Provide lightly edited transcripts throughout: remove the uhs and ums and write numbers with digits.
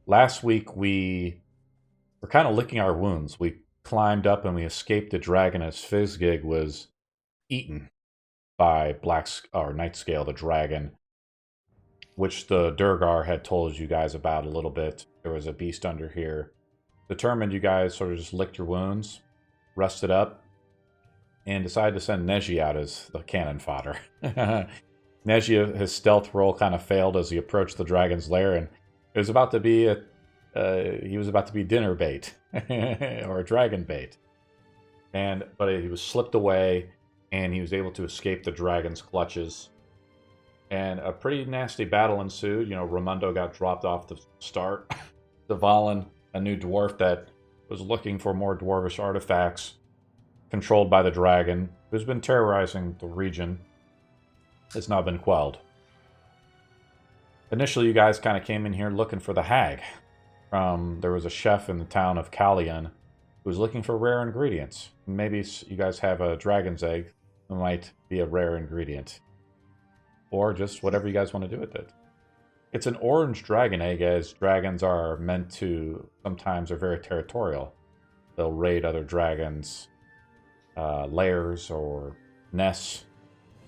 last week we were kind of licking our wounds. We climbed up and we escaped the dragon as Fizzgig was eaten by Night Scale, the dragon, which the Durgar had told you guys about a little bit. There was a beast under here. Determined, you guys sort of just licked your wounds, rested up, and decided to send Neji out as the cannon fodder. Neji, his stealth roll kind of failed as he approached the dragon's lair, and it was about to be he was about to be dinner bait or dragon bait. But he was slipped away, and he was able to escape the dragon's clutches. And a pretty nasty battle ensued. Ramundo got dropped off the start. Zavalin, a new dwarf that was looking for more dwarvish artifacts, controlled by the dragon, who's been terrorizing the region, has now been quelled. Initially, you guys kind of came in here looking for the hag. There was a chef in the town of Kallian who was looking for rare ingredients. Maybe you guys have a dragon's egg that might be a rare ingredient. Or just whatever you guys want to do with it. It's an orange dragon egg, as dragons are meant to, sometimes are very territorial. They'll raid other dragons' lairs or nests.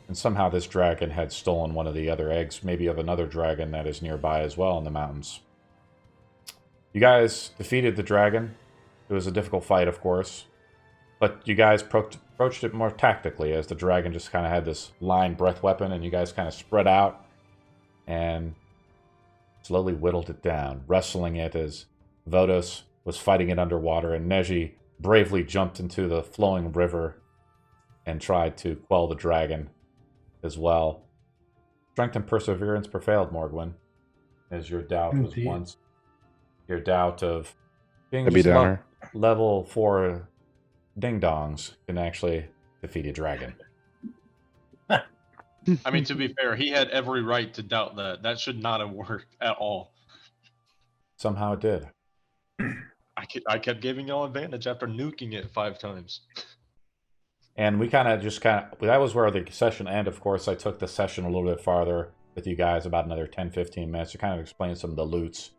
And somehow this dragon had stolen one of the other eggs, maybe of another dragon that is nearby as well in the mountains. You guys defeated the dragon. It was a difficult fight, of course. But you guys approached it more tactically, as the dragon just kind of had this line breath weapon, and you guys kind of spread out and slowly whittled it down, wrestling it as Vodos was fighting it underwater, and Neji bravely jumped into the flowing river and tried to quell the dragon as well. Strength and perseverance prevailed, Morgwin, as your doubt was once. Your doubt of being just level 4 ding-dongs can actually defeat a dragon. I mean, to be fair, he had every right to doubt that. That should not have worked at all. Somehow it did. I kept giving y'all advantage after nuking it 5 times. And we that was where the session ended. Of course, I took the session a little bit farther with you guys, about another 10-15 minutes, to kind of explain some of the loots.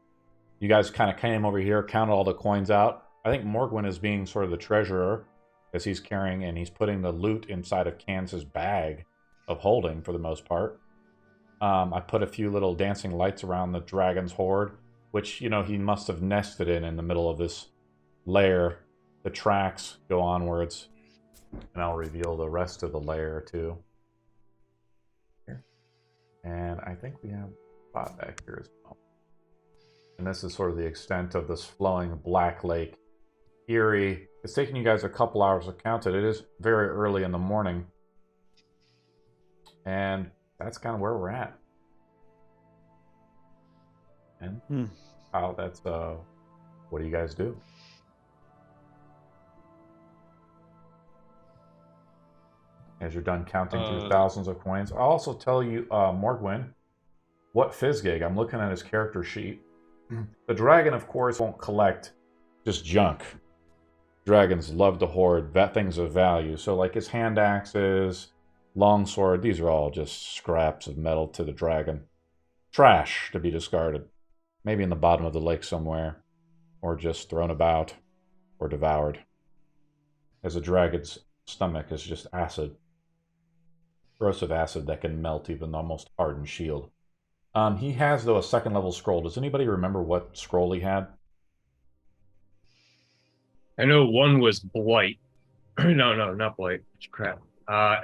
You guys kind of came over here, counted all the coins out. I think Morgwin is being sort of the treasurer, as he's carrying and he's putting the loot inside of Kansas' bag of holding for the most part. I put a few little dancing lights around the dragon's hoard, which, he must have nested in the middle of this lair. The tracks go onwards, and I'll reveal the rest of the lair too. And I think we have a spot back here as well. And this is sort of the extent of this flowing black lake. Eerie. It's taking you guys a couple hours to count it. It is very early in the morning. And that's kind of where we're at. And that's what do you guys do? As you're done counting through thousands of coins. I'll also tell you, Morgwin, what Fizzgig. I'm looking at his character sheet. The dragon, of course, won't collect just junk. Dragons love to hoard things of value. So like his hand axes, longsword, these are all just scraps of metal to the dragon. Trash to be discarded. Maybe in the bottom of the lake somewhere. Or just thrown about. Or devoured. As a dragon's stomach is just acid. Corrosive acid that can melt even the most hardened shield. He has, though, a 2nd level scroll. Does anybody remember what scroll he had? I know one was Blight. No, not Blight. Crap.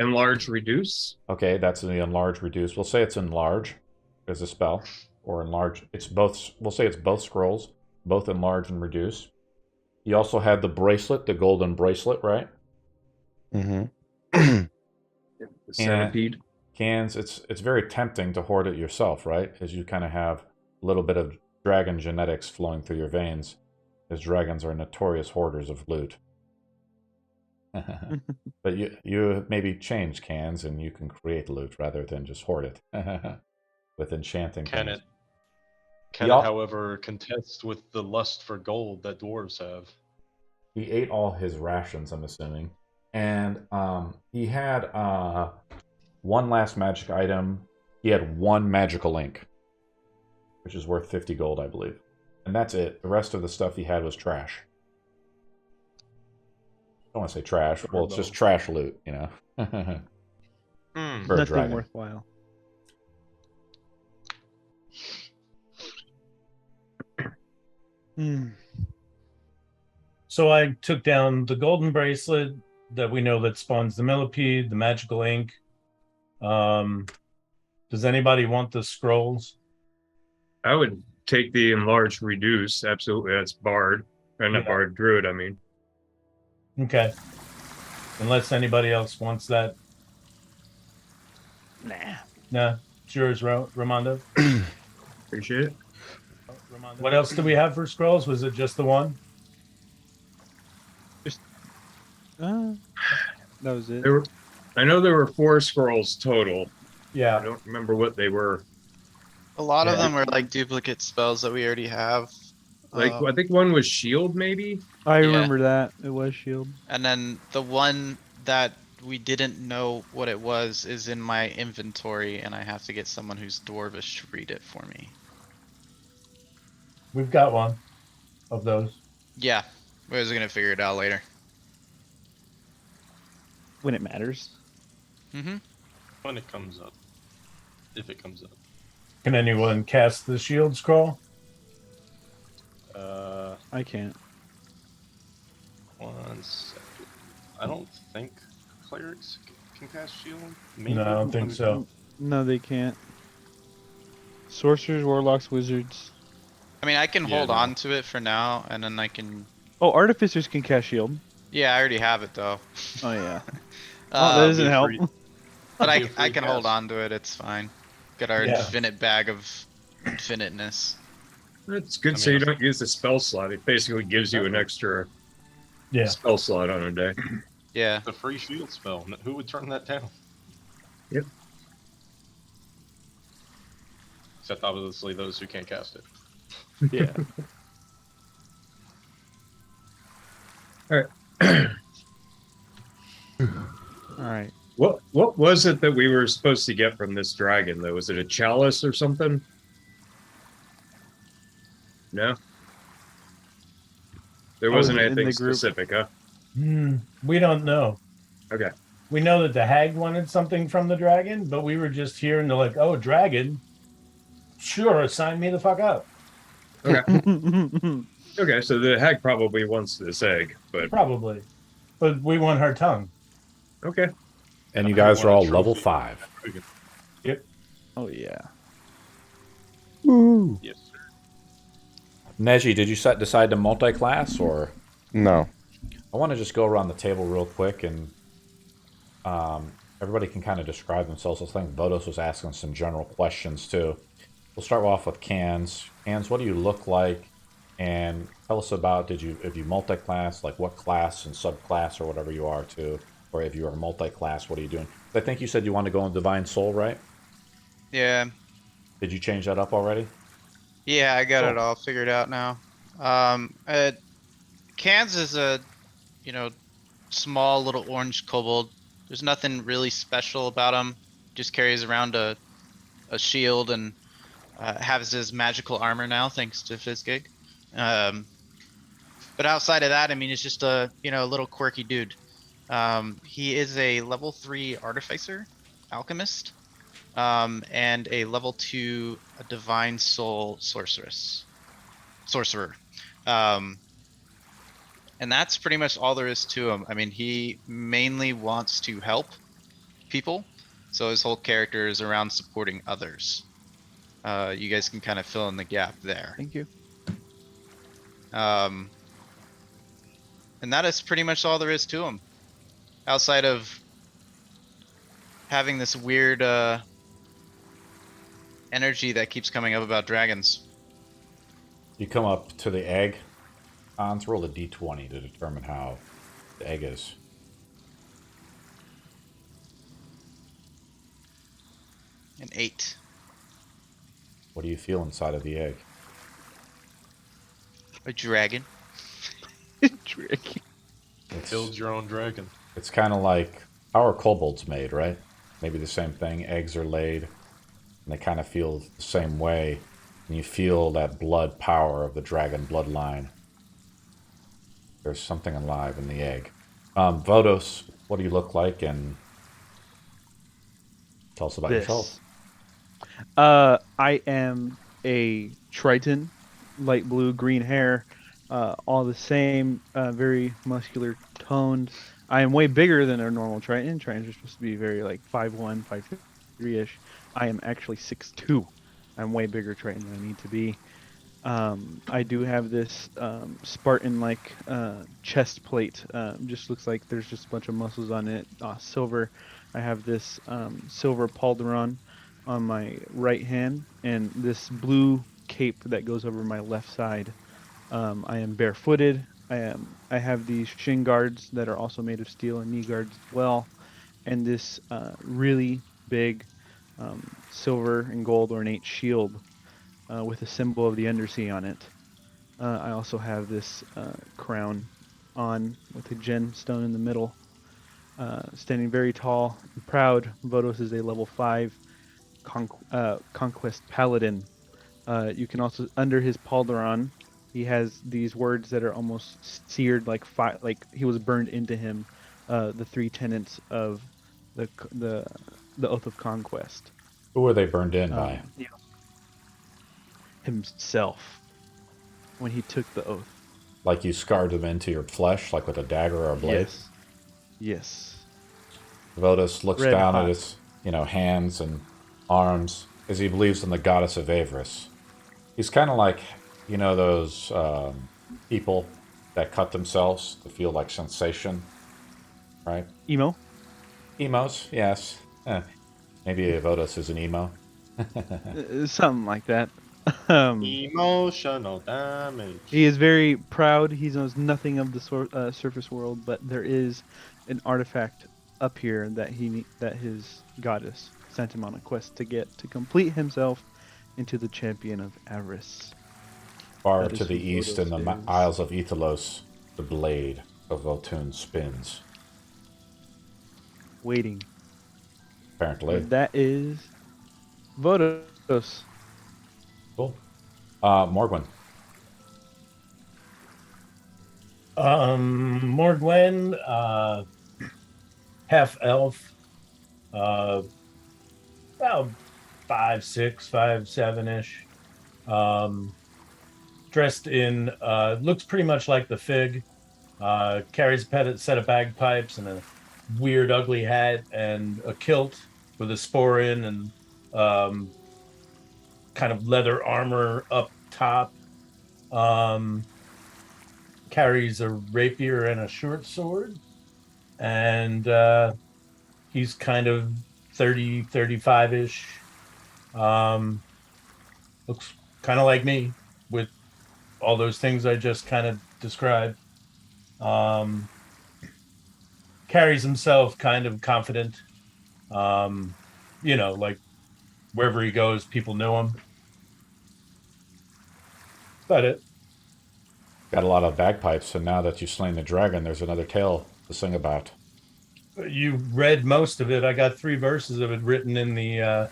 Enlarge, Reduce. Okay, that's the Enlarge, Reduce. We'll say it's Enlarge as a spell. Or Enlarge. It's both. We'll say it's both scrolls. Both Enlarge and Reduce. He also had the bracelet, the golden bracelet, right? Mm-hmm. The centipede. Cans, it's very tempting to hoard it yourself, right? As you kind of have a little bit of dragon genetics flowing through your veins, as dragons are notorious hoarders of loot. But you maybe change Cans, and you can create loot rather than just hoard it with enchanting. Can it, however, contest with the lust for gold that dwarves have? He ate all his rations, I'm assuming. And he had one last magic item. He had one magical ink, which is worth 50 gold, I believe. And And that's it. The rest of the stuff he had was trash. I don't want to say trash. Well, it's just trash loot, For a Nothing dragon. worthwhile. So I took down the golden bracelet that we know that spawns the millipede, the magical ink. Does anybody want the scrolls? I would take the enlarged reduce. Absolutely, that's bard. Or not bard, druid, I mean. Okay. Unless anybody else wants that. Nah. It's yours, Ramondo. Appreciate it. What else do we have for scrolls? Was it just the one? That was it. I know there were 4 scrolls total. Yeah. I don't remember what they were. A lot of them were like duplicate spells that we already have. Like I think one was shield, maybe. I remember that. It was shield. And then the one that we didn't know what it was is in my inventory, and I have to get someone who's dwarvish to read it for me. We've got one of those. Yeah, we was gonna figure it out later. When it matters. Mm-hmm. When it comes up. If it comes up. Can anyone cast the shield scroll? I can't. 1 second. I don't think clerics can cast shield. Maybe. No, I don't think so. No, they can't. Sorcerers, warlocks, wizards. I mean, I can Yeah, hold no. on to it for now, and then I can. Oh, artificers can cast shield. Yeah, I already have it though. Oh yeah. Oh, that doesn't help. But Be a I free can hold cast. on to it. It's fine. Got our Yeah. infinite bag of infiniteness. It's good I so mean, you don't use the spell slot. It basically gives you an extra Yeah. spell slot on a day. Yeah. The free shield spell. Who would turn that down? Yep. Except obviously those who can't cast it. Yeah. All right. What was it that we were supposed to get from this dragon though? Was it a chalice or something? No. There wasn't in anything the group. specific, huh? We don't know. Okay. We know that the hag wanted something from the dragon, but we were just here and they're like, oh, dragon. Sure, sign me the fuck up. Okay. Okay, so the hag probably wants this egg, but Probably. But we want her tongue. okay. And you guys are all level 5. Oh yeah. Yes, sir. Neji, did you decide to multi-class, or? No. I want to just go around the table real quick, and everybody can kind of describe themselves. I think Vodos was asking some general questions, too. We'll start off with Cans. Cans, what do you look like? And tell us about, if you multi-class, like what class and subclass or whatever you are, too. Or if you are multi-class, what are you doing? I think you said you want to go in Divine Soul, right? Yeah. Did you change that up already? Yeah, I got Cool. it all figured out now. Cans is a, small little orange kobold. There's nothing really special about him. Just carries around a shield and has his magical armor now, thanks to Fizzgig. But outside of that, I mean, it's just a little quirky dude. He is a level 3 artificer, alchemist, and a level 2 divine soul sorcerer. And that's pretty much all there is to him. I mean, he mainly wants to help people, so his whole character is around supporting others. You guys can kind of fill in the gap there. Thank you. And that is pretty much all there is to him. Outside of having this weird energy that keeps coming up about dragons. You come up to the egg. Let's roll a d20 to determine how the egg is. An 8. What do you feel inside of the egg? A dragon. Tricky. Build your own dragon. It's kind of like how are kobolds made, right? Maybe the same thing. Eggs are laid, and they kind of feel the same way. and you feel that blood power of the dragon bloodline. There's something alive in the egg. Vodos, what do you look like, and tell us about yourself. I am a Triton, light blue, green hair, all the same, very muscular toned. I am way bigger than a normal Triton. Tritons are supposed to be very like 5'1", 5'3"-ish. I am actually 6'2". I'm way bigger Triton than I need to be. I do have this Spartan-like chest plate. Just looks like there's just a bunch of muscles on it. Silver. I have this silver pauldron on my right hand, and this blue cape that goes over my left side. I am barefooted. I have these shin guards that are also made of steel, and knee guards as well, and this really big silver and gold ornate shield with a symbol of the undersea on it. I also have this crown on with a gemstone in the middle. Standing very tall and proud, Vodos is a level 5 Conquest Paladin. You can also, under his pauldron, he has these words that are almost seared like he was burned into him. The 3 tenets of the Oath of Conquest. Who were they burned in by? Himself, when he took the oath. Like you scarred them into your flesh, like with a dagger or a blade? Yes. Vodos looks Red down hot. at his, hands and arms, as he believes in the goddess of Avarice. He's kind of like, those people that cut themselves to feel like sensation, right? Emo? Emos, yes. Maybe Vodos is an emo. Something like that. Emotional damage. He is very proud. He knows nothing of the surface world, but there is an artifact up here that his goddess sent him on a quest to get to complete himself into the champion of Avarice. Far That to is the who east in the Vodos is. Isles of Aethalos, the blade of Voltun spins. Waiting. Apparently. That is Vodos. Cool. Morgwin. Morgwen, half elf, about 5'6", 5'7"-ish. Dressed in, looks pretty much like the Fig. Carries a set of bagpipes and a weird, ugly hat and a kilt with a spore in and kind of leather armor up top. Carries a rapier and a short sword. And he's kind of 30, 35-ish. Looks kind of like me with all those things I just kind of described. Carries himself kind of confident. Like wherever he goes, people know him. About it. Got a lot of bagpipes, and now that you've slain the dragon, there's another tale to sing about. You read most of it. I got 3 verses of it written in the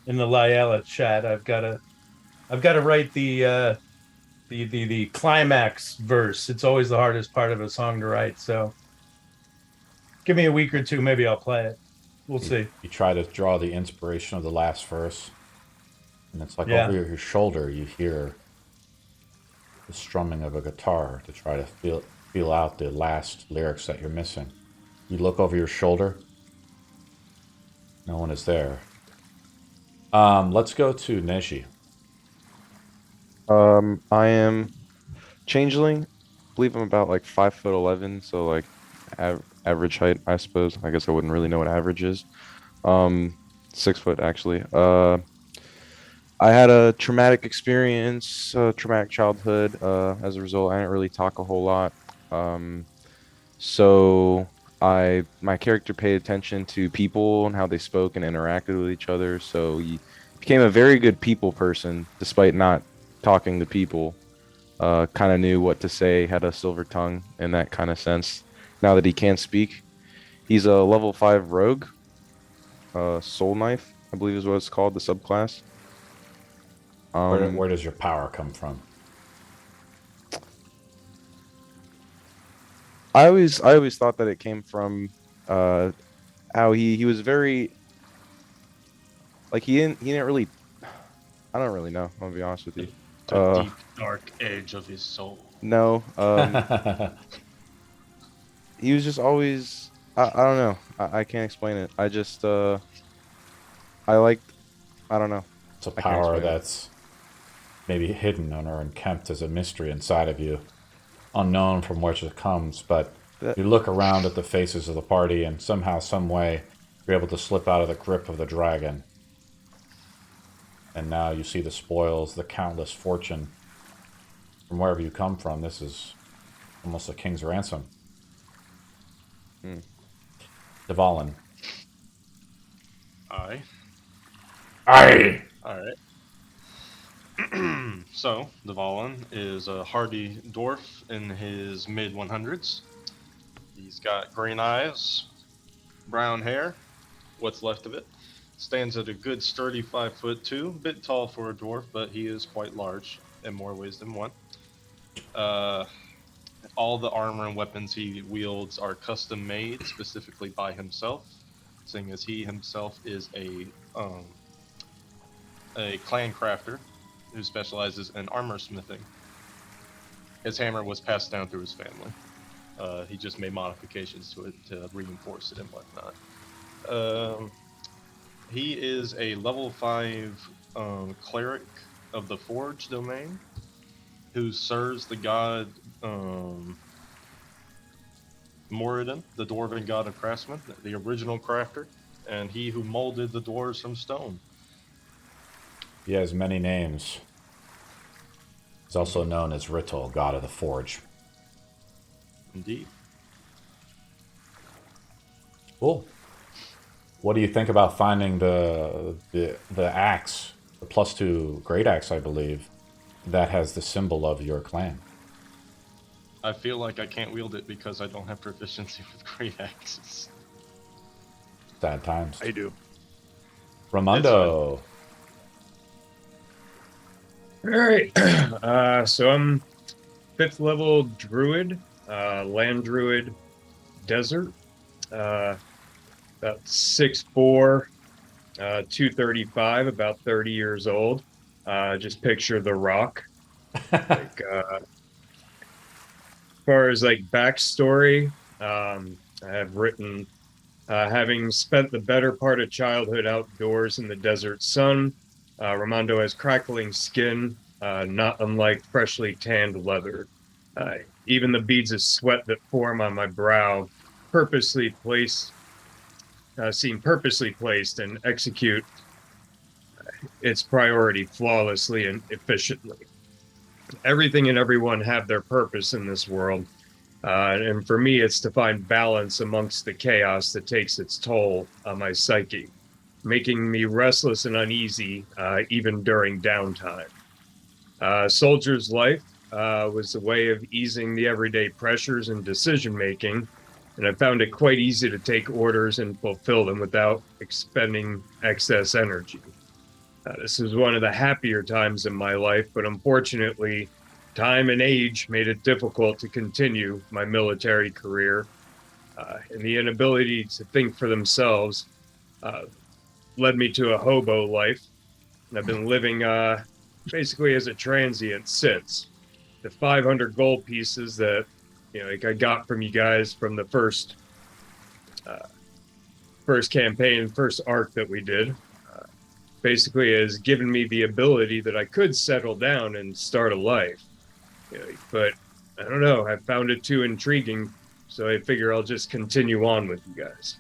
Lyella chat. I've got to write the climax verse. It's always the hardest part of a song to write. So give me a week or 2, maybe I'll play it. We'll see. You try to draw the inspiration of the last verse, and it's like Yeah. over your shoulder you hear the strumming of a guitar to try to feel out the last lyrics that you're missing. You look over your shoulder. No one is there. Let's go to Neji. I am changeling. I believe I'm about like 5'11", so like average height, I suppose. I guess I wouldn't really know what average is. 6 foot actually. I had a traumatic experience, traumatic childhood. As a result, I didn't really talk a whole lot. So my character paid attention to people and how they spoke and interacted with each other. So he became a very good people person, despite not talking to people. Kind of knew what to say, had a silver tongue in that kind of sense. Now that he can speak, he's a level 5 rogue. Soul Knife, I believe is what it's called, the subclass. Where does your power come from? I always thought that it came from how he was very like he didn't really I don't really know. I'm gonna be honest with you. The deep, dark edge of his soul. No, he was just always I don't know. I can't explain it. I just I liked I don't know. It's a I can't power explain it. that's maybe hidden or encamped as a mystery inside of you, unknown from which it comes, but That- you look around at the faces of the party and somehow, some way, you're able to slip out of the grip of the dragon. And now you see the spoils, the countless fortune from wherever you come from. This is almost a king's ransom. Hmm. Dvalin. Aye. Aye! Alright. So, Dvalin is a hardy dwarf in his mid-100s. He's got green eyes, brown hair, what's left of it. Stands at a good sturdy 5'2", bit tall for a dwarf, but he is quite large in more ways than one. All the armor and weapons he wields are custom made specifically by himself, seeing as he himself is a clan crafter who specializes in armor smithing. His hammer was passed down through his family. He just made modifications to it to reinforce it and whatnot. He is a level 5 cleric of the Forge domain who serves the god Moradin, the dwarven god of craftsmen, the original crafter, and he who molded the dwarves from stone. He has many names. He's also known as Ritol, god of the forge. Indeed. Cool. What do you think about finding the axe, the +2 great axe, I believe, that has the symbol of your clan? I feel like I can't wield it because I don't have proficiency with great axes. Sad times. I do. Ramondo. All right. So I'm 5th level druid, land druid, desert. About 6'4", 235, about 30 years old. Just picture the Rock. Like, as far as like backstory, I have written, having spent the better part of childhood outdoors in the desert sun, Ramondo has crackling skin, not unlike freshly tanned leather. Even the beads of sweat that form on my brow seem purposely placed and execute its priority flawlessly and efficiently. Everything and everyone have their purpose in this world. And for me, it's to find balance amongst the chaos that takes its toll on my psyche, making me restless and uneasy even during downtime. Soldier's life was a way of easing the everyday pressures and decision-making, and I found it quite easy to take orders and fulfill them without expending excess energy. This was one of the happier times in my life, but unfortunately, time and age made it difficult to continue my military career, and the inability to think for themselves led me to a hobo life, and I've been living basically as a transient since. The 500 gold pieces that like I got from you guys from the first campaign, first arc that we did, basically has given me the ability that I could settle down and start a life. But I don't know, I found it too intriguing, so I figure I'll just continue on with you guys.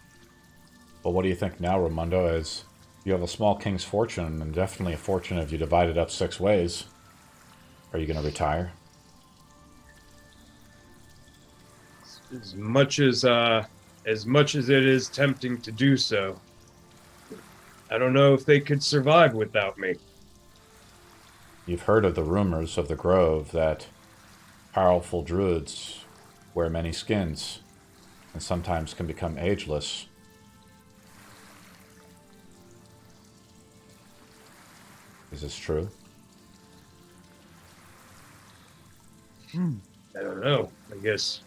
Well, what do you think now, Ramondo? As you have a small king's fortune, and definitely a fortune if you divide it up 6 ways. Are you going to retire? As much as it is tempting to do so, I don't know if they could survive without me. You've heard of the rumors of the Grove that powerful druids wear many skins and sometimes can become ageless. Is this true? I don't know. I guess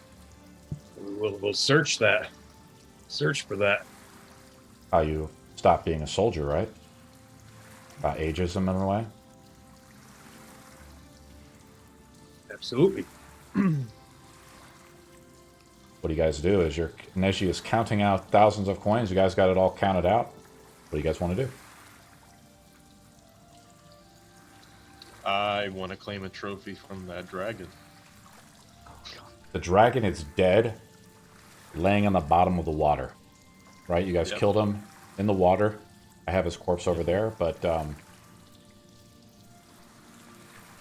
we'll search that. Search for that. How you stop being a soldier, right? About ageism in a way. Absolutely. What do you guys do? As Neji is counting out thousands of coins, you guys got it all counted out. What do you guys want to do? I want to claim a trophy from that dragon. The dragon is dead, laying on the bottom of the water. Right? You guys killed him in the water. I have his corpse over there, but what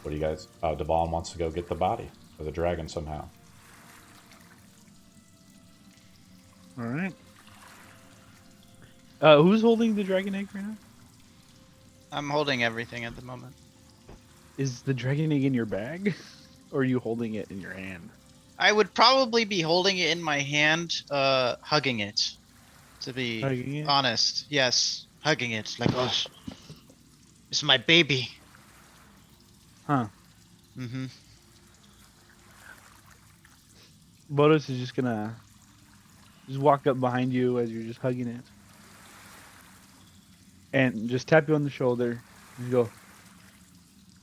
do you guys... Devon wants to go get the body of the dragon somehow. All right. Who's holding the dragon egg right now? I'm holding everything at the moment. Is the dragon egg in your bag, or are you holding it in your hand? I would probably be holding it in my hand, hugging it. To be Hugging it? honest, yes, hugging it like, oh, it's my baby. Huh. Mm-hmm. Bodos is just gonna walk up behind you as you're just hugging it, and just tap you on the shoulder. And go.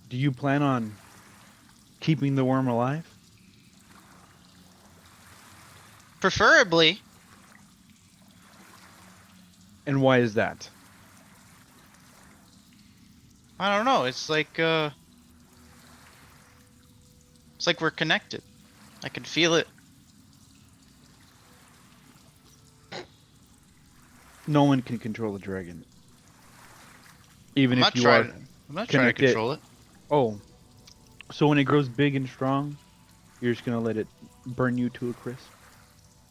Do you plan on keeping the worm alive? Preferably. And why is that? I don't know. It's like we're connected. I can feel it. No one can control a dragon. Even I'm if not you trying. are. I'm not trying to connected. control it. Oh. So when it grows big and strong, you're just gonna let it burn you to a crisp?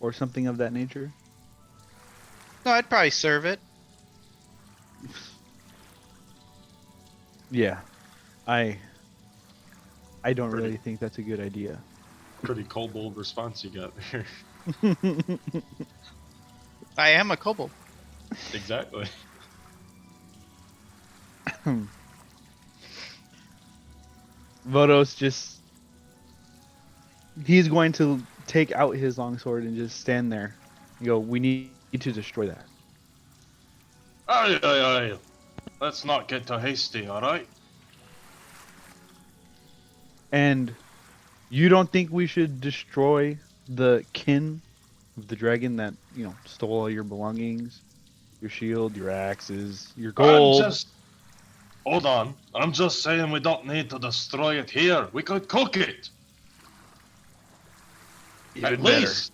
Or something of that nature? No, I'd probably serve it. Yeah. I don't really think that's a good idea. Pretty cold response you got there. I am a kobold. Exactly. Vodos just... He's going to take out his longsword and just stand there. And go, we need to destroy that. Aye, aye, aye. Let's not get too hasty, alright? And you don't think we should destroy the kin of the dragon that, stole all your belongings? Your shield, your axes, your gold. Hold on. I'm just saying we don't need to destroy it here. We could cook it. Even At better. least.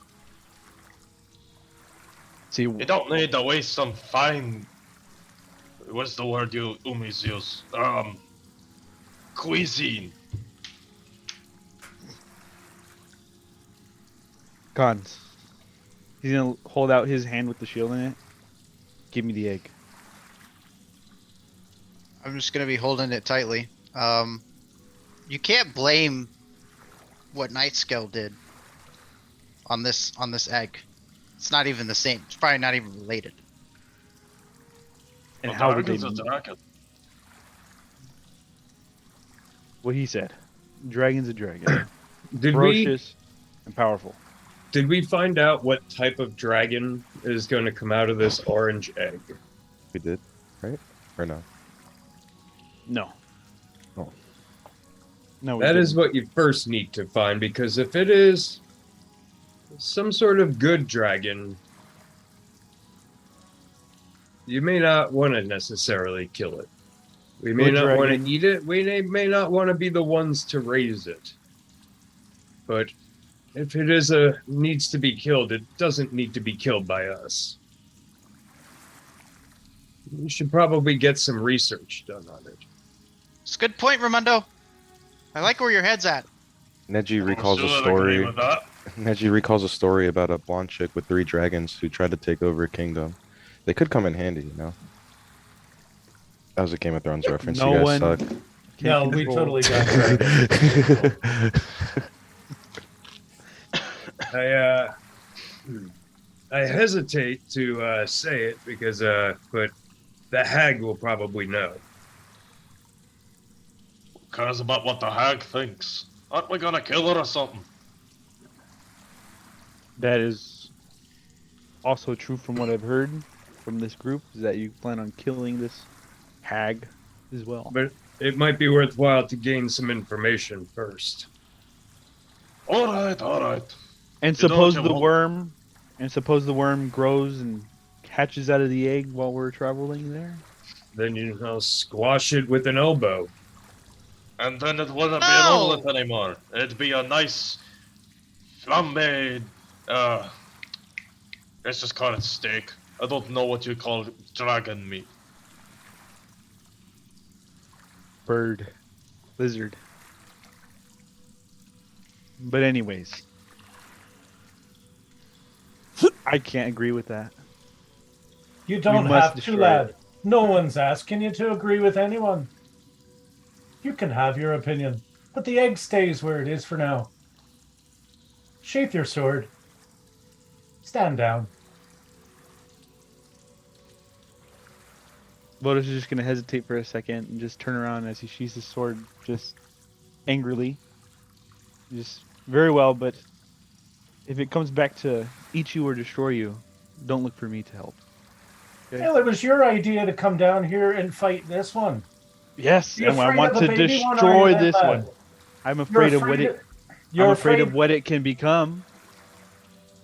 See, You don't need to waste some fine... What's the word you umis use? Cuisine. Cons. He's gonna hold out his hand with the shield in it. Give me the egg. I'm just gonna be holding it tightly. You can't blame what Nightscale did on this egg. It's not even the same. It's probably not even related. And A how would they... dragon's a dragon. What he said. Dragon's a dragon. Did we Ferocious and powerful. find out what type of dragon is going to come out of this orange egg? We did, right? Or no? No. Oh. No, we That is didn't. what you first need to find, because if it is some sort of good dragon, you may not want to necessarily kill it. We may Good not want dragon. to eat it. We may not want to be the ones to raise it. But if it is needs to be killed, it doesn't need to be killed by us. We should probably get some research done on it. It's a good point, Ramundo. I like where your head's at. Neji recalls a Sure, I story. agree with that. Neji recalls a story about a blonde chick with 3 dragons who tried to take over a kingdom. They could come in handy, That was a Game of Thrones reference. No You guys one- suck. No, we control. totally got that. I hesitate to say it because, but the hag will probably know. Who cares about what the hag thinks? Aren't we gonna kill her or something? That is also true from what I've heard from this group, is that you plan on killing this hag as well. But it might be worthwhile to gain some information first. All right. And You know suppose what you the want. worm grows and hatches out of the egg while we're traveling there. Then you know, squash it with an elbow. And then it wouldn't be an No! omelet anymore. It'd be a nice flambéed, let's just call it steak. I don't know what you call dragon meat. Bird. Lizard. But anyways. I can't agree with that. You don't must have to, destroy lad. it. No one's asking you to agree with anyone. You can have your opinion, but the egg stays where it is for now. Sheath your sword. Stand down. Lotus is just going to hesitate for a second and just turn around as he sheaths his sword just angrily. Just very well, but if it comes back to eat you or destroy you, don't look for me to help. Okay? Well, it was your idea to come down here and fight this one. Yes, You're and I afraid want of to the baby one, destroy are you, this lad? one. I'm afraid of what it. You're I'm afraid of what it can become.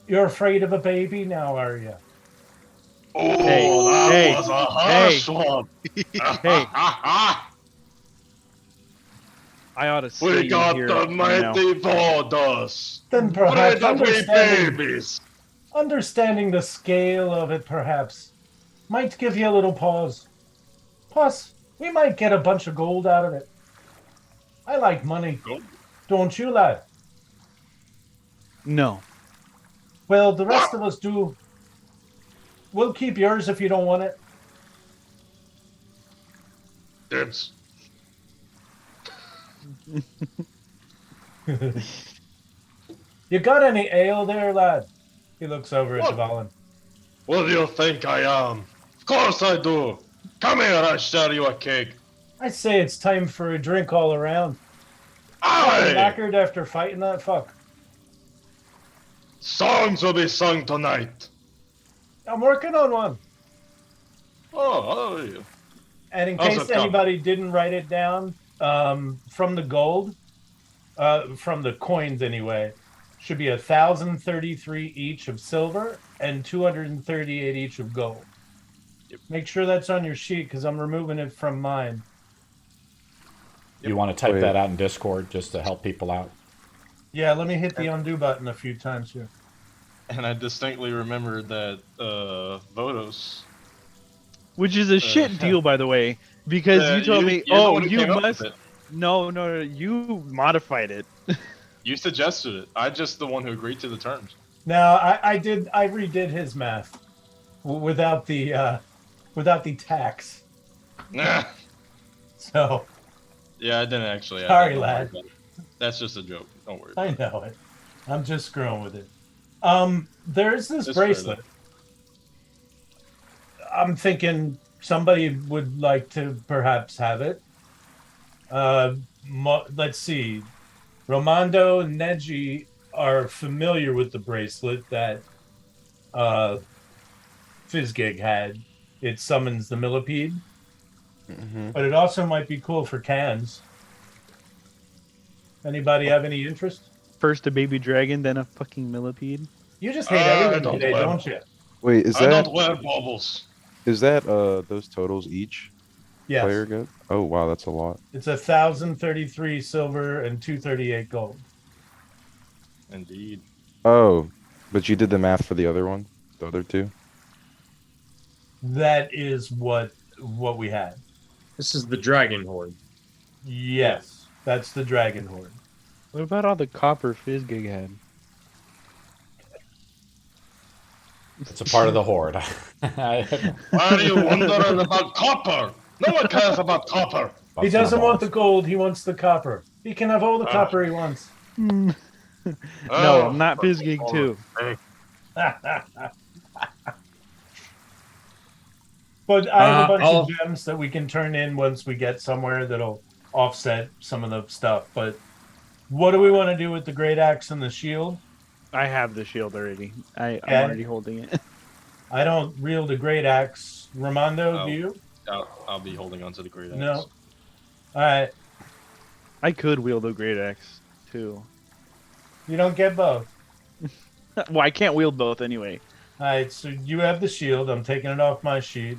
You're afraid of a baby now, are you? Oh, Hey, that hey, was a harsh one. Hey. I ought to stay We in got here the right now. mighty Vodos. Then perhaps Afraid of we understanding, babies. understanding the scale of it perhaps might give you a little pause. Plus, we might get a bunch of gold out of it. I like money. Gold? Don't you, lad? No. Well, the rest of us do. We'll keep yours if you don't want it. Dibs. You got any ale there, lad? He looks over at What? Dvalin. What do you think I am? Of course I do. Come here, I share you a cake. I say it's time for a drink all around. Aye! Knackered after fighting that fuck. Songs will be sung tonight. I'm working on one. Oh, yeah. And in How's case it coming? anybody didn't write it down, from the gold, from the coins anyway, should be 1,033 each of silver and 238 each of gold. Yep. Make sure that's on your sheet because I'm removing it from mine. You want to type Wait. that out in Discord just to help people out? Yeah, let me hit the undo button a few times here. And I distinctly remember that Vodos. Which is a shit deal, by the way, because you told me, you're the oh, one who you came up must. with it. No, you modified it. You suggested it. I'm just the one who agreed to the terms. No, I redid his math without the tax. Nah. So Yeah, I didn't actually. Sorry, Don't worry lad. about it. That's just a joke. Don't worry. I know it. I'm just screwing with it. There's this It's fair, bracelet. I'm thinking somebody would like to perhaps have it. Let's see. Romando and Neji are familiar with the bracelet that Fizzgig had. It summons the millipede, Mm-hmm. but it also might be cool for cans. Anybody have any interest? First a baby dragon, then a fucking millipede. You just hate I everything don't today, wear- don't you? Wait, is I that don't wear baubles. those totals each Yes. player get? Oh wow, that's a lot. It's 1,033 silver and 238 gold. Indeed. Oh, but you did the math for the other one, the other two. That is what we had. This is the dragon horde. Yes, that's the dragon horde. What about all the copper Fizzgig had? It's a part of the horde. Why are you wondering about copper? No one cares about copper. He doesn't want the gold, he wants the copper. He can have all the copper he wants. No, Oh, I'm not Fizzgig too. But I have a bunch I'll- of gems that we can turn in once we get somewhere that'll offset some of the stuff. But What do we want to do with the great axe and the shield? I have the shield already. I'm Okay. already holding it. I don't wield a great axe. Ramondo, do you? I'll be holding on to the great axe. No. All right. I could wield a great axe too. You don't get both. Well, I can't wield both anyway. All right. So you have the shield. I'm taking it off my sheet.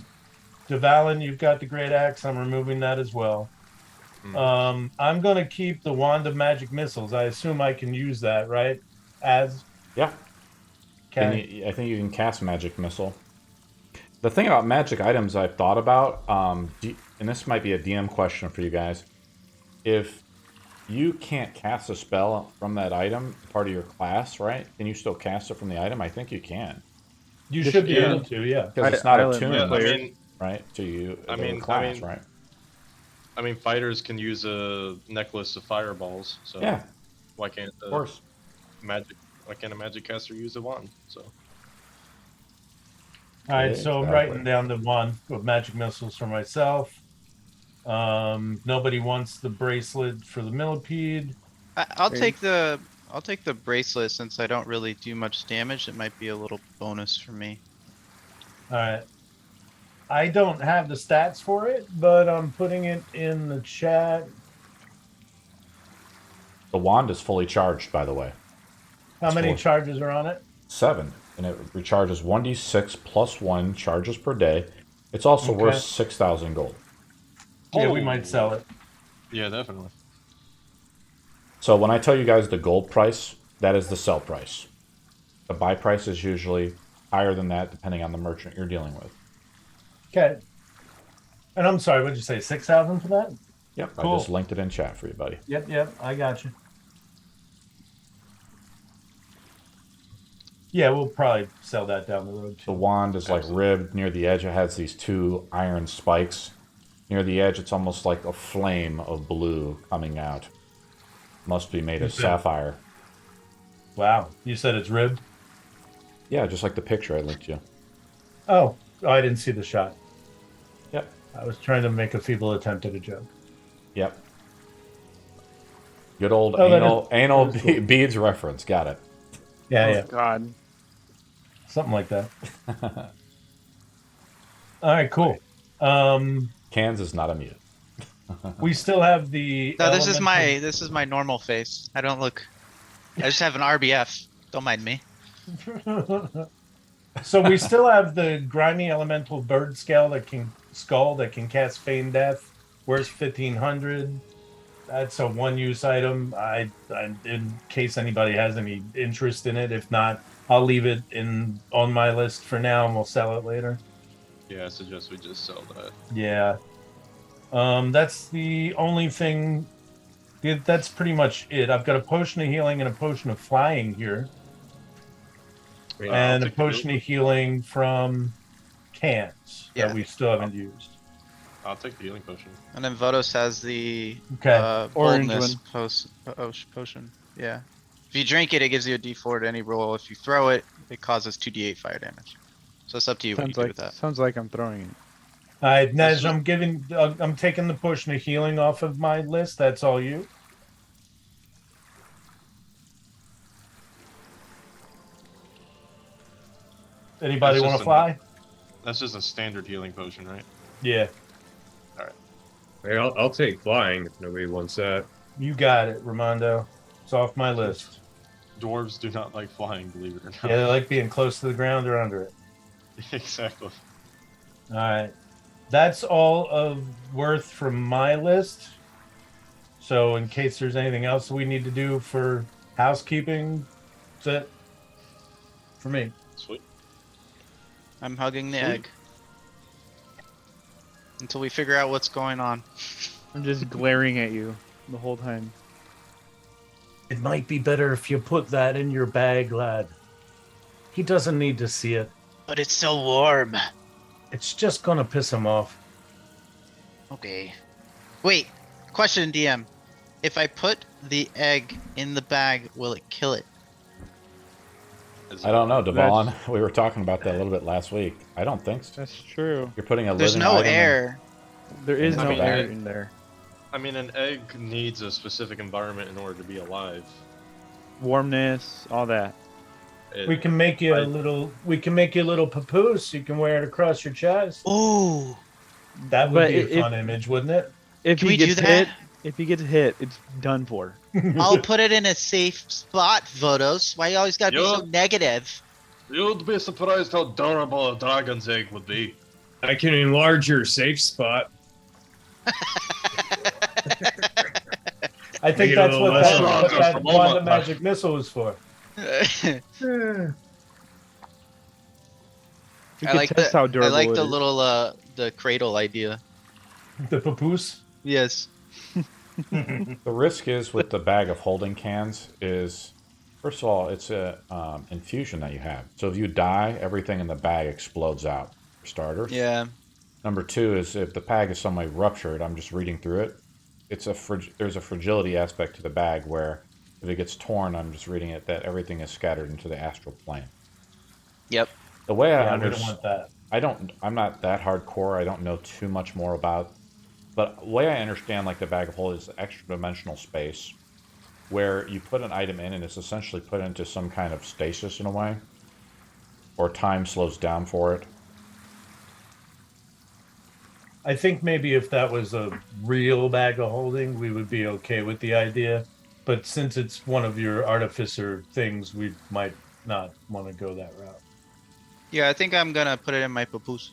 Devalin, you've got the great axe. I'm removing that as well. I'm going to keep the wand of magic missiles. I assume I can use that, right? Yeah. Okay. I think you can cast magic missile. The thing about magic items I've thought about, and this might be a DM question for you guys, if you can't cast a spell from that item, part of your class, right? Can you still cast it from the item? I think you can. You should be able to, yeah. Because it's not I'll attuned, admit, right? To you, I mean, class, right? I mean, fighters can use a necklace of fireballs, so Yeah, why can't of course. why can't a magic caster use a wand? So All right, so I'm Exactly. writing down the wand of magic missiles for myself. Nobody wants the bracelet for the millipede. I'll take the bracelet since I don't really do much damage. It might be a little bonus for me. All right. I don't have the stats for it, but I'm putting it in the chat. The wand is fully charged, by the way. How many Four. charges are on it? 7, and it recharges 1d6 plus 1 charges per day. It's also Okay. worth 6,000 gold. Yeah, we might sell it. yeah, definitely. So when I tell you guys the gold price, that is the sell price. The buy price is usually higher than that, depending on the merchant you're dealing with. Okay. And I'm sorry, what did you say? 6,000 for that? Yep, Cool. I just linked it in chat for you, buddy. Yep, I got you. Yeah, we'll probably sell that down the road The too. wand is like Absolutely. ribbed near the edge. It has these 2 iron spikes. Near the edge, it's almost like a flame of blue coming out. Must be made of Okay. sapphire. Wow, you said it's ribbed? Yeah, just like the picture I linked you. Oh, I didn't see the shot. Yep. I was trying to make a feeble attempt at a joke. Yep. Good old Oh, that anal that is cool. beads reference. Got it. Yeah, Oh yeah, God. something like that. All right, cool. Cans is not a mute. We still have the. No, this is elemental- my normal face. I don't look. I just have an RBF. Don't mind me. So we still have the grimy elemental bird skull that can cast feign death. Where's 1,500? That's a one-use item. I in case anybody has any interest in it. If not, I'll leave it on my list for now, and we'll sell it later. Yeah, I suggest we just sell that. Yeah. That's the only thing. That's pretty much it. I've got a potion of healing and a potion of flying here, I'll and a take the potion of healing from cans Yeah. that we still haven't used. I'll take the healing potion. And then Votos has the Okay. Orange boldness potion. Yeah. If you drink it, it gives you a D4 to any roll. If you throw it, it causes 2d8 fire damage. So it's up to you what you do with that. Sounds like I'm throwing it. All right, That's Nej, I'm taking the potion of healing off of my list. That's all you. Anybody That's want just to fly? That's just a standard healing potion, right? Yeah, Hey, I'll take flying if nobody wants that. you got it, Ramondo. It's off my list. Dwarves do not like flying, believe it or not. Yeah, they like being close to the ground or under it. Exactly. All right, that's all of worth from my list. So, in case there's anything else we need to do for housekeeping, that's it for me. Sweet. I'm hugging the Sweet. egg. Until we figure out what's going on. I'm just glaring at you the whole time. It might be better if you put that in your bag, lad. He doesn't need to see it. But it's so warm. It's just gonna piss him off. Okay. Wait. Question, DM. If I put the egg in the bag, will it kill it? I don't know, Devon. We were talking about that a little bit last week. I don't think so. That's true. You're putting a There's living no item in- air. There is I no mean, air I- in there. I mean, an egg needs a specific environment in order to be alive. Warmness, all that. We can make you I- a little. We can make you a little papoose. You can wear it across your chest. Oh, That would But be a if- fun image, wouldn't it? If Can he we do gets that? hit, it's done for. I'll put it in a safe spot, Vodos. Why you always gotta be so Yup. negative? You'd be surprised how durable a dragon's egg would be. I can enlarge your safe spot. I Make think it a that's little what less that, large. what Just that a moment, quantum Mark. magic missile was for. We I could like test how I durable like it the is. little the cradle idea. The papoose. Yes. The risk is with the bag of holding cans is, first of all, it's a infusion that you have. So if you die, everything in the bag explodes out, for starters. Yeah. Number two is if the bag is some way ruptured, I'm just reading through it. There's a fragility aspect to the bag where if it gets torn, I'm just reading it, that everything is scattered into the astral plane. Yep. The way I Yeah, we don't understand, want that. I'm not that hardcore. I don't know too much more about, but the way I understand like the bag of holding is extra dimensional space where you put an item in and it's essentially put into some kind of stasis in a way, or time slows down for it. I think maybe if that was a real bag of holding, we would be okay with the idea. But since it's one of your artificer things, we might not want to go that route. Yeah, I think I'm gonna put it in my papoose.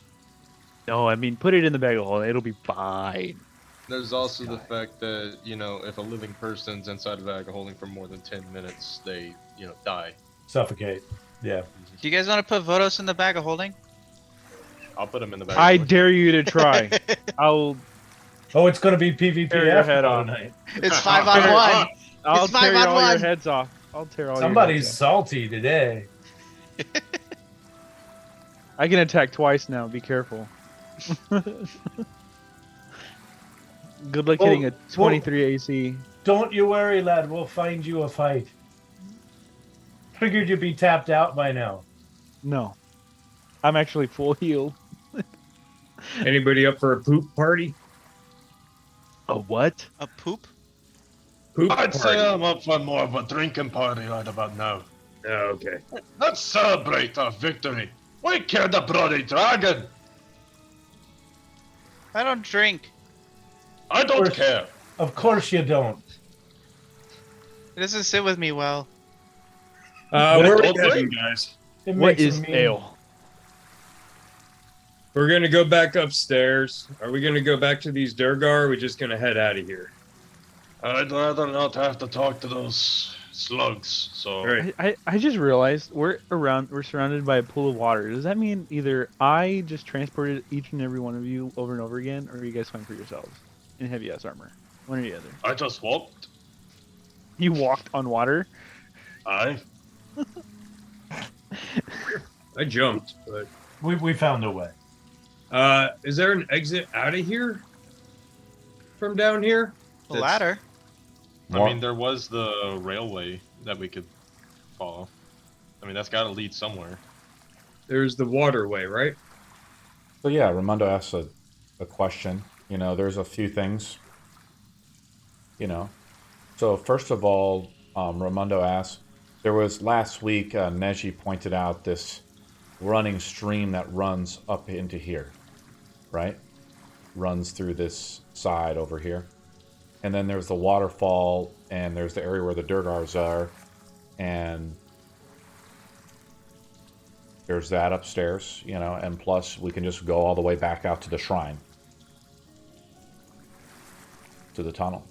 No, I mean put it in the bag of holding. It'll be fine. There's also the fact that, you know, if a living person's inside a bag of holding for more than 10 minutes, they, you know, die. Suffocate. Yeah. Do you guys want to put Vodos in the bag of holding? I'll put them in the bag. I of holding. dare you to try. I'll Oh, it's going to be PvP Tear your after head all off. night. It's 5-on-1. I'll It's tear 5-on-1. all your heads off. I'll tear all Somebody's your heads salty today. off. I can attack twice now. Be careful. Good luck Well, hitting a 23 AC. Don't you worry, lad. We'll find you a fight. Figured you'd be tapped out by now. No. I'm actually full healed. Anybody up for a poop party? A what? A poop? Poop I'd party. say I'm up for more of a drinking party right about now. Oh, okay. Let's celebrate our victory. We killed the bloody dragon. I don't drink. I don't First- care. Of course you don't. It doesn't sit with me well. Where are we Don't heading, drink. guys? It What makes is him mean. ale? We're gonna go back upstairs. Are we gonna go back to these Durgar, or are we just gonna head out of here? I'd rather not have to talk to those slugs. So All right. I just realized we're surrounded by a pool of water. Does that mean either I just transported each and every one of you over and over again, or you guys find for yourselves in heavy ass armor? One or the other. I just walked. You walked on water. I I jumped, but We found a way. is there an exit out of here? From down here? The That's- ladder. I mean, there was the railway that we could follow. I mean, that's got to lead somewhere. There's the waterway, right? So yeah, Raimondo asks a question. You know, there's a few things. You know, so first of all, Raimondo asks, there was last week, Neji pointed out this running stream that runs up into here, right? Runs through this side over here. And then there's the waterfall, and there's the area where the Durgars are, and there's that upstairs, you know, and plus we can just go all the way back out to the shrine, to the tunnel.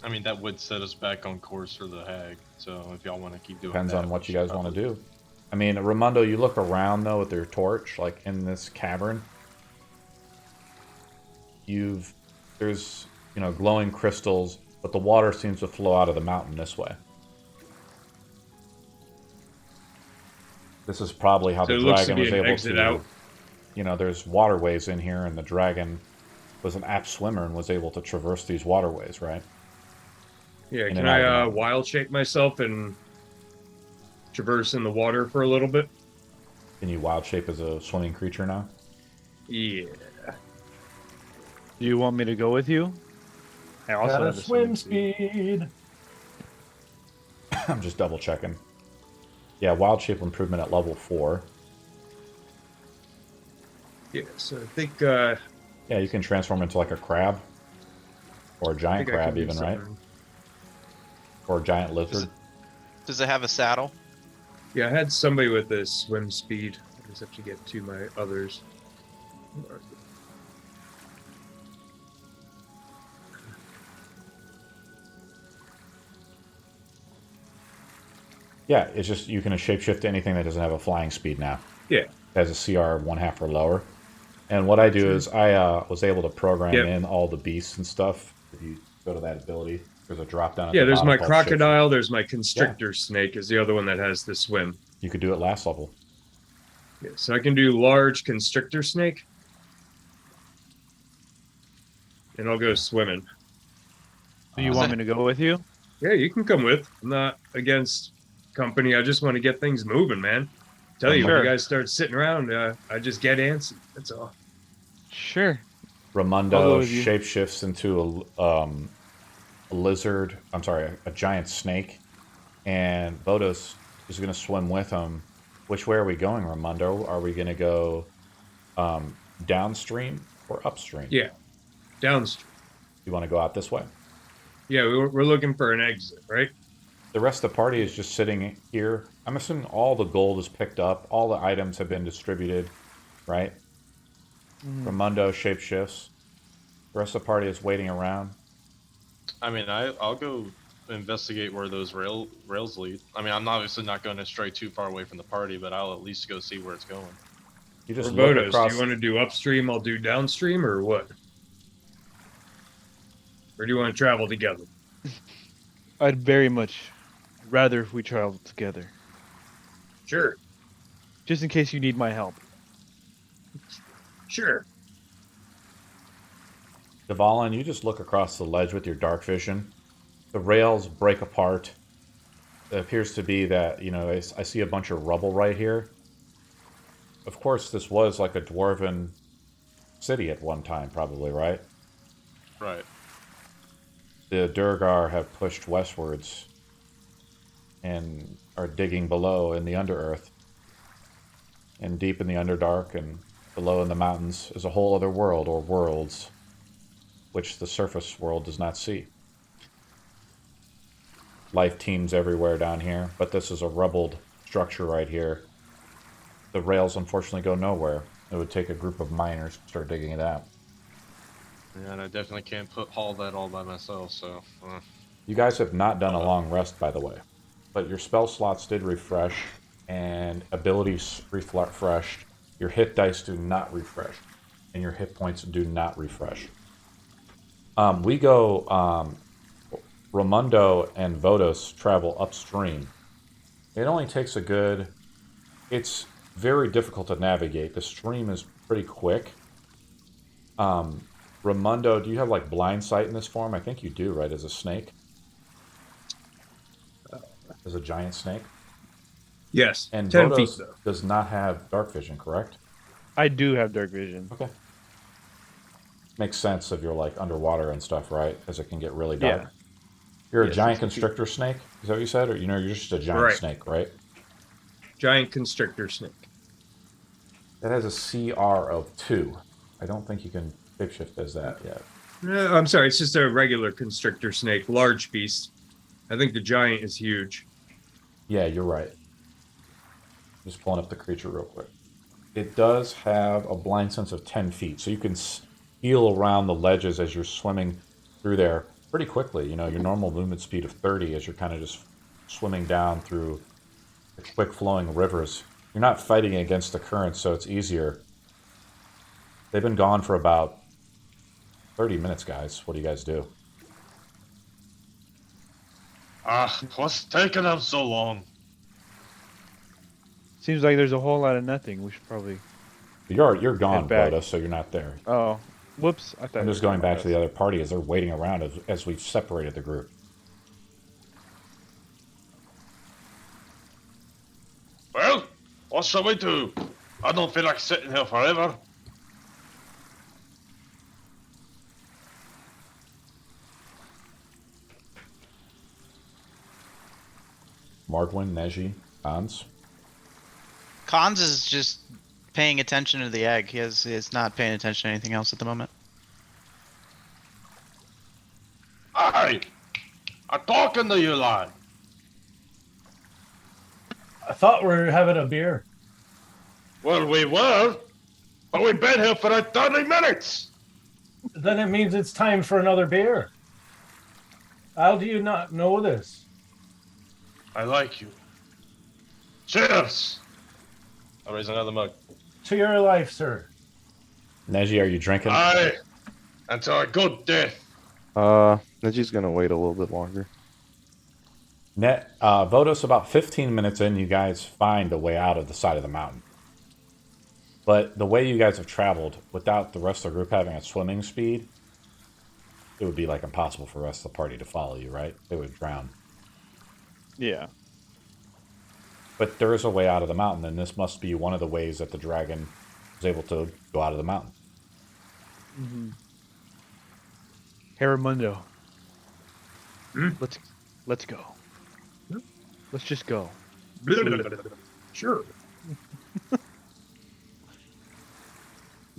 I mean, that would set us back on course for the hag. So if y'all want to keep doing Depends that, on what we you should guys want to probably- do. I mean, Raimondo, you look around though with your torch, like in this cavern. There's, you know, glowing crystals, but the water seems to flow out of the mountain this way. This is probably how So the it looks to dragon be was an able exit to. out. You know, there's waterways in here, and the dragon was an apt swimmer and was able to traverse these waterways, right? Yeah, In can and out of the I mountain. wild shape myself and traverse in the water for a little bit? Can you wild shape as a swimming creature now? Yeah. Do you want me to go with you? I also Got a have a swim speed. speed. I'm just double checking. Yeah, wild shape improvement at level 4. Yeah, so I think Yeah, you can transform into like a crab. Or a giant I can crab do even, right? something. Or a giant lizard. Does it have a saddle? Yeah, I had somebody with this swim speed. I just have to get to my others. Yeah, it's just you can shapeshift to anything that doesn't have a flying speed now. Yeah. It has a CR 1/2 or lower. And what I do is I was able to program Yep. in all the beasts and stuff. If you go to that ability, there's a drop down at Yeah, the there's bottom my called crocodile, shapeshift. there's my constrictor snake is the other one that has the swim. You could do it last level. Yeah, so I can do large constrictor snake. And I'll go swimming. Do you want me to go with you? Yeah, you can come with. I'm not against company. I just want to get things moving, man. Tell you, Sure. when you guys start sitting around, I just get antsy. That's all. Sure. I'll go Ramundo with you. shapeshifts into a lizard. I'm sorry, a giant snake. And Bodos is going to swim with him. Which way are we going, Ramundo? Are we going to go downstream or upstream? Yeah, downstream. You want to go out this way? Yeah, we're looking for an exit, right? The rest of the party is just sitting here. I'm assuming all the gold is picked up. All the items have been distributed, right? Ramundo shapeshifts. The rest of the party is waiting around. I mean, I'll go investigate where those rails lead. I mean, I'm obviously not going to stray too far away from the party, but I'll at least go see where it's going. You just Or look Bodos, across. do you want to do upstream? I'll do downstream, or what? Or do you want to travel together? I'd very much rather if we traveled together. Sure, Just in case you need my help. sure. Devalin, you just look across the ledge with your dark vision. The rails break apart. It appears to be that, I see a bunch of rubble right here. Of course, this was like a dwarven city at one time, probably, right? Right. The Durgar have pushed westwards and are digging below in the Underearth. And deep in the Underdark and below in the mountains is a whole other world, or worlds, which the surface world does not see. Life teems everywhere down here, but this is a rubbled structure right here. The rails unfortunately go nowhere. It would take a group of miners to start digging it out. Yeah, and I definitely can't haul that all by myself, so... You guys have not done a long rest, by the way. But your spell slots did refresh, and abilities refreshed. Your hit dice do not refresh, and your hit points do not refresh. We go... Ramundo and Vodos travel upstream. It only takes a good... It's very difficult to navigate. The stream is pretty quick. Ramundo, do you have like blind sight in this form? I think you do, right? As a snake? As a giant snake? Yes, And 10 feet, Vodos though. does not have dark vision, correct? I do have dark vision. Okay. Makes sense if you're like underwater and stuff, right? As it can get really dark. Yeah. You're a Yes, giant it's a few- constrictor snake? Is that what you said? Or you're just a giant Right. snake, right? Giant constrictor snake. That has a CR of 2. I don't think you can shapeshift as that yet. No, I'm sorry, it's just a regular constrictor snake, large beast. I think the giant is huge. Yeah, you're right. Just pulling up the creature real quick. It does have a blind sense of 10 feet, so you can heal around the ledges as you're swimming through there pretty quickly. Your normal movement speed of 30 as you're kind of just swimming down through the quick flowing rivers. You're not fighting against the current, so it's easier. They've been gone for about 30 minutes, guys. What do you guys do? What's taking them so long? Seems like there's a whole lot of nothing. We should probably. You're gone, Head back. Boda, so you're not there. Oh, whoops! I thought I'm you just were going back with to the us. other party as they're waiting around as we've separated the group. Well, what shall we do? I don't feel like sitting here forever. Margwin, Neji, Hans. Cons is just paying attention to the egg. He's not paying attention to anything else at the moment. Hey! I'm talking to you, lad. I thought we were having a beer. Well, we were, but we've been here for 30 minutes. Then it means it's time for another beer. How do you not know this? I like you. Cheers! I'll raise another mug. To your life, sir. Neji, are you drinking? Aye, and to a good death. Neji's gonna wait a little bit longer. Vodos, about 15 minutes in, you guys find a way out of the side of the mountain. But the way you guys have traveled, without the rest of the group having a swimming speed, it would be like impossible for the rest of the party to follow you, right? They would drown. Yeah. But there is a way out of the mountain, and this must be one of the ways that the dragon was able to go out of the mountain. Mm-hmm. Haramundo. Hmm? Let's go. Let's just go. Sure.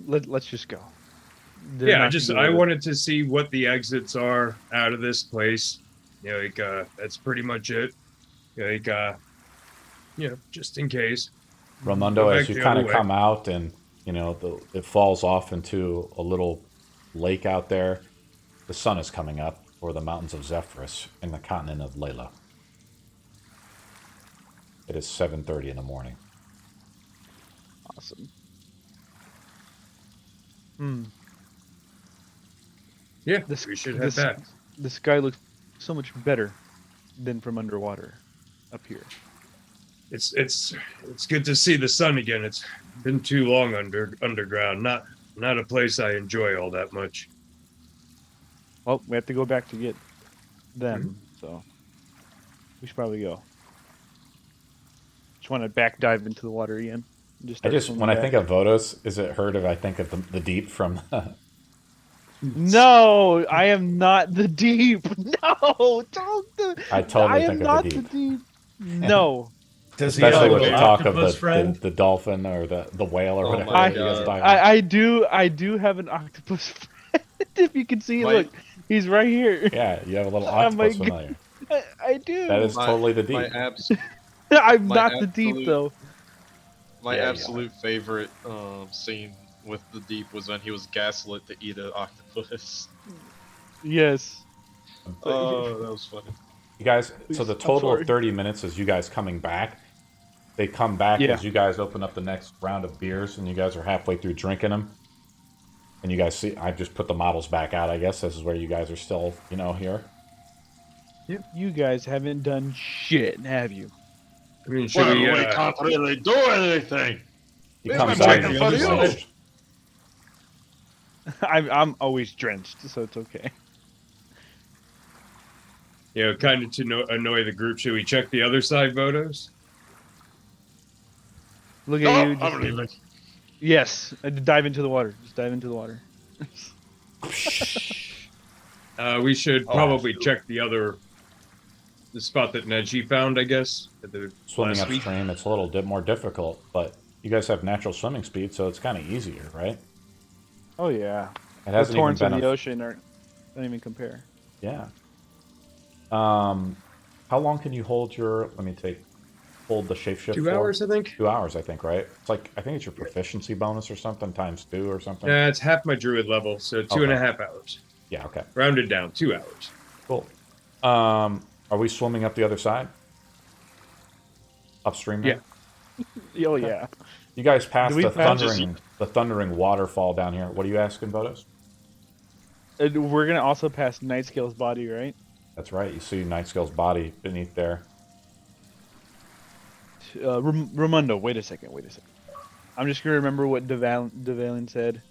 Let's just go. Yeah, I wanted to see what the exits are out of this place. You know, like that's pretty much it. Like just in case. Ramundo, Go as back you the kind other of way. come out and, it falls off into a little lake out there, the sun is coming up over the mountains of Zephyrus in the continent of Layla. It is 7:30 in the morning. Awesome. Yeah, This- we should head this- back. The sky looks so much better than from underwater up here. It's good to see the sun again. It's been too long underground. Not a place I enjoy all that much. Well, we have to go back to get them, so we should probably go. Just want to back dive into the water again. When I think of Vodos, is it heard of, I think of the deep from... No, I am not the deep. No, don't. I totally I think am of not the deep. No. Does he Especially have when an they talk of octopus friend? the dolphin or the whale or Oh whatever. my you guys God. talk about. I do have an octopus friend. If you can see, My- look, he's right here. Yeah, you have a little Oh my octopus God. familiar. I do. That is totally the deep. I'm my not the deep absolute- though. My Yeah, you absolute favorite scene with the deep was when he was gaslit to eat an octopus. Yes. Oh, that was funny. You guys, so the I'm total sorry. of 30 minutes is you guys coming back. They come back Yeah. as you guys open up the next round of beers, and you guys are halfway through drinking them. And you guys see, I just put the models back out, I guess. This is where you guys are still, here. You guys haven't done shit, have you? I mean, should Well, we? we can't really do anything. He We've comes been out waiting and for he's you. finished. I'm always drenched, so it's okay. Kind of to annoy the group. Should we check the other side, Vodos? Look No, at you. I'm leaving. Yes, dive into the water. Just dive into the water. We should Oh, probably shoot. check the spot that Neji found, I guess. Swimming last week. upstream, it's a little bit more difficult, but you guys have natural swimming speed, so it's kind of easier, right? Oh yeah. It The hasn't even torrents been of the a... ocean don't even compare. Yeah. How long can you hold hold the shapeshift 2 for? hours, I think. 2 hours, I think, right? It's like, I think it's your proficiency bonus or something, times 2 or something. Yeah, it's half my druid level, so 2.5 hours. Yeah, okay. Rounded down, 2 hours. Cool. Are we swimming up the other side? Upstream there? Oh yeah. You guys passed Do we the pass- thundering waterfall down here. What are you asking, Vodos? We're gonna also pass Nightscale's body, right? That's right. You see Nightscale's body beneath there. Ramundo, wait a second. I'm just gonna remember what Devalin said.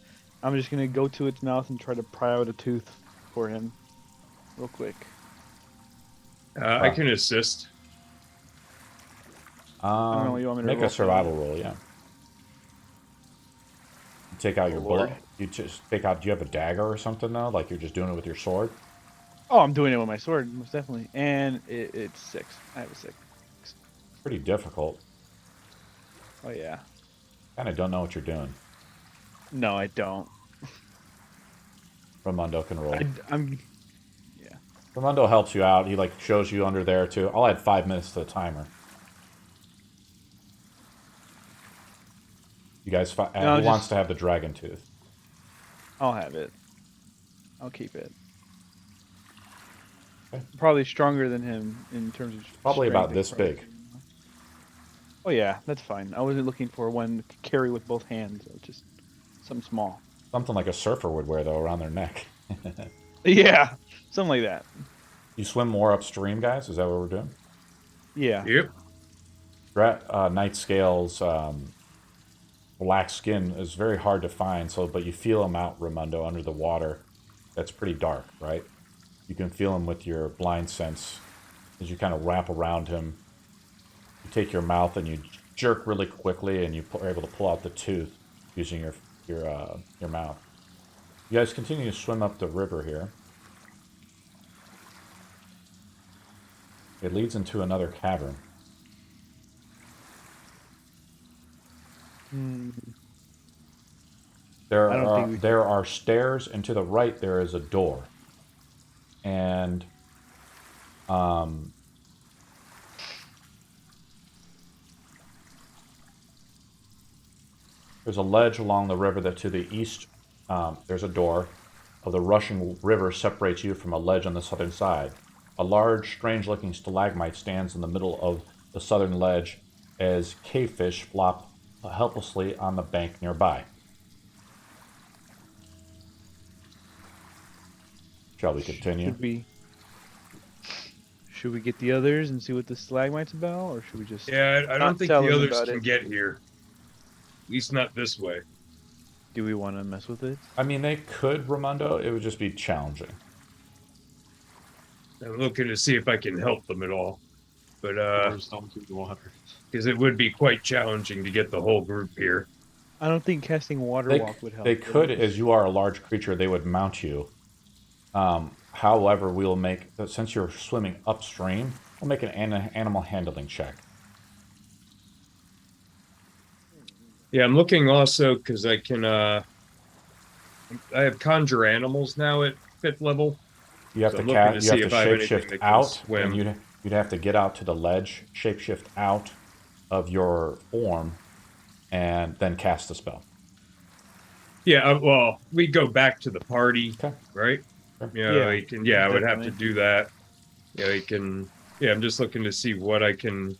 I'm just gonna go to its mouth and try to pry out a tooth for him, real quick. I can assist. don't know what you want me to Make roll a for survival roll, yeah. You take out your Lord. bullet. You just take out. Do you have a dagger or something though? Like you're just doing it with your sword? Oh, I'm doing it with my sword, most definitely. And it's 6. I have a 6. Pretty difficult. Oh yeah. Kind of don't know what you're doing. No, I don't. Ramundo can roll. I'm. Ramundo helps you out. He like shows you under there too. I'll add 5 minutes to the timer. You guys, No, who just- wants to have the dragon tooth? I'll have it. I'll keep it. Okay. Probably stronger than him in terms of. Probably strength about and this probably- big. Oh yeah, that's fine. I wasn't looking for one to carry with both hands. Just something small. Something like a surfer would wear though around their neck. Yeah, something like that. You swim more upstream, guys? Is that what we're doing? Yeah. Yep. Night scales, black skin is very hard to find. But you feel them out, Ramundo, under the water. That's pretty dark, right? You can feel him with your blind sense as you kind of wrap around him. You take your mouth and you jerk really quickly, and you are able to pull out the tooth using your mouth. You guys continue to swim up the river here. It leads into another cavern. Hmm. There I don't are think we- there are stairs, and to the right there is a door. And there's a ledge along the river that to the east there's a door of the rushing river separates you from a ledge on the southern side. A large, strange-looking stalagmite stands in the middle of the southern ledge as cavefish flop helplessly on the bank nearby. Shall we continue? Should we get the others and see what the stalagmite's about, or should we just? Yeah, I Not don't think tell the them others about can it. get here. At least not this way. Do we want to mess with it? I mean, they could, Ramundo. It would just be challenging. I'm looking to see if I can help them at all. But Water's down through the water. because it would be quite challenging to get the whole group here. I don't think casting water They, walk would help. they could, as you are a large creature, they would mount you. However, we will make, since you're swimming upstream, we'll make an animal handling check. Yeah, I'm looking also because I can. I have conjure animals now at 5th level. You have So to I'm looking to you have see to if I have anything shapeshift that can out, swim. and you'd have to get out to the ledge, shapeshift out of your form, and then cast the spell. Yeah, well, we go back to the party, Okay. right? Sure. Yeah, Yeah, you can. Yeah, I would have to definitely. do that. Yeah, you can. Yeah, I'm just looking to see what I can.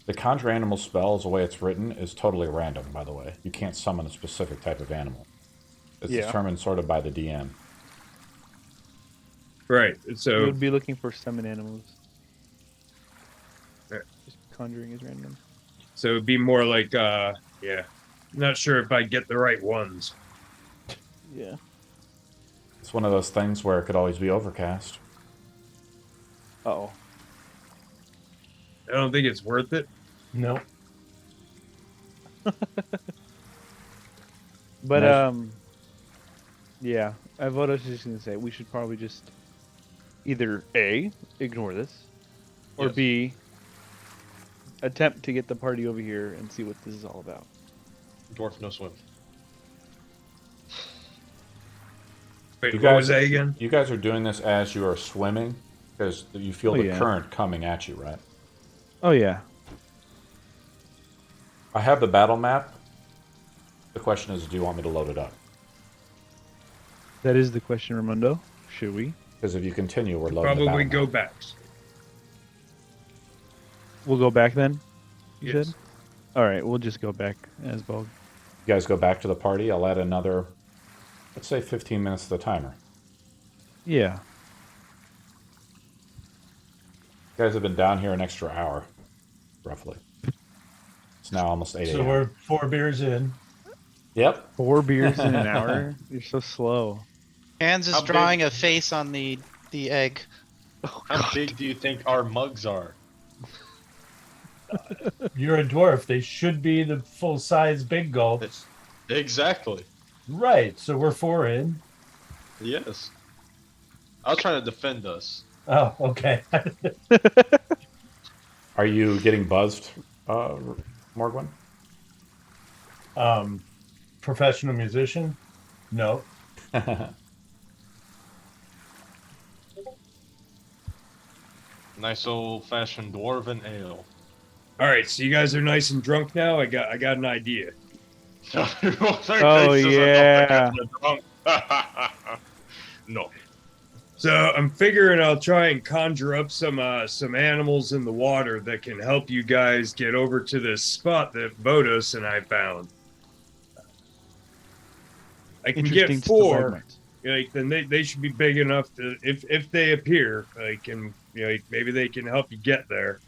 The conjure animal spell, the way it's written, is totally random, by the way. You can't summon a specific type of animal. It's Yeah. determined sort of by the DM. Right. We So would be looking for summon animals. Right. Just conjuring is random. so it'd be more like. Yeah. Not sure if I get the right ones. Yeah. It's one of those things where it could always be overcast. Oh. I don't think it's worth it. No. But Nice. yeah. What I was just gonna say, we should probably just either A, ignore this, or Yes. B, attempt to get the party over here and see what this is all about. Dwarf no swim. Wait, You what guys- was that again? You guys are doing this as you are swimming, because you feel Oh, the yeah. current coming at you, right? Oh yeah. I have the battle map. The question is, do you want me to load it up? That is the question, Ramundo. Should we? Because if you continue, we're loading the Probably battle go map. back. We'll go back then? You Yes. said? Alright, we'll just go back as well. You guys go back to the party. I'll add another, let's say 15 minutes to the timer. Yeah. You guys have been down here an extra hour, roughly. It's now almost 8 So a.m. we're 4 beers in. Yep. 4 beers in an hour? You're so slow. Hands is How big- drawing a face on the egg. How big do you think our mugs are? You're a dwarf. They should be the full size big gulps. Exactly. Right. So we're 4 in. Yes. I was trying to defend us. Oh, okay. Are you getting buzzed, Morgwin? Professional musician? No. Nice old-fashioned dwarven ale. All right, so you guys are nice and drunk now. I got an idea. Oh, yeah. No. So I'm figuring I'll try and conjure up some animals in the water that can help you guys get over to this spot that Vodos and I found. I can get Interesting 4. stalagmites. Like, then they should be big enough to, if they appear, like, and maybe they can help you get there.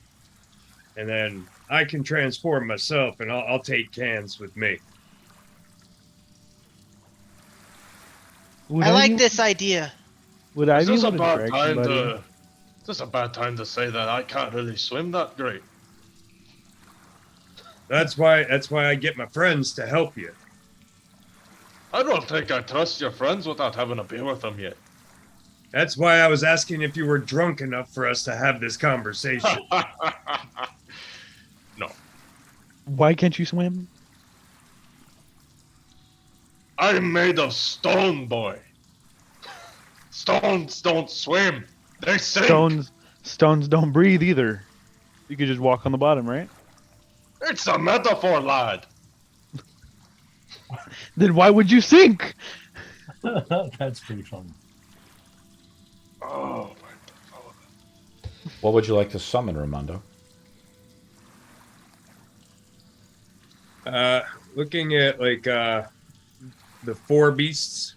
And then I can transform myself, and I'll take cans with me. Would I like be- this idea. Would I Is be this a able to bad drag time somebody? to? Is this a bad time to say that I can't really swim that great? That's why I get my friends to help you. I don't think I trust your friends without having a beer with them yet. That's why I was asking if you were drunk enough for us to have this conversation. No. Why can't you swim? I'm made of stone, boy. Stones don't swim. They sink. Stones don't breathe either. You could just walk on the bottom, right? It's a metaphor, lad. Then why would you sink? That's pretty fun. Oh my. What would you like to summon, Raimondo? Looking at like the 4 beasts.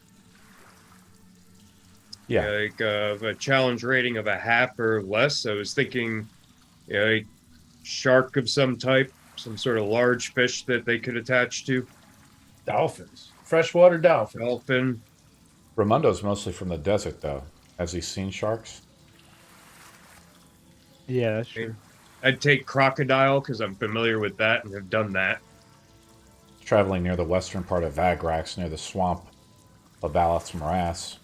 Yeah. Like a challenge rating of a half or less. I was thinking, like shark of some type, some sort of large fish that they could attach to. Dolphins. Freshwater dolphins. Dolphin. Raimondo's mostly from the desert, though. Has he seen sharks? Yeah, that's true. I'd take crocodile because I'm familiar with that and have done that. Traveling near the western part of Vagrax, near the swamp of Valeth's Morass.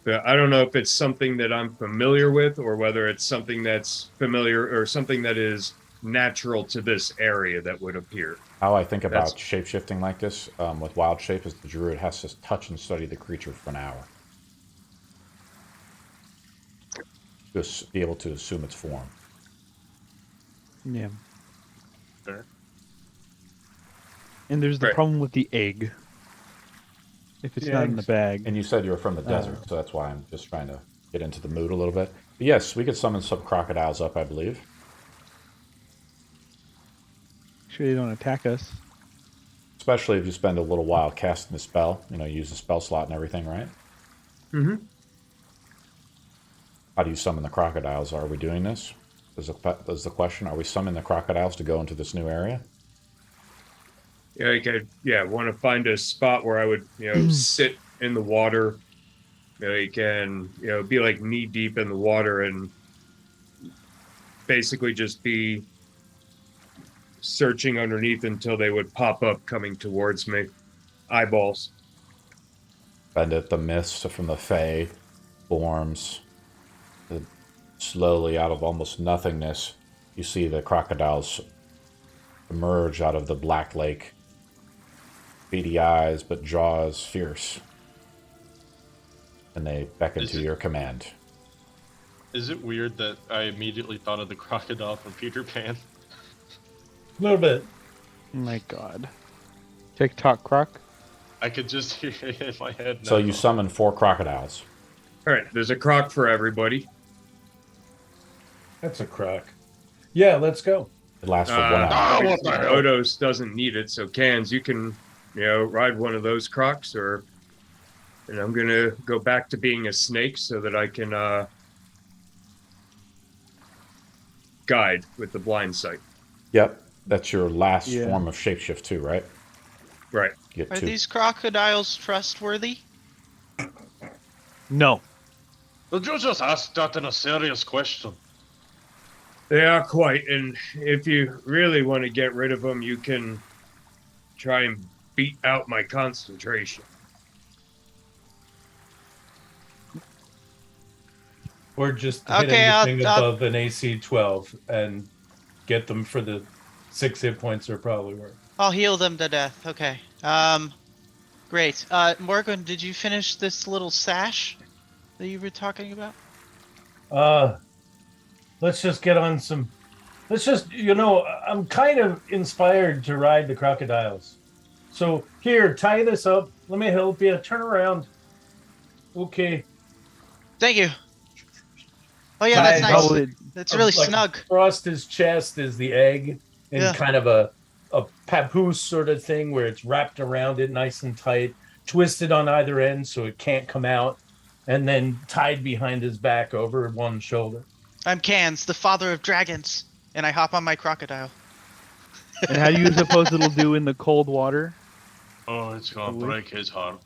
But I don't know if it's something that I'm familiar with or whether it's something that's familiar or something that is natural to this area that would appear. How I think about shape-shifting like this with wild shape is the druid has to touch and study the creature for an hour. To be able to assume its form. Yeah. Fair. And there's the Right. problem with the egg. If it's The not in the eggs. bag. And you said you were from the desert, so that's why I'm just trying to get into the mood a little bit. But yes, we could summon some crocodiles up, I believe. Sure they don't attack us. Especially if you spend a little while casting the spell. You know, use the spell slot and everything, right? Mm-hmm. How do you summon the crocodiles? Are we doing this? Is the question, are we summoning the crocodiles to go into this new area? Yeah, I want to find a spot where I would, sit in the water. Like, and be like knee deep in the water and basically just be searching underneath until they would pop up coming towards me. Eyeballs. And that the mist from the Fae forms slowly out of almost nothingness. You see the crocodiles emerge out of the black lake. Beady eyes, but jaws fierce. And they beckon to your command. Is it weird that I immediately thought of the crocodile from Peter Pan? A little bit. Oh my god. TikTok croc? I could just hear it in my head now. So you summon 4 crocodiles. All right, there's a croc for everybody. That's a crock. Yeah, let's go. It lasts for 1 hour. Ah, what the hell? Odos doesn't need it, so Cans, you can, ride one of those crocs, and I'm gonna go back to being a snake so that I can guide with the blind sight. Yep, that's your last Yeah. form of shapeshift too, right? Right. You get Are 2. these crocodiles trustworthy? No. Did you just ask that in a serious question? They are quite, and if you really want to get rid of them, you can try and beat out my concentration. Or just hit Okay, anything I'll- above an AC 12 and get them for the 6 hit points are probably worth. I'll heal them to death. Okay. Great. Morgan, did you finish this little sash that you were talking about? Let's just get on some. Let's just, I'm kind of inspired to ride the crocodiles. So here, tie this up. Let me help you. Turn around. Okay. Thank you. Oh yeah, that's Tied nice. up. That's really Like, snug. Across his chest is the egg, and Yeah. kind of a papoose sort of thing where it's wrapped around it nice and tight, twisted on either end so it can't come out, and then tied behind his back over one shoulder. I'm Cans, the father of dragons, and I hop on my crocodile. And how do you suppose it'll do in the cold water? Oh, it's gonna break his heart.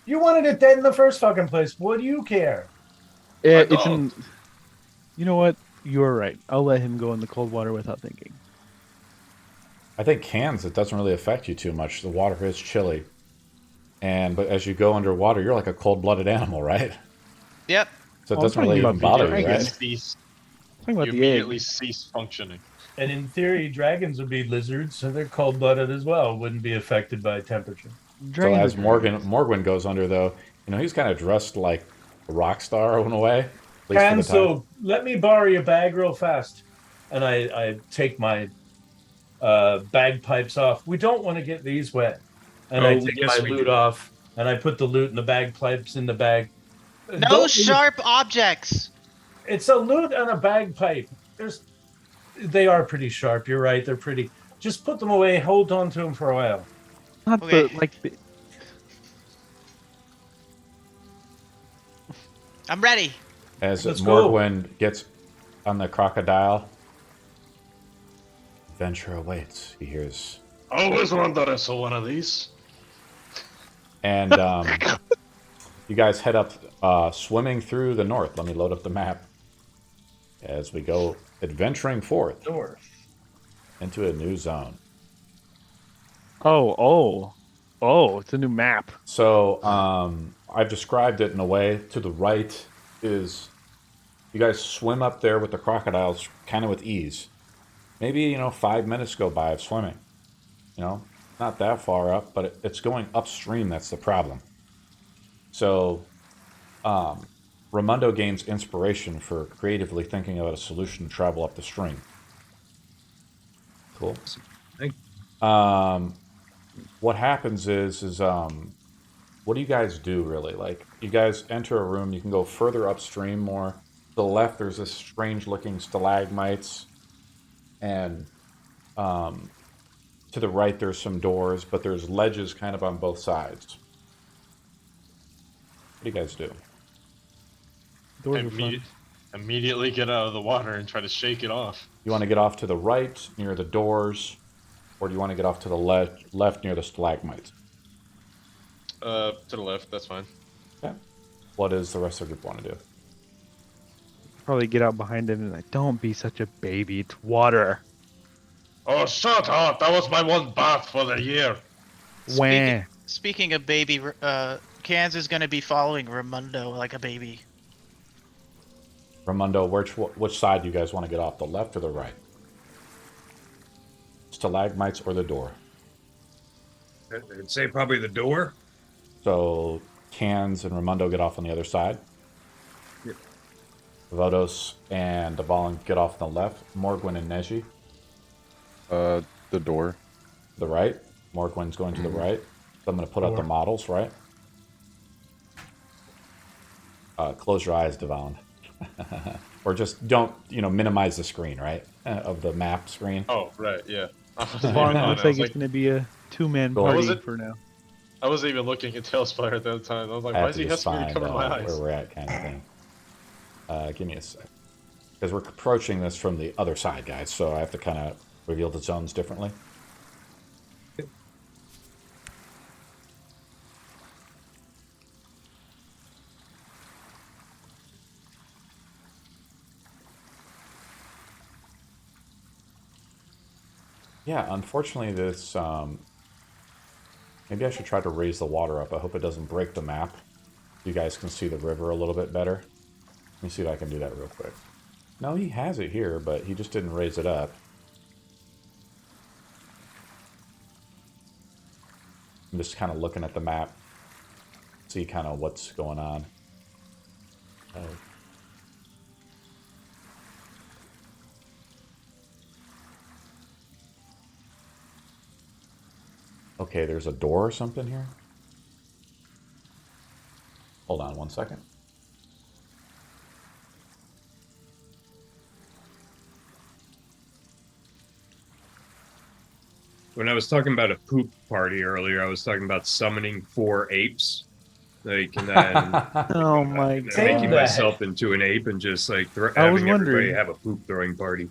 You wanted it dead in the first fucking place. What do you care? It's in. You know what? You're right. I'll let him go in the cold water without thinking. I think cans, it doesn't really affect you too much. The water is chilly. But as you go underwater, you're like a cold-blooded animal, right? Yep. So it I'm doesn't talking really about even bother the you, dragon. right? Cease, Talking you about the immediately egg. cease functioning. And in theory, dragons would be lizards, so they're cold-blooded as well. Wouldn't be affected by temperature. So Dragons as are dragons. Morgan goes under, though, he's kind of dressed like a rock star in a way. At least for the time. So let me borrow your bag real fast. And I take my bagpipes off. We don't want to get these wet. And I take yes, my we loot do. off, and I put the loot and the bagpipes in the bag. No Don't- sharp objects. It's a loot and a bagpipe. They are pretty sharp. You're right. They're pretty. Just put them away. Hold on to them for a while. Not Okay. the. I'm ready. As Let's go. Morgwin gets on the crocodile, adventure awaits. He hears, Always wanted to wrestle one of these. and you guys head up, swimming through the north. Let me load up the map as we go adventuring forth North. into a new zone. Oh! It's a new map. So I've described it in a way. To the right is you guys swim up there with the crocodiles kind of with ease. Maybe 5 minutes go by of swimming. Not that far up, but it's going upstream. That's the problem. So Raimundo gains inspiration for creatively thinking about a solution to travel up the stream. Cool. What happens is what do you guys do really? Like, you guys enter a room, you can go further upstream more. To the left, there's this strange looking stalagmites, and to the right, there's some doors, but there's ledges kind of on both sides. What do you guys do? Doors are fun. Immediately get out of the water and try to shake it off. You want to get off to the right near the doors, or do you want to get off to the left near the stalagmites? To the left, that's fine. Okay. What does the rest of the group want to do? Probably get out behind him and like, don't be such a baby. It's water. Oh, shut up! That was my one bath for the year. Wah. Speaking of baby, Cans is gonna be following Raimundo like a baby. Raimundo, which side do you guys want to get off, the left or the right? Stalagmites or the door? I'd say probably the door. So Cans and Raimundo get off on the other side. Yep. Vodos and Devalin get off on the left. Morgwin and Neji, The door. the right. Morgwin's going to the right. So I'm going to put up the models, right? Close your eyes, Devalin. Or just don't, minimize the screen, right? Of the map screen. Oh, right, yeah. Vaughn looks like it's gonna be a two-man Or party was it- for now. I wasn't even looking at Tailspire at that time. I was like, I why have does to he have just to find cover my eyes? where we're at, kind of thing. Give me a sec. Because we're approaching this from the other side, guys, so I have to kind of reveal the zones differently. Yeah, unfortunately, this. Maybe I should try to raise the water up. I hope it doesn't break the map. You guys can see the river a little bit better. Let me see if I can do that real quick. No, he has it here, but he just didn't raise it up. I'm just kind of looking at the map, see kind of what's going on. Okay, there's a door or something here. Hold on one second. When I was talking about a poop party earlier, I was talking about summoning 4 apes. Like, and then Oh my and then making God. myself into an ape and just like I was having everybody wondering. have a poop throwing party.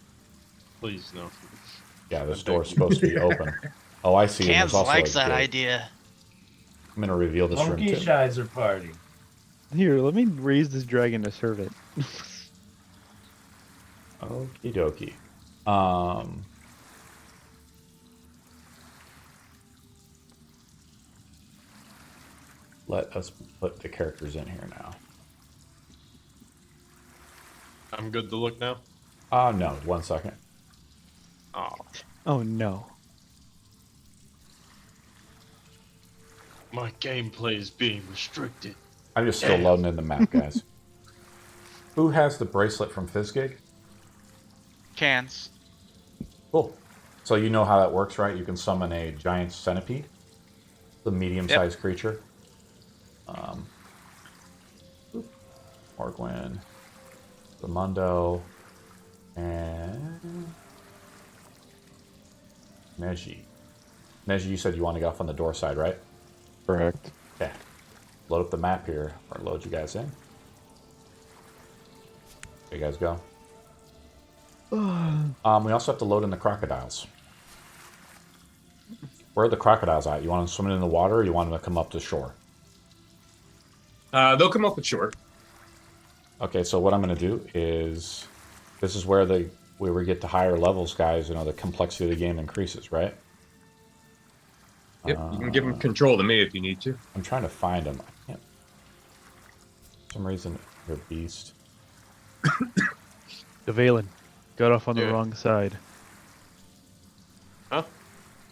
Please, no. Yeah, this door's supposed to be open. Oh, I see. And Cans there's also likes a that gate. idea. I'm gonna reveal this room Monkey too. Shizer party. Here, let me raise this dragon to serve it. Okie dokie. Let us put the characters in here now. I'm good to look now. No, 1 second. Oh, Oh no. my gameplay is being restricted. I'm just still Damn. loading in the map, guys. Who has the bracelet from Fizzgig? Cans. Cool. So you know how that works, right? You can summon a giant centipede, the medium-sized creature. Morgwin, Ramundo, and Neji. Neji, you said you want to get off on the door side, right? Correct. Okay. Load up the map here, or load you guys in. There you guys go. We also have to load in the crocodiles. Where are the crocodiles at? You want them swimming in the water, or you want them to come up to shore? They'll come up with short. Okay, so what I'm going to do is, this is where we get to higher levels, guys. You know, the complexity of the game increases, right? Yep, you can give them control to me if you need to. I'm trying to find them. I can't. For some reason, they're beast. Devalen, got off on the Yeah. wrong side. Huh?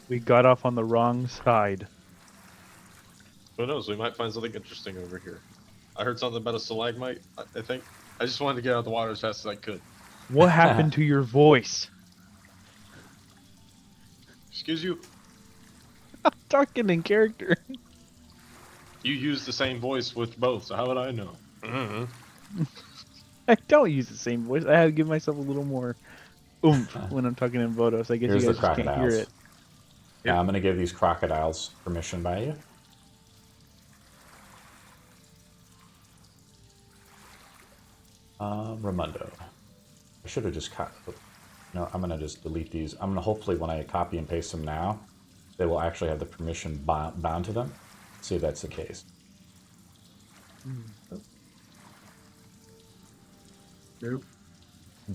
We got off on the wrong side. Who knows? We might find something interesting over here. I heard something about a stalagmite, I think. I just wanted to get out of the water as fast as I could. What happened to your voice? Excuse you? I'm talking in character. You use the same voice with both, so how would I know? Mm-hmm. I don't use the same voice. I have to give myself a little more oomph when I'm talking in Vodos. I guess Here's you the guys just can't hear crocodiles. it. Yeah, I'm going to give these crocodiles permission by you. Ramundo. I should have just cut. No, I'm going to just delete these. I'm going to hopefully, when I copy and paste them now, they will actually have the permission bound to them. See if that's the case. Nope.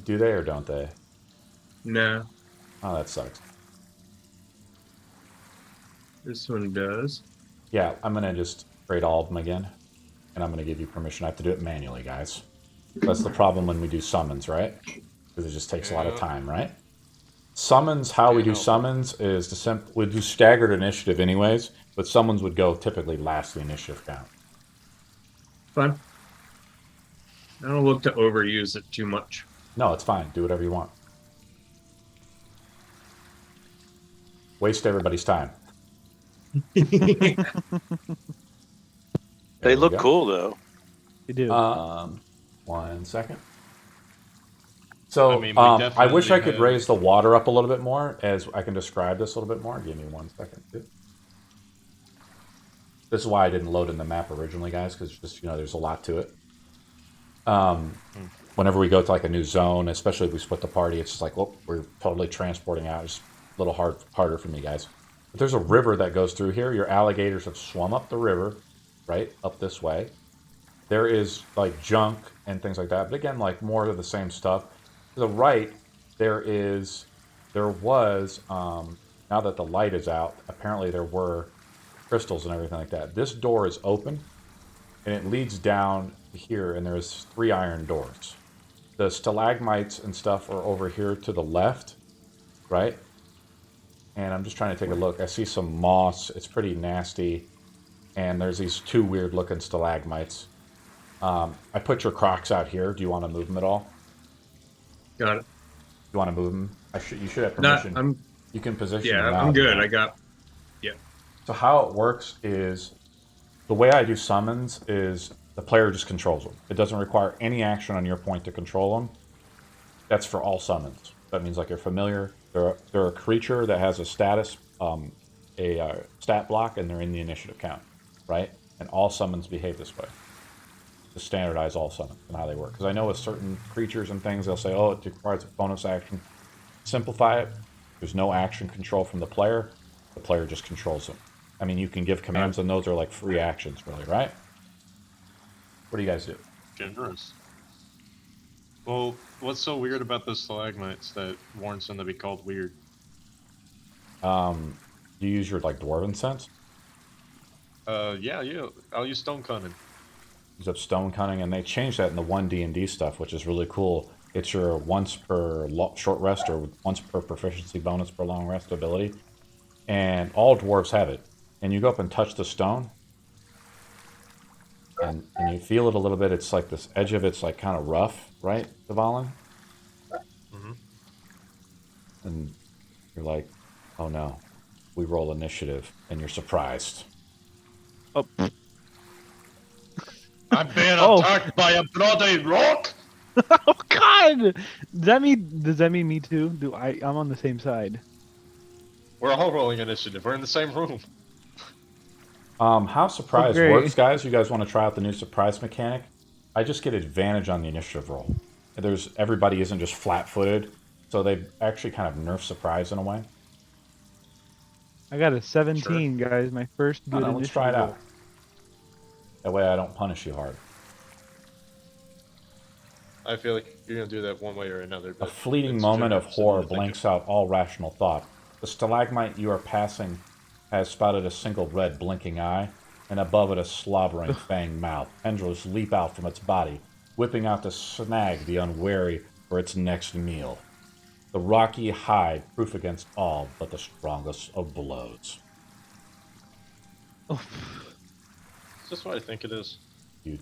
Do they or don't they? No, Oh, that sucks. this one does. Yeah, I'm going to just create all of them again. And I'm going to give you permission. I have to do it manually, guys. That's the problem when we do summons, right? Because it just takes a lot of time, right? Summons, how we do summons is we do staggered initiative anyways, but summons would go typically last the initiative count. Fun. I don't look to overuse it too much. No, it's fine. Do whatever you want. Waste everybody's time. They There we look go. cool though. You do. 1 second. So, I mean, we I wish I definitely could had- raise the water up a little bit more, as I can describe this a little bit more. Give me 1 second, too. This is why I didn't load in the map originally, guys, because just, you know, there's a lot to it. Whenever we go to, like, a new zone, especially if we split the party, it's just like, well, we're totally transporting out. It's a little harder for me, guys. But there's a river that goes through here. Your alligators have swum up the river, right, up this way. There is, like, junk and things like that. But again, like, more of the same stuff. To the right, there was, now that the light is out, apparently there were crystals and everything like that. This door is open. and it leads down here, and there's 3 iron doors. The stalagmites and stuff are over here to the left, right? And I'm just trying to take a look. I see some moss. It's pretty nasty. And there's these 2 weird-looking stalagmites. I put your Crocs out here. Do you want to move them at all? Got it. You want to move them? You should have Not, permission. You can position yeah, them I'm out good. now. I got. So how it works is, the way I do summons is the player just controls them. It doesn't require any action on your point to control them. That's for all summons. That means like you're familiar. They're a creature that has a status, stat block, and they're in the initiative count, right? And all summons behave this way. To standardize all summons and how they work. Because I know with certain creatures and things, they'll say, oh, it requires a bonus action. Simplify it. There's no action control from the player. The player just controls them. I mean, you can give commands, and those are like free actions, really, right? What do you guys do? Generous. Well, what's so weird about the stalagmites that warrants them to be called weird? You use your like dwarven sense. Yeah. I'll use stone cunning. Use up stone cunning, and they changed that in the 1 D&D stuff, which is really cool. It's your once per short rest or once per proficiency bonus per long rest ability, and all dwarves have it. And you go up and touch the stone, and you feel it a little bit. It's like this edge of it's like kind of rough, right, Devalin? Mm-hmm. And you're like, oh no, we roll initiative, and you're surprised. Oh, I'm being Oh. attacked by a bloody rock! oh God! Does that mean me too? I'm on the same side. We're all rolling initiative. We're in the same room. How surprise great. works, guys? You guys want to try out the new surprise mechanic? I just get advantage on the initiative roll. Everybody isn't just flat-footed, so they actually kind of nerf surprise in a way. I got a 17, guys. My first I good don't know, let's try it initiative out. That way I don't punish you hard. I feel like you're gonna do that one way or another. A But fleeting it's moment of generous, so horror I'm thinking- blanks out all rational thought. The stalagmite you are passing has spotted a single red blinking eye, and above it a slobbering fanged mouth. Tendrils leap out from its body, whipping out to snag the unwary for its next meal. The rocky hide proof against all but the strongest of blows. Is this what I think it is? You're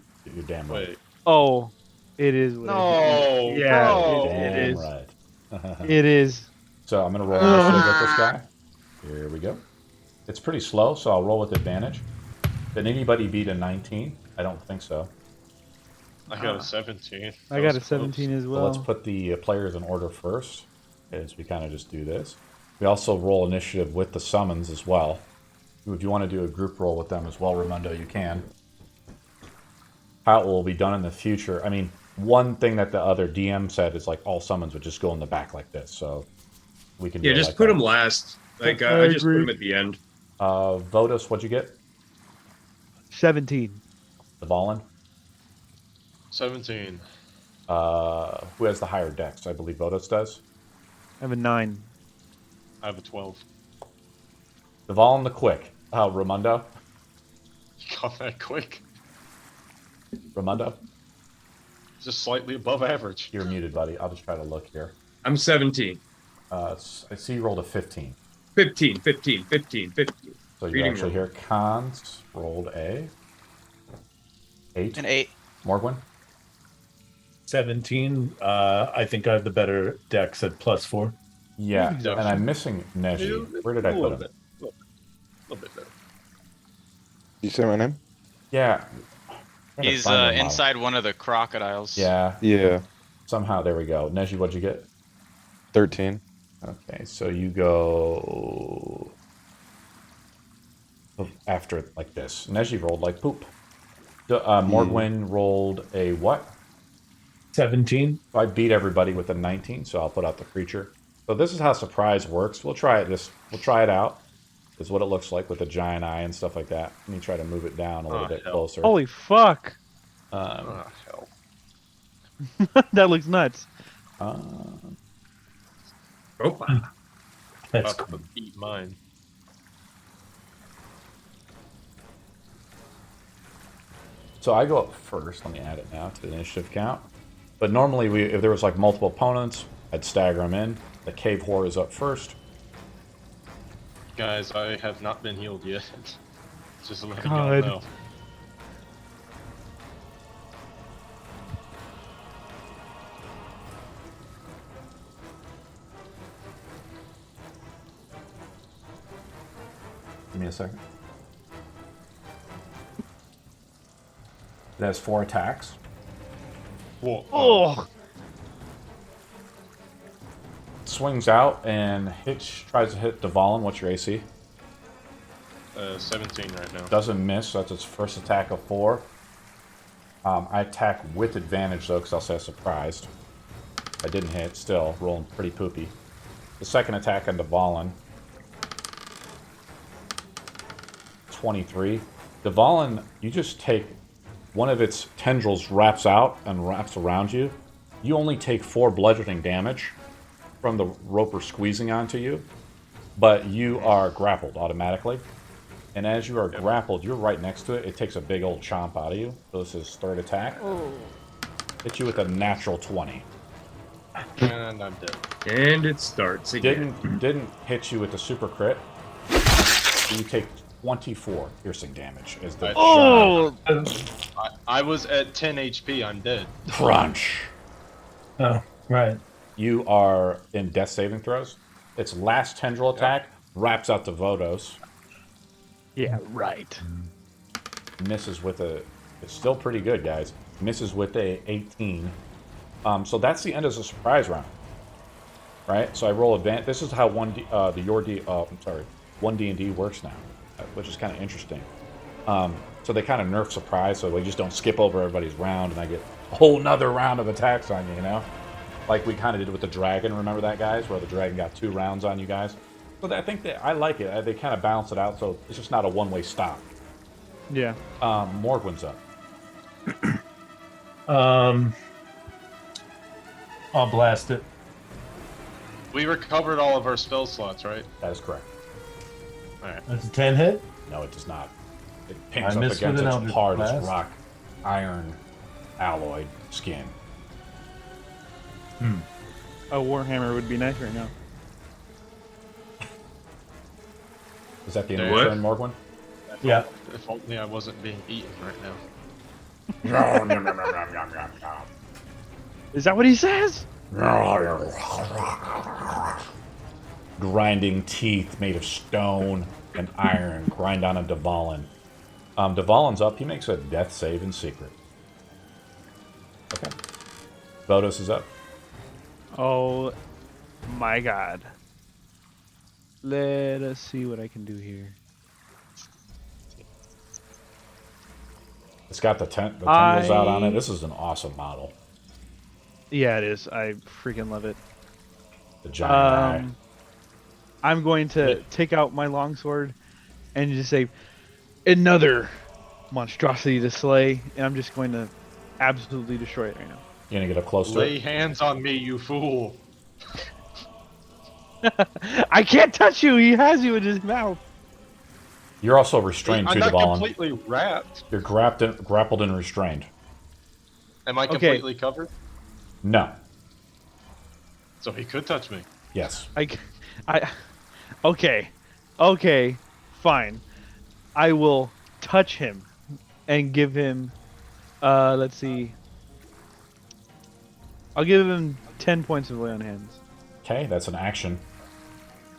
damn right. Wait. Oh, it is. What No! Yeah, no! it Damn is. right. It is. So I'm going to roll initiative with this guy. Here we go. It's pretty slow, so I'll roll with advantage. Did anybody beat a 19? I don't think so. I got a 17. I got a 17 as So well. let's put the players in order first, as we kind of just do this. We also roll initiative with the summons as well. If you want to do a group roll with them as well, Raimundo, you can. How it will be done in the future. I mean, one thing that the other DM said is like all summons would just go in the back like this, so we can. Yeah, do it just like put that. them last. Like I I just put agree. them at the end. Votus, what'd you get? 17. The Ballin? 17. Who has the higher dex? I believe Votus does. I have a 9. I have a 12. The Ballin the Quick. Raimundo? You got that quick. Raimundo? Just slightly above average. You're muted, buddy. I'll just try to look here. I'm 17. I see you rolled a 15. 15. So you Reading actually roll. hear Cons rolled a 8. An 8. Morgwin? 17. I think I have the better dex at +4. Yeah, Yeah. and I'm missing Neji. Where did I A put little him? bit. A little bit better. You say my name? Yeah. I'm trying to He's find the model. inside one of the crocodiles. Yeah, Yeah, somehow, there we go. Neji, what'd you get? 13. Okay, so you go after it like this. Neji rolled like poop. Morgwin rolled a what? 17. So I beat everybody with a 19, so I'll put out the creature. So this is how surprise works. We'll try it. We'll try it out. This is what it looks like with a giant eye and stuff like that. Let me try to move it down a little bit hell. closer. Holy fuck! Oh, hell. That looks nuts. Oh, That's About to beat mine. So I go up first. Let me add it now to the initiative count. But normally, if there was like multiple opponents, I'd stagger them in. The cave whore is up first. Guys, I have not been healed yet. Just letting God. y'all know. Give me a second. It has 4 attacks. Whoa. Oh, Swings out and tries to hit Dvalin. What's your AC? 17 right now. Doesn't miss. That's its first attack of 4. I attack with advantage though, because I'll say surprised. I didn't hit. Still rolling pretty poopy. The second attack on Dvalin. 23. Dvalin, you just take one of its tendrils wraps out and wraps around you. You only take 4 bludgeoning damage from the roper squeezing onto you, but you are grappled automatically. And as you are grappled, you're right next to it. It takes a big old chomp out of you. So this is third attack. Hit you with a natural 20. And I'm dead. And it starts again. Didn't hit you with the super crit. So you take 24 piercing damage as the oh, I was at 10 HP. I'm dead. crunch. Oh, right. You are in death saving throws. Its last tendril attack wraps out the Vodos. yeah, right. Misses with a... It's still pretty good, guys. Misses with a 18. So that's the end of the surprise round. Right? So I roll advantage. This is how 1D&D works now, which is kind of interesting. So they kind of nerf surprise, so we just don't skip over everybody's round, and I get a whole nother round of attacks on you, you know? Like we kind of did with the dragon, remember that, guys? Where the dragon got 2 rounds on you guys? But I think that I like it. They kind of balance it out, so it's just not a one-way stop. Yeah. Morgwin's up. I'll blast it. We recovered all of our spell slots, right? That is correct. Alright. That's a 10 hit. No, it does not. It pings I up missed against with an its Eldritch hard as Blast. rock, iron, alloyed skin. A warhammer would be nice right now. Is that the end of What? your turn, Morgwin? Yeah. If only I wasn't being eaten right now. Is that what he says? Grinding teeth made of stone and iron grind on a Dvalin. Dvalin's up. He makes a death save in secret. Okay. Vodos is up. Oh my god. Let us see what I can do here. It's got the tendrils out on it. This is an awesome model. Yeah, it is. I freaking love it. The giant eye. I'm going to take out my longsword and just say, another monstrosity to slay, and I'm just going to absolutely destroy it right now. You gonna get up close to Lay it? hands on me, you fool. I can't touch you. He has you in his mouth. You're also restrained I'm too, not Dvalin. completely wrapped. You're grappled and restrained. Am I Okay. completely covered? No. So he could touch me. Yes. Okay, fine. I will touch him and give him, let's see. I'll give him 10 points of lay on hands. Okay, that's an action.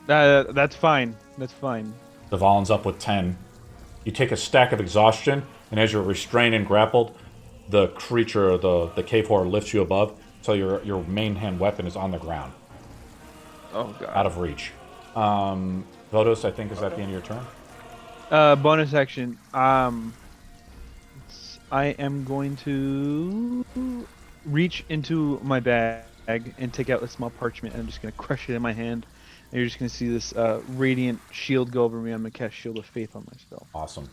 That's fine. That's fine. Dvalin's up with 10. You take a stack of exhaustion, and as you're restrained and grappled, the creature, the cave horror, lifts you above, so your main hand weapon is on the ground, Oh god. out of reach. Vodos, I think, is at the end of your turn. Bonus action. I am going to reach into my bag and take out a small parchment, and I'm just going to crush it in my hand. And you're just going to see this radiant shield go over me. I'm going to cast Shield of Faith on my spell. Awesome.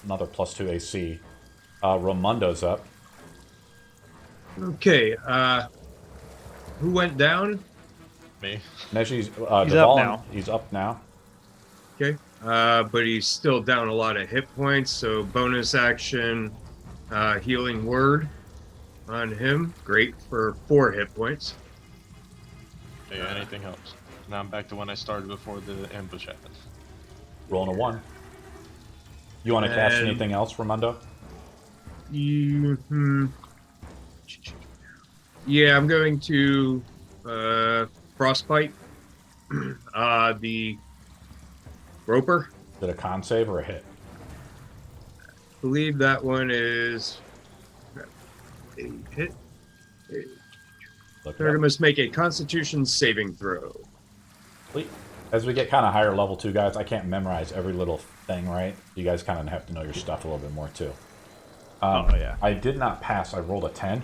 Another +2 AC. Ramundo's up. Okay, who went down? Me. Neji's, He's up Dvalin, now. He's up now. Okay, but he's still down a lot of hit points, so bonus action, Healing word on him. Great for 4 hit points. Hey, anything helps. Now I'm back to when I started before the ambush happened. Rolling a 1. You want to cast And- anything else, Ramundo? Yeah, I'm going to frostbite the roper. Is it a con save or a hit? Believe that one is a hit. Look it They're up. must make a Constitution saving throw. As we get kind of higher level too, guys, I can't memorize every little thing, right? You guys kind of have to know your stuff a little bit more too. Oh, yeah. I did not pass. I rolled a 10.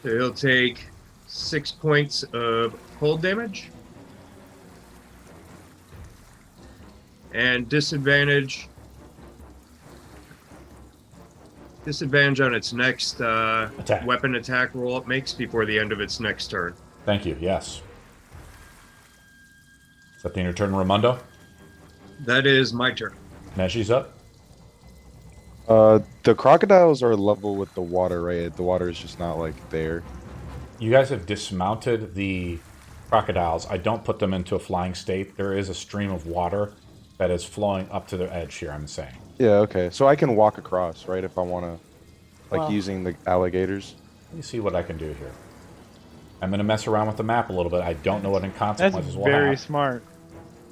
So he'll take 6 points of cold damage. And disadvantage. Disadvantage on its next weapon attack roll it makes before the end of its next turn. Thank you. Yes. Is that the end of your turn, Ramundo? That is my turn. Neshi's up. The crocodiles are level with the water, right? The water is just not like there. You guys have dismounted the crocodiles. I don't put them into a flying state. There is a stream of water that is flowing up to their edge here, I'm saying. Yeah, okay. So I can walk across, right? If I want to, like Well- using the alligators. Let me see what I can do here. I'm going to mess around with the map a little bit. I don't know what in That's consequences will very happen. smart.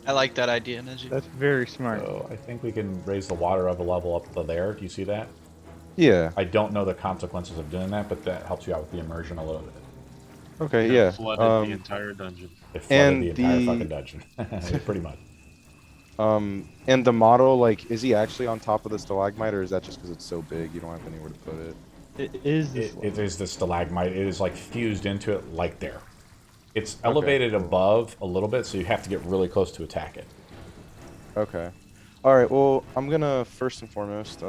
I like that idea, Neji. That's very smart. So I think we can raise the water of a level up to there. Do you see that? Yeah. I don't know the consequences of doing that, but that helps you out with the immersion a little bit. Okay. Yeah. Flooded the entire dungeon. It flooded And the entire the- fucking dungeon. Yeah, pretty much. And the model, like, is he actually on top of the stalagmite, or is that just because it's so big you don't have anywhere to put it? It is this It is the stalagmite. It is like fused into it like there. It's elevated above a little bit, so you have to get really close to attack it. Okay. All right. Well, I'm gonna first and foremost,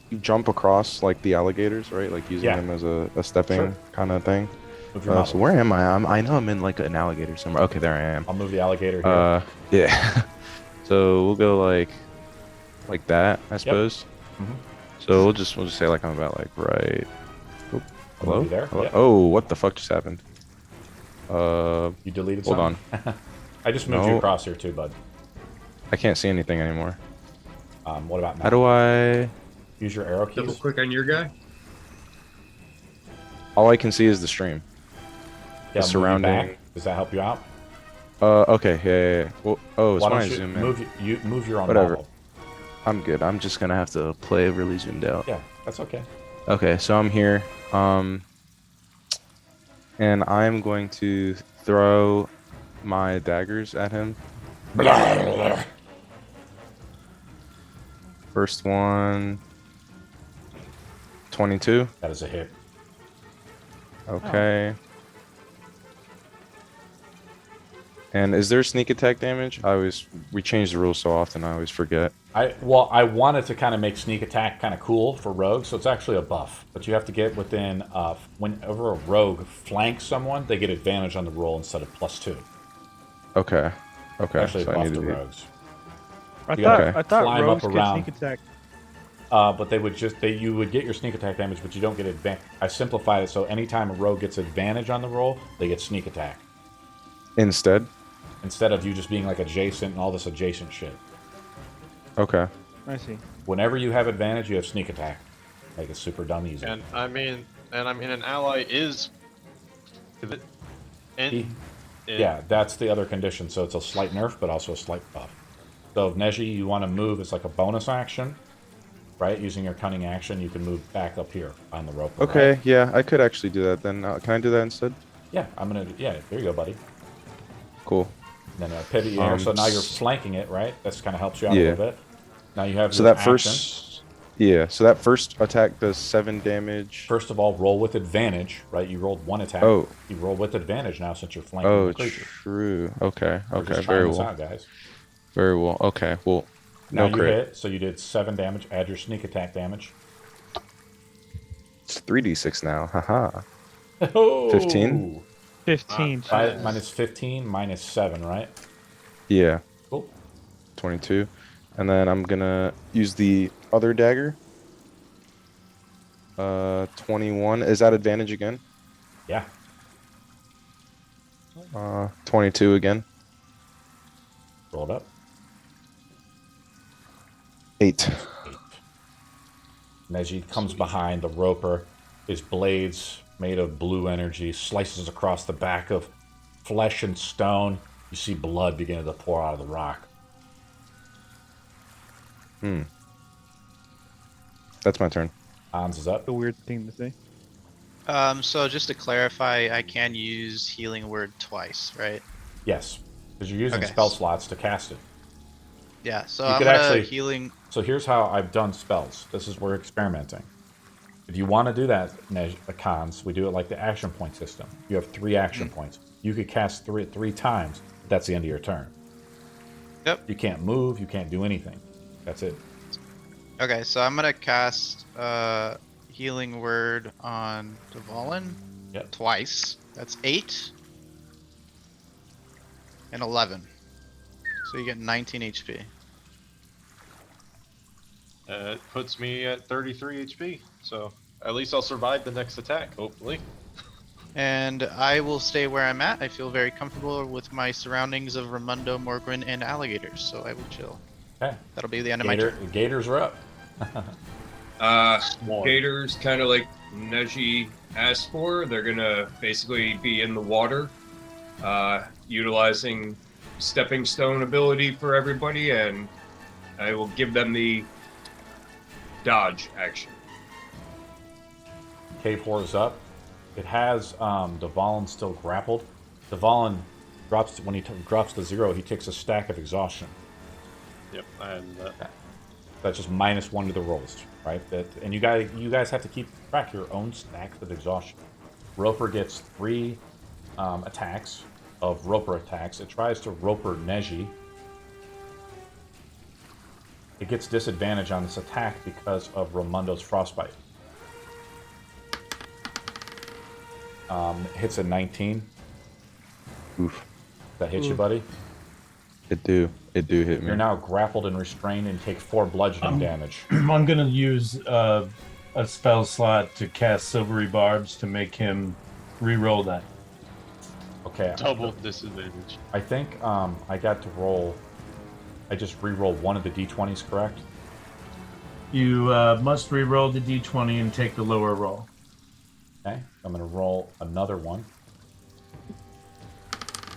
you jump across like the alligators, right? Like using Yeah. them as a stepping Sure. kind of thing. Move your So model. where am I? I know I'm in like an alligator somewhere. Okay, there I am. I'll move the alligator here. Yeah. So we'll go like that, I suppose. Mhm. So we'll just say like I'm about like right. Oop, I'll hello. move you there. Hello? Yep. Oh, what the fuck just happened? You deleted hold something? I just moved you No. across here too, bud. I can't see anything anymore. What about How map? do I? Use your arrow Double keys. click on your guy. All I can see is the stream. Yeah, move you surrounding- back. Does that help you out? Okay, yeah. Well, oh, it's Why when I don't you zoom in. move your own Whatever. model? I'm good. I'm just gonna have to play really zoomed out. Yeah, that's okay. Okay, so I'm here. And I'm going to throw my daggers at him. First one, 22. That is a hit. Okay. And is there sneak attack damage? We change the rules so often, I always forget. I wanted to kind of make sneak attack kind of cool for rogues, so it's actually a buff. But you have to get within. Whenever a rogue flanks someone, they get advantage on the roll instead of +2. Okay. Okay. Actually, so a I buff need to to be. rogues. I You thought gotta I thought climb rogues up get around. sneak attack. But they would you would get your sneak attack damage, but you don't get advantage. I simplified it so anytime a rogue gets advantage on the roll, they get sneak attack Instead? instead of you just being like adjacent and all this adjacent shit. Okay. I see. Whenever you have advantage, you have sneak attack. Like it's super dumb easy. And I mean, an ally is. Yeah, that's the other condition. So it's a slight nerf, but also a slight buff. So if Neji, you want to move, it's like a bonus action, right? Using your cunning action, you can move back up here on the rope. Okay, Right? yeah, I could actually do that then. Can I do that instead? Yeah, yeah, there you go, buddy. Cool. And then pivot you here. So now you're flanking it, right? That's kind of helps you out a Yeah. little bit. Now you have So your that action. so that first attack does 7 damage. First of all, roll with advantage, right? You rolled one attack. Oh. You roll with advantage now since you're flanking Oh, the creature. true. Okay, We're okay, just very trying this well. out, guys. Very well. Okay, well, Now no you crit. hit, so you did 7 damage. Add your sneak attack damage. It's 3d6 now. Haha. 15? Oh! 15. Minus 15, minus 7, right? Yeah, Cool. 22. And then I'm gonna use the other dagger. 21. Is that advantage again? Yeah. 22 again. Roll it up. 8. 8. Neji comes behind the roper. His blades, made of blue energy, slices across the back of flesh and stone. You see blood beginning to pour out of the rock. That's my turn. Hans is up. A weird thing to say. So just to clarify, I can use healing word twice, right? Yes, because you're using Okay. spell slots to cast it. Yeah. So You I'm could gonna actually- healing. So here's how I've done spells. This is we're experimenting. If you want to do that, cons, we do it like the action point system. You have 3 action points. You could cast three times. That's the end of your turn. Yep. You can't move. You can't do anything. That's it. Okay, so I'm gonna cast healing word on Dvalin. Yep. Twice. That's 8 and 11. So you get 19 HP. It puts me at 33 HP, so at least I'll survive the next attack, hopefully. And I will stay where I'm at. I feel very comfortable with my surroundings of Ramundo, Morgrin, and alligators, so I will chill. Okay. That'll be the end of my turn. Gators are up. Gators, kind of like Neji asked for, they're gonna basically be in the water, utilizing stepping stone ability for everybody, and I will give them the dodge action. Cave 4 is up. It has Dvalin still grappled. Dvalin drops when he drops to 0. He takes a stack of exhaustion. Yep, and That's just -1 to the rolls, right? And you guys have to keep track of your own stacks of exhaustion. Roper gets 3 attacks of Roper attacks. It tries to Roper Neji. It gets disadvantage on this attack because of Ramundo's frostbite. Hits a 19. Oof. That hits you, buddy. It do hit me. You're now grappled and restrained and take 4 bludgeoning damage. I'm gonna use a spell slot to cast Silvery Barbs to make him re-roll that. Okay. double disadvantage. I think I got to roll. I just re-roll one of the d20s, correct? You must re-roll the d20 and take the lower roll. Okay. I'm going to roll another one.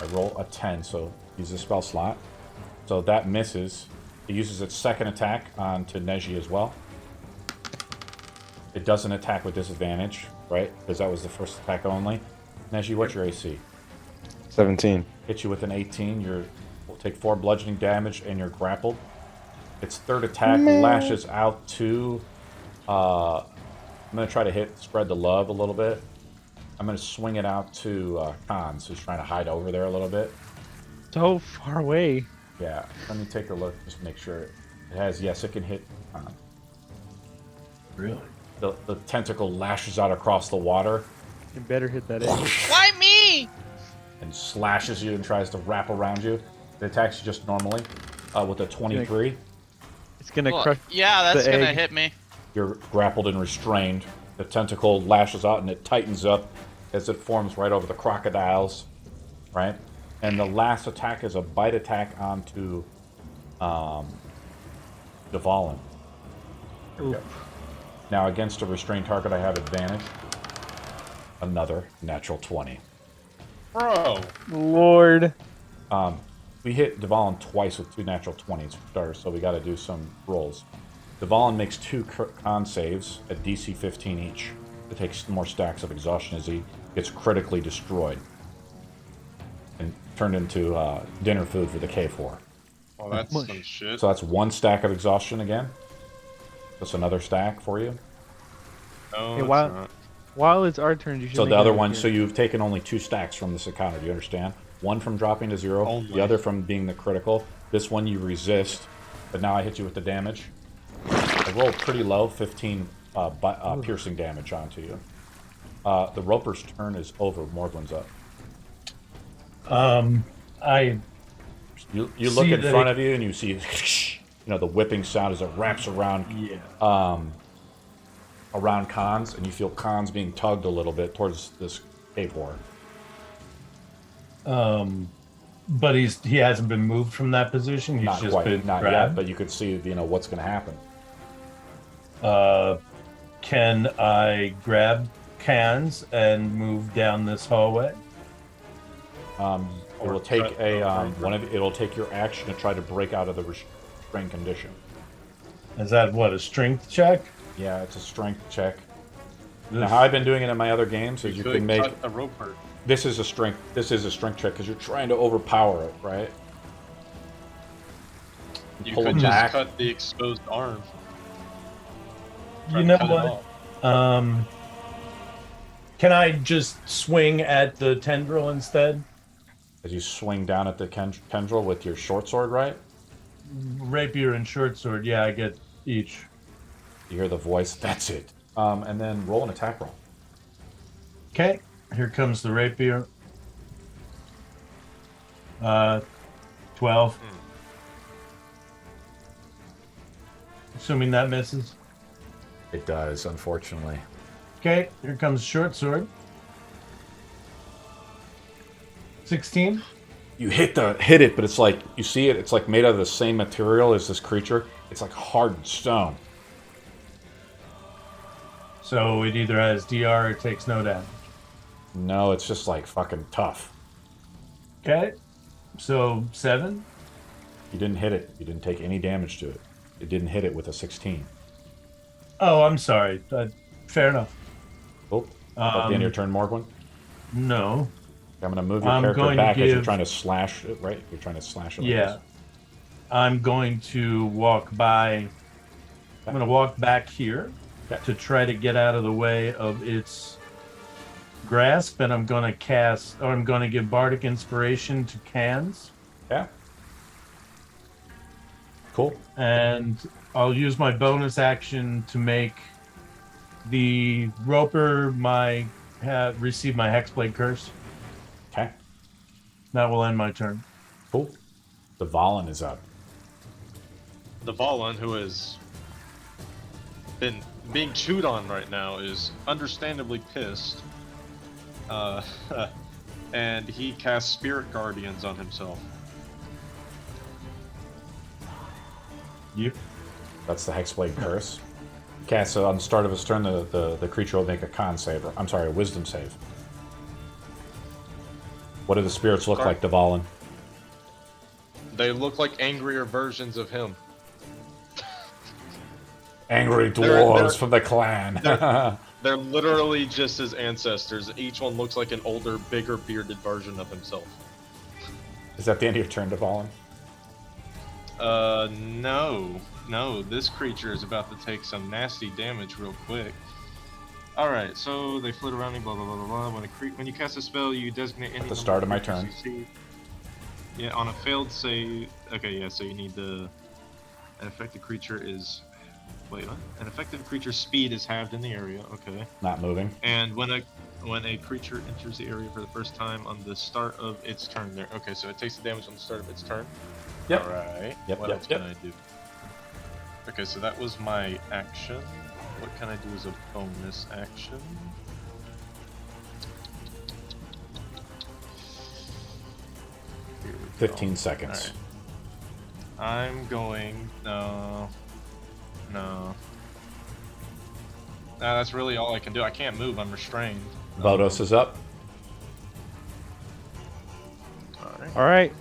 I roll a 10, so use the spell slot. So that misses. It uses its second attack onto Neji as well. It doesn't attack with disadvantage, right? Because that was the first attack only. Neji, what's your AC? 17. Hit you with an 18. Will take 4 bludgeoning damage, and you're grappled. Its third attack lashes out to. I'm going to try to spread the love a little bit. I'm going to swing it out to Cons, who's trying to hide over there a little bit. So far away. Yeah, let me take a look, just make sure it has. Yes, it can hit. Really? The tentacle lashes out across the water You better hit that edge. Why me? and slashes you and tries to wrap around you. It attacks you just normally with a 23. It's gonna Well, crush. yeah, that's the gonna egg. hit me. You're grappled and restrained. The tentacle lashes out and it tightens up as it forms right over the crocodiles, right? And the last attack is a bite attack onto Dvalin. Here we go. Now against a restrained target, I have advantage. Another natural 20. Bro, Lord. We hit Dvalin twice with 2 natural 20s for starters, so we got to do some rolls. Dvalin makes 2 con saves at DC 15 each. It takes more stacks of exhaustion as he gets critically destroyed and turned into dinner food for the K4. well, that's Mush. some shit. So that's 1 stack of exhaustion again. That's another stack for you. No, Hey, it's why- not. While it's our turn, you should. So make the other it one, again. so you've taken only 2 stacks from this encounter. Do you understand? One from dropping to 0, Only. the other from being the critical. This one you resist, but now I hit you with the damage. I rolled pretty low, 15 piercing damage onto you. The Roper's turn is over. Morgwin's up. I You look See in that front it- of you and you see, the whipping sound as it wraps around. yeah. around Khan's, and you feel Khan's being tugged a little bit towards this cave horror. But he hasn't been moved from that position. He's Not just quite, been not grabbed. yet, but you could see, what's going to happen. Can I grab cans and move down this hallway? It will take it'll take your action to try to break out of the restrained condition. Is that what, a strength check? Yeah, it's a strength check. Now, how I've been doing it in my other games is you can make cut a roper. this is a strength check because you're trying to overpower it, right? You pull could it just back. cut the exposed arm. Try You to know cut it what? off. Can I just swing at the tendril instead? As you swing down at the tendril with your short sword, right? Rapier and short sword, yeah, I get each. You hear the voice. That's it. And then roll an attack roll. Okay, here comes the rapier. 12. Assuming that misses. It does, unfortunately. Okay, here comes short sword. 16. You hit it, but it's like you see it. It's like made out of the same material as this creature. It's like hardened stone. So it either has DR or takes no damage. No, it's just like fucking tough. Okay, so 7. You didn't hit it. You didn't take any damage to it. It didn't hit it with a 16. Oh, I'm sorry. Fair enough. Oh, at the end of your turn, Morgwin. No. I'm going to move your I'm character going to back as you're give- trying to slash it, right? You're trying to slash it. Like Yeah. this. I'm going to walk by. I'm going to walk back here Okay. to try to get out of the way of its grasp, and I'm going to give Bardic Inspiration to cans, Yeah. Cool. and I'll use my bonus action to make the roper receive my Hexblade Curse. Okay. That will end my turn. Cool. The Valen is up. The Valen, who has been being chewed on right now, is understandably pissed. And he casts Spirit Guardians on himself. Yep. That's the Hexblade Curse. Okay, so on the start of his turn, the creature will make a con save. I'm sorry, a wisdom save. What do the spirits look like, Dvalin? They look like angrier versions of him. Angry They're- dwarves from the clan. They're literally just his ancestors. Each one looks like an older, bigger, bearded version of himself. Is that the end of your turn, Dvalin? No. This creature is about to take some nasty damage real quick. Alright, so they flit around me, blah blah blah blah blah. When you cast a spell, you designate any At the start of my number turn. CC. Yeah, on a failed save. Okay, yeah, so you need the. An affected creature is. Wait, what? An affected creature's speed is halved in the area, okay. Not moving. And when a creature enters the area for the first time on the start of its turn there. Okay, so it takes the damage on the start of its turn. Yep. Alright. Yep, What yep, else yep. can I do? Okay, so that was my action. What can I do as a bonus action? Here we go. 15 seconds. Alright. I'm going. No. That's really all I can do. I can't move. I'm restrained. Vodos is up. Alright. All right,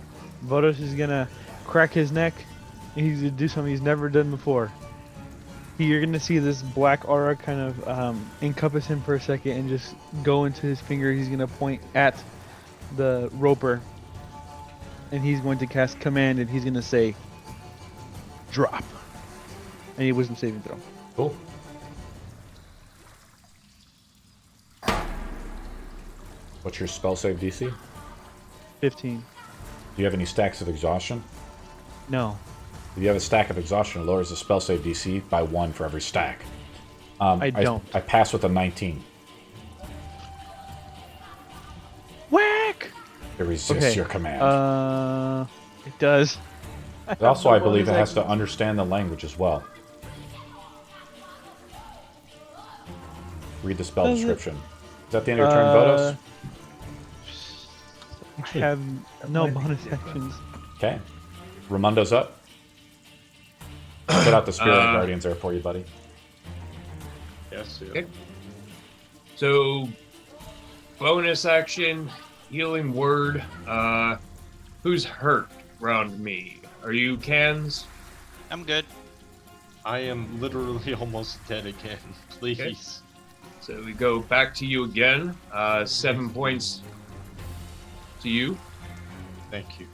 Vodos is gonna crack his neck. He's gonna do something he's never done before. You're gonna see this black aura kind of encompass him for a second and just go into his finger. He's gonna point at the roper, and he's going to cast command, and he's gonna say, "Drop." And he wisdom saving throw. Cool. What's your spell save DC? 15. Do you have any stacks of exhaustion? No. If you have a stack of exhaustion, it lowers the spell save DC by 1 for every stack. I don't. I pass with a 19. Whack! It resists Okay. your command. It does. Also, I Bonus believe it has to action. understand the language as well. read the spell Does it- description. Is that the end of your turn, Vodos? I have no bonus actions. Okay. Raimundo's up. Put out the Spirit Guardians there for you, buddy. Yes. Yeah. Okay. So, bonus action, healing word. Who's hurt around me? Are you Cans? I'm good. I am literally almost dead again. Please. Okay. So we go back to you again. 7 points to you. Thank you.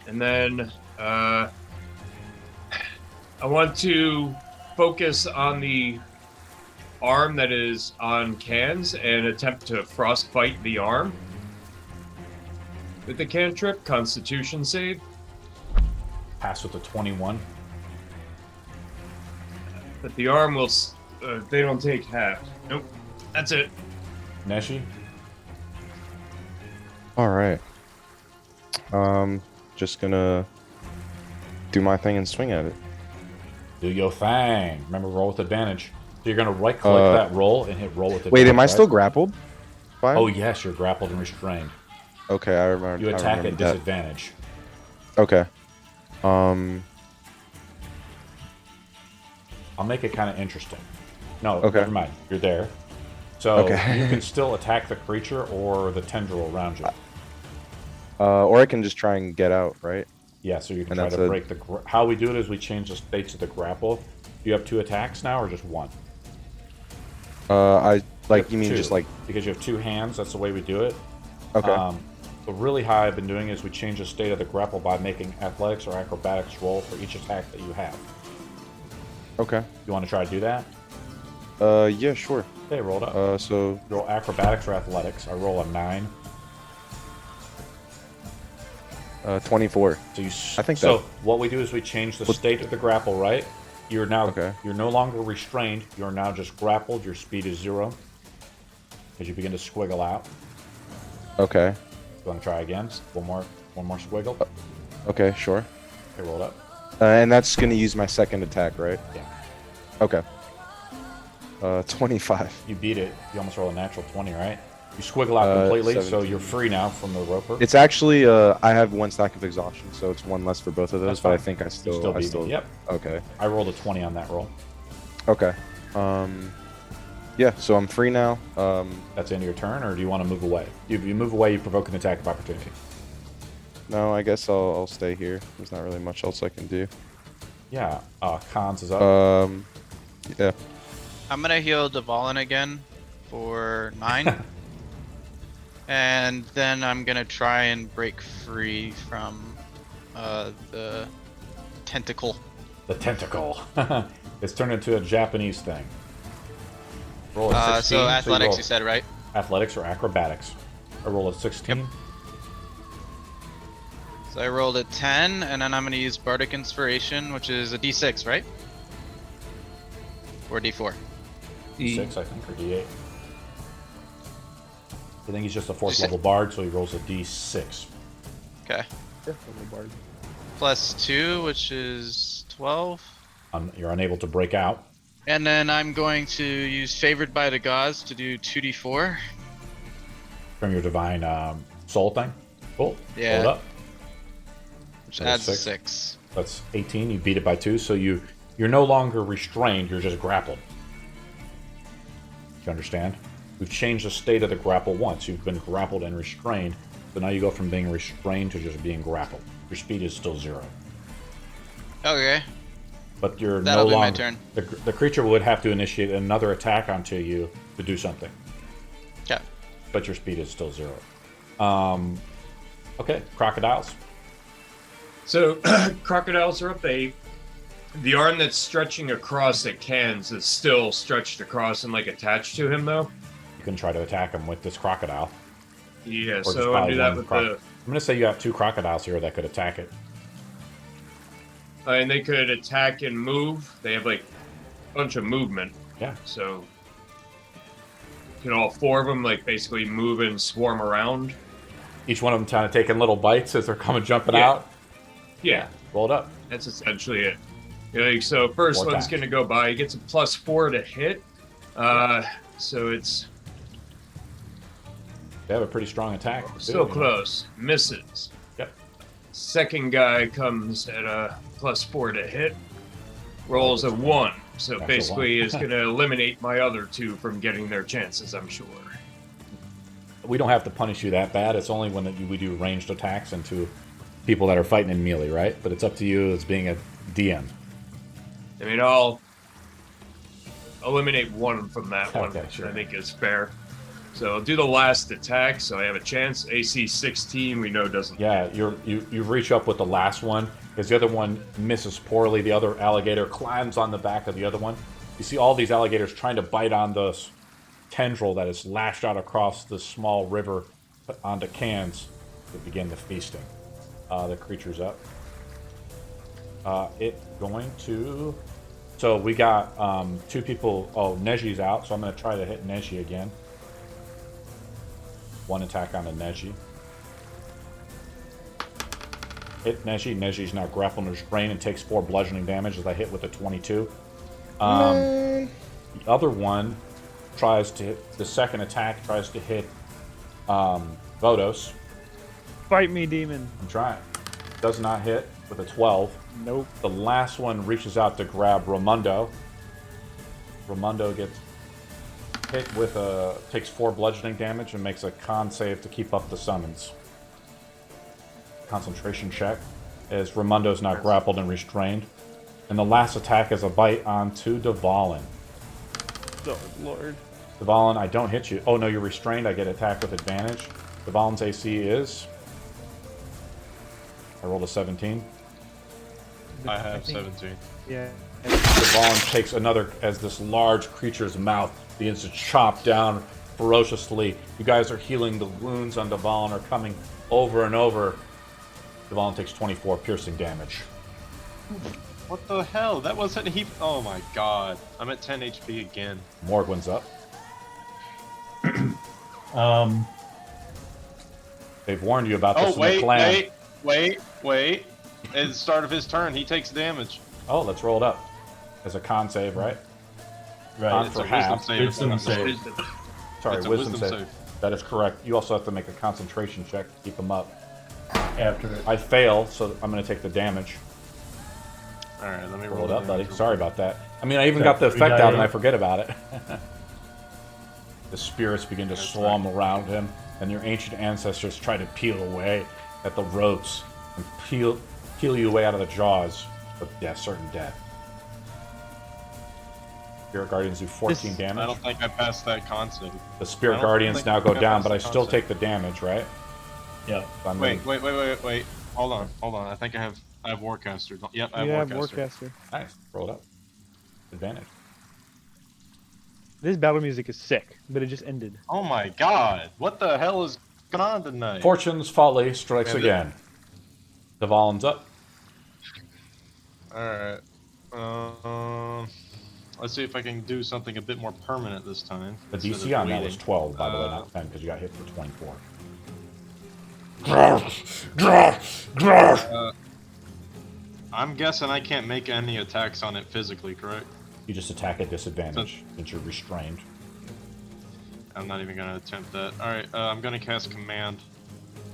And then I want to focus on the arm that is on Cans and attempt to frostbite the arm. With the cantrip, Constitution save. Pass with a 21. But the arm will... they don't take half. Nope. That's it. Neshi? All right. Just gonna do my thing and swing at it. Do your thing. Remember, roll with advantage. So you're going to right-click that roll and hit roll with advantage. Wait, am I right? still grappled? Fine. Oh, yes, you're grappled and restrained. Okay, I remember. You I attack remember at that. disadvantage. Okay. I'll make it kind of interesting. No, Okay. never mind. You're there. So Okay. you can still attack the creature or the tendril around you. Or I can just try and get out, right? Yeah, so you can And try that's to a- break the... How we do it is we change the states of the grapple. Do you have 2 attacks now or just 1? You mean Two. just like... Because you have 2 hands, that's the way we do it. Okay. So really how I've been doing is we change the state of the grapple by making athletics or acrobatics roll for each attack that you have. Okay. You want to try to do that? Yeah, sure. Okay, roll it up. So... Roll acrobatics or athletics. I roll a 9. 24. So you. I think so. that- What we do is we change the state of the grapple. Right. You're now. Okay. You're no longer restrained. You're now just grappled. Your speed is 0. As you begin to squiggle out. Okay. You want to try again? One more squiggle. Okay, sure. Okay, roll it up. And that's gonna use my second attack, right? Yeah. Okay. 25. You beat it. You almost roll a natural 20, right? You squiggle out completely, so 17. you're free now from the roper. It's actually I have 1 stack of exhaustion, so it's 1 less for both of those. That's But I fine. think I You still. still beat me. Yep. Okay. I rolled a 20 on that roll. Okay. Yeah. So I'm free now. That's the end of your turn, or do you want to move away? You move away, you provoke an attack of opportunity. No, I guess I'll stay here. There's not really much else I can do. Yeah. Cons is up. Yeah. I'm gonna heal Devalin again for 9. And then I'm gonna try and break free from the tentacle. The tentacle. It's turned into a Japanese thing. Roll a 16. So athletics, roll you said, right? athletics or acrobatics. I roll a 16. So I rolled a 10, and then I'm gonna use Bardic Inspiration, which is a D6, right? Or D4. 6, I think, or D8. I think he's just a 4th level bard, so he rolls a D6. Okay. Plus 2, which is 12. You're unable to break out. And then I'm going to use Favored by the Gods to do 2d4. From your divine soul thing. Cool. Yeah. Roll it up. Which So adds 6. 6. That's 18. You beat it by 2, so you're no longer restrained. You're just grappled. You understand? We've changed the state of the grapple once. You've been grappled and restrained, so now you go from being restrained to just being grappled. Your speed is still 0. Okay. But you're That'll no be my longer. turn. The creature would have to initiate another attack onto you to do something. Okay. But your speed is still 0. Okay, crocodiles. So, crocodiles are up. The arm that's stretching across at Cans is still stretched across and, like, attached to him, though. You can try to attack him with this crocodile. Yeah, just so I'll probably do that one with croc- the... I'm going to say you have 2 crocodiles here that could attack it. And they could attack and move. They have, like, a bunch of movement. Yeah. So, can all 4 of them, like, basically move and swarm around? Each one of them kind of taking little bites as they're coming jumping Yeah. out. Yeah, Roll it up. that's essentially it. Like, so first More one's attack. going to go by. He gets a +4 to hit. So it's They have a pretty strong attack. still too, you know? close. Misses. Yep. Second guy comes at a +4 to hit. Rolls a 1. So That's a basically one. is going to eliminate my other 2 from getting their chances, I'm sure. We don't have to punish you that bad. It's only when we do ranged attacks into people that are fighting in melee, right? But it's up to you as being a DM. I mean, I'll eliminate 1 from that one, Okay, which sure. I think is fair. So I'll do the last attack, so I have a chance. AC 16, we know doesn't. Yeah, you reach up with the last one, because the other one misses poorly. The other alligator climbs on the back of the other one. You see all these alligators trying to bite on this tendril that is lashed out across the small river onto cans to begin the feasting. The creature's up. It going to... So we got 2 people... Oh, Neji's out, so I'm going to try to hit Neji again. 1 attack on the Neji. Hit Neji. Neji's now grappled and restrained and takes 4 bludgeoning damage as I hit with a 22. The other one tries to hit... The second attack tries to hit Vodos. Fight me, demon. I'm trying. Does not hit with a 12. Nope. The last one reaches out to grab Ramundo. Ramundo gets hit with a... takes 4 bludgeoning damage and makes a con save to keep up the summons. Concentration check, as Ramundo's now grappled and restrained. And the last attack is a bite onto Dvalin. Oh, Lord. Dvalin, I don't hit you. Oh, no, you're restrained. I get attack with advantage. Dvalin's AC is... I rolled a 17. I have think- 17. Yeah. Dvalin takes another as this large creature's mouth begins to chop down ferociously. You guys are healing. The wounds on Dvalin are coming over and over. Dvalin takes 24 piercing damage. What the hell? That wasn't he. Oh my god. I'm at 10 HP again. Morgwin's up. They've warned you about this Oh, in wait, the clan. wait. At the start of his turn, he takes damage. Oh, let's roll it up. As a con save, right? Right. Con It's for a wisdom half. save. Wisdom save. Sorry, It's a wisdom wisdom save. save. That is correct. You also have to make a concentration check to keep them up. After it. I fail, so I'm going to take the damage. Alright, let me Roll roll it up, buddy. damage. Sorry about that. I mean, I even Okay, got the we effect got out and you. I forget about it. The spirits begin to swarm around him, and your ancient ancestors try to peel away at the ropes and peel you away out of the jaws of death, certain death. Spirit Guardians do 14 This- I damage. don't think I passed that con save. The Spirit I don't Guardians think now go I down, passed but I the still concept. take the damage, right? Yeah. So I'm Wait. gonna- Hold on. I think I have Warcaster. Yep, I You have have Warcaster. Warcaster. Nice. Roll it up. Advantage. This battle music is sick, but it just ended. Oh my god. What the hell is going on tonight? Fortune's Folly strikes And again. Dvalin's up. Alright. Let's see if I can do something a bit more permanent this time. The instead DC of on that was waiting. 12, by the way, not 10, because you got hit for 24. I'm guessing I can't make any attacks on it physically, correct? You just attack at disadvantage since you're restrained. I'm not even gonna attempt that. Alright, I'm gonna cast Command.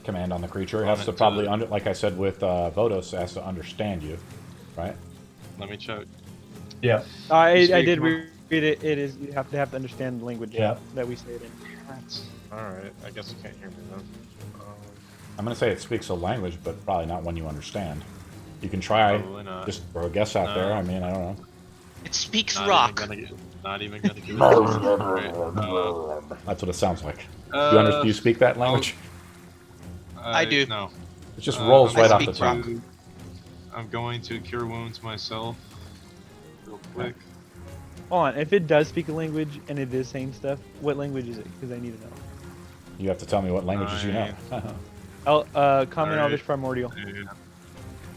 Command on the creature. It On has to it probably, to- like I said with Vodos, it has to understand you, right? Let me check. Yeah. I Speak did more. read it. It is you have to understand the language Yeah. that we say it in. Alright, I guess you can't hear me then. I'm going to say it speaks a language, but probably not one you understand. You can try. Probably not. Just throw a guess out there. I mean, I don't know. It speaks Not rock. not even gonna give it a chance. Alright, That's what it sounds like. uh, Do you speak that language? I do. No. It just rolls I right off the speak top. rock. I'm going to Cure Wounds myself. Real quick. Hold on, if it does speak a language and it is saying stuff, what language is it? Because I need to know. You have to tell me what languages you know. Common, Alright. Elvish, Primordial.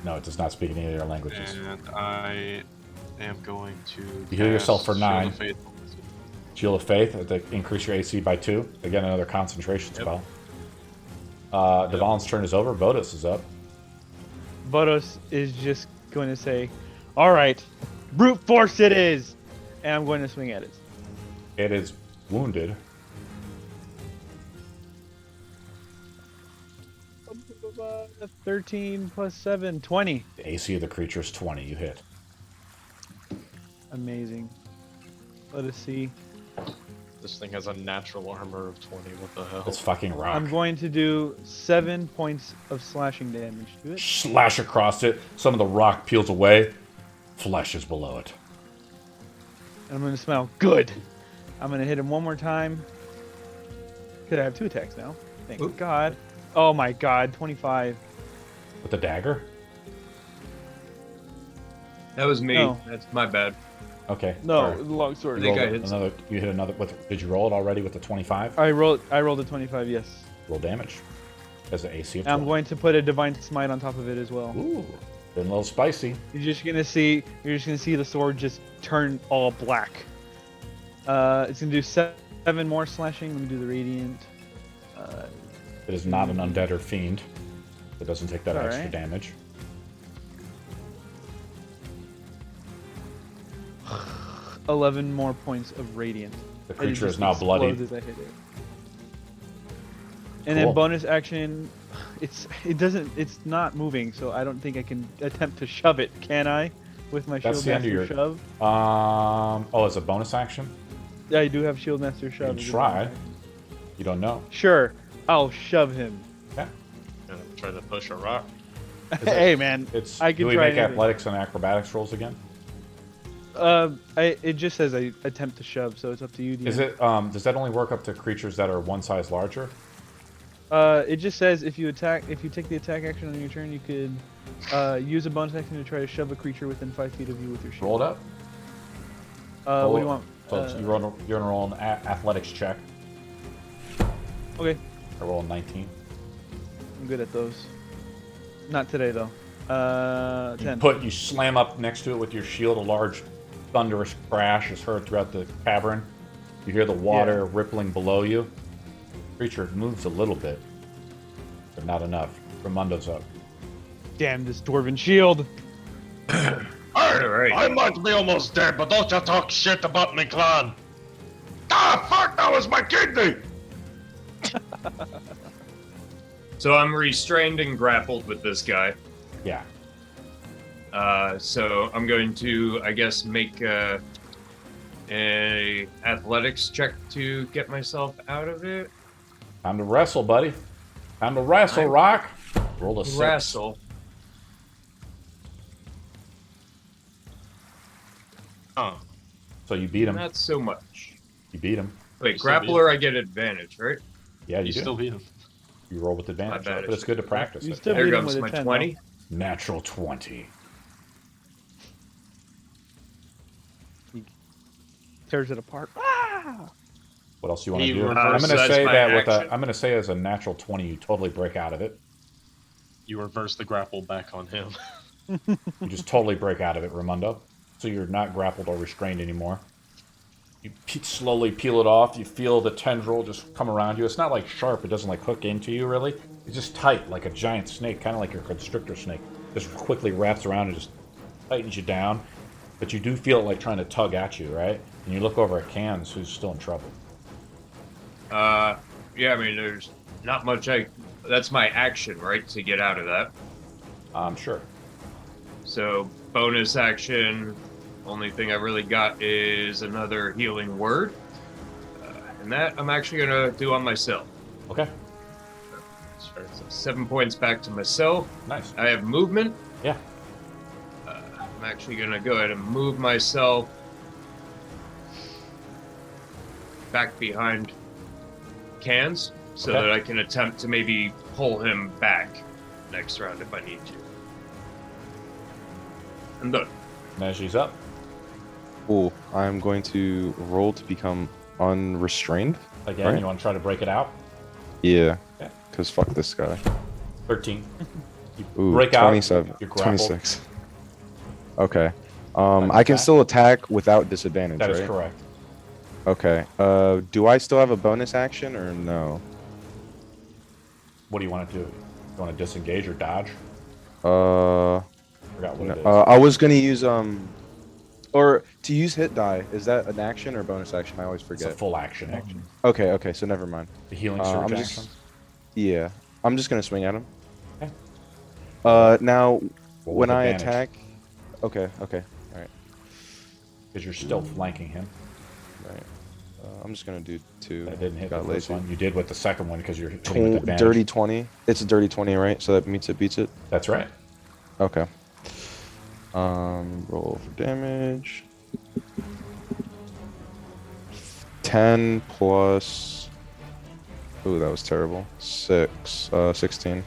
No, it does not speak any of your languages. And I am going to. You heal yourself for cast Shield 9. of Faith. Shield of Faith, to increase your AC by 2. Again, another concentration Yep. spell. Dvalin's turn is over. Vodos is up. Vodos is just going to say, "All right, brute force it is," and I'm going to swing at it. It is wounded. Uh, 13 plus 7, 20. The AC of the creature is 20. You hit. Amazing. Let us see. This thing has a natural armor of 20. What the hell? It's fucking rock. I'm going to do 7 points of slashing damage to it. Slash across it. Some of the rock peels away. Flesh is below it. And I'm going to smell good. I'm going to hit him one more time. Could I have 2 attacks now? Thank God. Oh my God, 25. With the dagger? That was me. No. That's my bad. Okay. No, sorry. the long sword. I think I Rolled hit another. You hit another. With, did you roll it already with the 25? I rolled a 25, yes. Roll damage. As the AC of I'm 20. going to put a divine smite on top of it as well. Ooh. Been a little spicy. You're just gonna see the sword just turn all black. It's gonna do 7 more slashing. Let me do the radiant. It is not an undead or fiend. It doesn't take that extra Alright. damage. Uh, 11 more points of radiant. The It creature just is now bloody. explodes as I hit it. And Cool. then bonus action, it's not moving, so I don't think I can attempt to shove it, can I? With my That's shield the end master of your- shove. Oh, as a bonus action? Yeah, I do have shield master shove. can as a try. bonus action. You don't know. Sure, I'll shove him. Yeah. Gonna try to push a rock. Hey man, It's. I Do can we try make anything. athletics and acrobatics rolls again? It just says I attempt to shove, so it's up to you. DM. Is it? Does that only work up to creatures that are one size larger? It just says if you take the attack action on your turn, you could use a bonus action to try to shove a creature within 5 feet of you with your shield. Roll it up. What do you want? So you're gonna roll an athletics check. Okay, I roll a 19. I'm good at those. Not today though. 10. You slam up next to it with your shield. A large thunderous crash is heard throughout the cavern. You hear the water rippling below you. Creature moves a little bit, but not enough. Raimundo's up. Damn this dwarven shield! Alright. I might be almost dead, but don't you talk shit about me clan. Ah, fuck, that was my kidney! So I'm restrained and grappled with this guy. Yeah. So I'm going to, I guess, make a athletics check to get myself out of it. Time to wrestle, buddy. Time to wrestle, Rock. Roll a 6. Wrestle. Oh, So you beat him. Not so much. You beat him. Wait, You still beat grappler, I get advantage, right? Yeah, you you do. still beat him. You roll with advantage, bad. but it's good to practice You it. still There beat him goes with my a 10. 20. Natural 20. Tears it apart. Ah! What else you want to He do? reversed- I'm so gonna that's say my that with action. I'm gonna say as a natural 20, you totally break out of it. You reverse the grapple back on him. You just totally break out of it, Raimundo. So you're not grappled or restrained anymore. You slowly peel it off. You feel the tendril just come around you. It's not like sharp. It doesn't like hook into you really. It's just tight, like a giant snake, kind of like your constrictor snake. Just quickly wraps around and just tightens you down. But you do feel it like trying to tug at you, right? And you look over at Cans, who's still in trouble. Yeah, I mean, there's not much that's my action, right, to get out of that. Sure. So, bonus action, only thing I really got is another healing word. And that I'm actually going to do on myself. Okay. Sure. So 7 points back to myself. Nice. I have movement. Yeah. I'm actually going to go ahead and move myself back behind Cans so Okay. that I can attempt to maybe pull him back next round if I need to. And done. Neji's up. Cool. I'm going to roll to become unrestrained. Again, Right. you want to try to break it out? Yeah. Okay. Because fuck this guy. 13. You Ooh, break out. 27. You're grappled. 26. Okay. Like I can that? still attack without disadvantage, That is right? correct. Okay. Do I still have a bonus action or no? What do you want to do? You want to disengage or dodge? Uh, Forgot what no, it is. I was gonna use Or to use hit die, is that an action or bonus action? I always It's forget. a full action. Okay, so never mind. The healing I'm surge just- action. Yeah, I'm just gonna swing at him. Okay. Now Roll when with I advantage, attack, okay, all right. because you're still flanking him. Right. I'm just gonna do 2. That didn't hit the Got first lazy. one. You did with the second one because you're hitting with advantage. Dirty 20. It's a dirty 20, right? So that meets it, beats it. That's right. Okay. Roll for damage. 10 plus. Ooh, that was terrible. 16.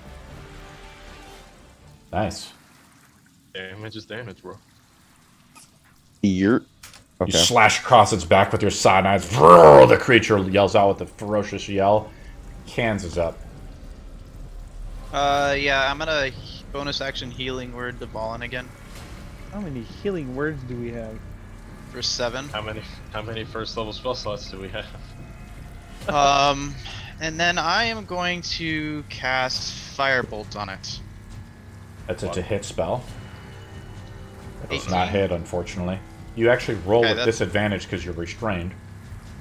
Nice. Damage is damage, bro. Yurt. You Okay. slash across its back with your side knives. Vroom, the creature yells out with a ferocious yell. Cans is up. Yeah, I'm gonna bonus action healing word to Valen again How many healing words do we have? for 7. How many first level spell slots do we have? And then I am going to cast Firebolt on it. That's a What? to hit spell. It's 18. not hit, unfortunately. You actually roll Okay, with that's- disadvantage because you're restrained.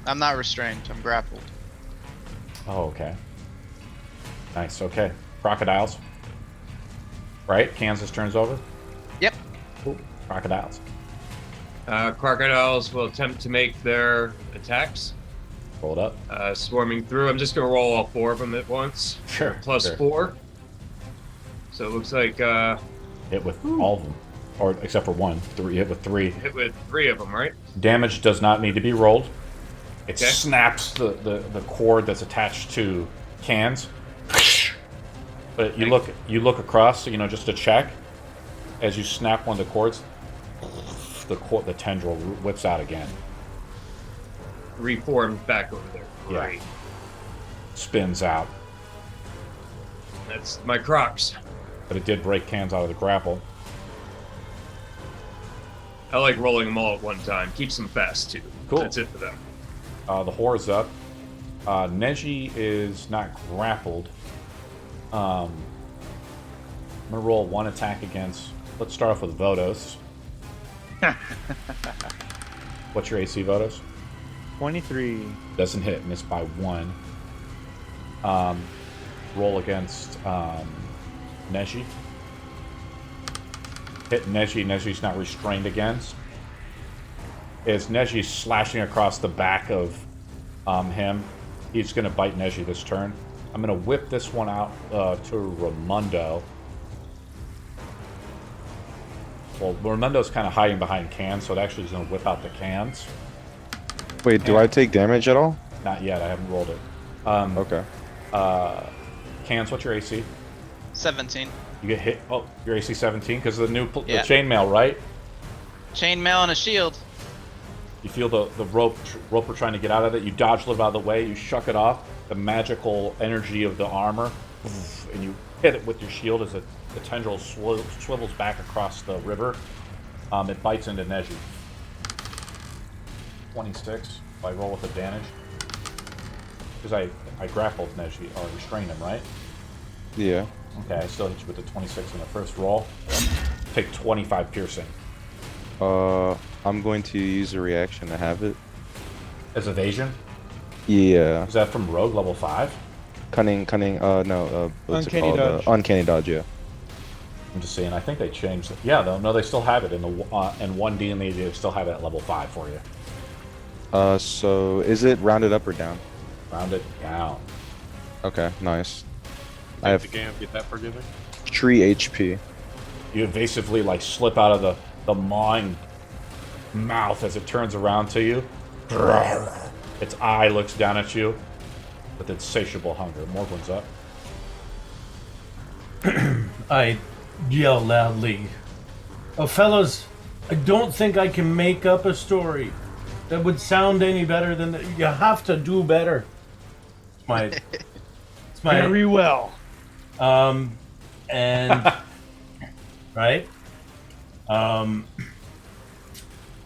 I'm not restrained. I'm grappled. Oh, okay. Nice, okay. Crocodiles. Right? Kansas turns over. Yep. Cool. Crocodiles. Crocodiles will attempt to make their attacks. Roll it up. Swarming through. I'm just gonna roll all 4 of them at once. Sure. Plus sure. 4. So it looks like Hit with all of them. Or except for one. Hit with 3. hit with 3 of them, right? Damage does not need to be rolled. It Okay. snaps the cord that's attached to cans. But you look across, just to check. As you snap one of the cords, the tendril whips out again. Reformed back over there. Yeah. Great. Spins out. That's my crocs. But it did break cans out of the grapple. I like rolling them all at one time. Keeps them fast too. Cool. That's it for them. The whore's up. Neji is not grappled. I'm gonna roll 1 attack against. Let's start off with Vodos. What's your AC, Vodos? 23. Doesn't hit. Missed by 1. Roll against Neji. Hit Neji. Neji's not restrained against. As Neji's slashing across the back of him, he's going to bite Neji this turn. I'm going to whip this one out to Raimundo. Well, Raimundo's kind of hiding behind cans, so it actually is going to whip out the cans. Wait, do I take damage at all? Not yet. I haven't rolled it. Okay. Cans, what's your AC? 17. You get hit. Oh, your AC 17 because of the new Yeah. the chainmail, right? Chainmail and a shield. You feel the roper trying to get out of it. You dodge a little out of the way. You shuck it off. The magical energy of the armor, and you hit it with your shield as the tendril swivels back across the river. It bites into Neji. 26. If I roll with advantage, because I grappled Neji or restrained him, right? Yeah. Okay, I still hit you with the 26 in the first roll. Take 25 piercing. I'm going to use a reaction to have it. As evasion? Yeah. Is that from Rogue level 5? Cunning, no, what's Uncanny it called? dodge. Uncanny dodge, yeah. I'm just saying, I think they changed it. Yeah, no, they still have it in the in 1D and they still have it at level 5 for you. So is it rounded up or down? Round it down. Okay, nice. I Take have the game, get that forgiving. 3 HP. You evasively slip out of the mawing mouth as it turns around to you. Its eye looks down at you with insatiable hunger. Morgwin's up. I yell loudly. Oh, fellas, I don't think I can make up a story that would sound any better than that. You have to do better. It's my Very well. and right.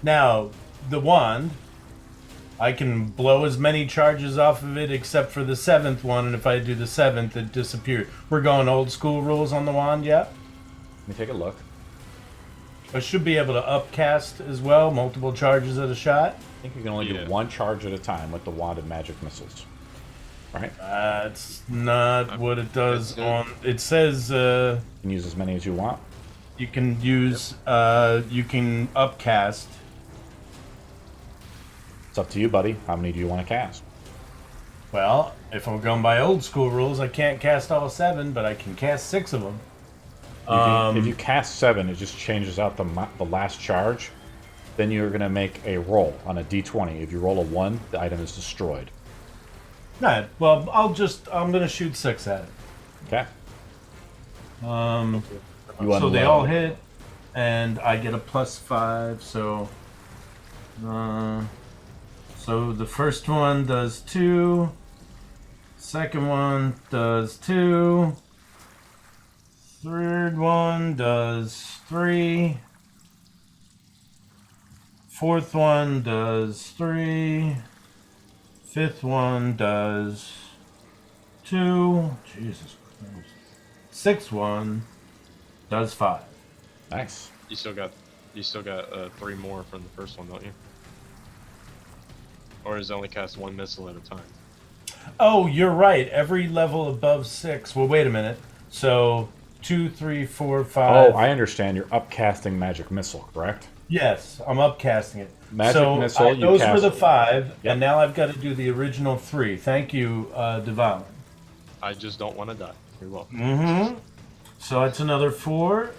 Now the wand, I can blow as many charges off of it except for the 7th one, and if I do the 7th, it disappears. We're going old school rules on the wand, yeah? Let me take a look. I should be able to upcast as well, multiple charges at a shot. I think you can only Yeah. do one charge at a time with the wand of magic missiles. Right? That's not what it does It's, on. It says You can use as many as you want. you can use you can upcast. It's up to you, buddy. How many do you want to cast? Well, if I'm going by old school rules, I can't cast all 7, but I can cast 6 of them. If you cast 7, it just changes out the last charge. Then you're going to make a roll on a d20. If you roll a 1, the item is destroyed. Right. Well, I'm gonna shoot 6 at it. Okay? So You unload. they all hit, and I get a +5. So the first one does 2. Second one does 2. Third one does 3. Fourth one does 3. Fifth one does 2. Jesus Christ. Sixth one does 5. Nice. You still got 3 more from the first one, don't you? Or is it only cast 1 missile at a time? Oh, you're right. Every level above 6. Well, wait a minute. So 2, 3, 4, 5. Oh, I understand. You're upcasting magic missile, correct? Yes, I'm upcasting it. Magic missile, you those cast- were the 5, Yep. and now I've got to do the original 3. Thank you, Devon. I just don't want to die. You're welcome. Mm-hmm. So it's another 4,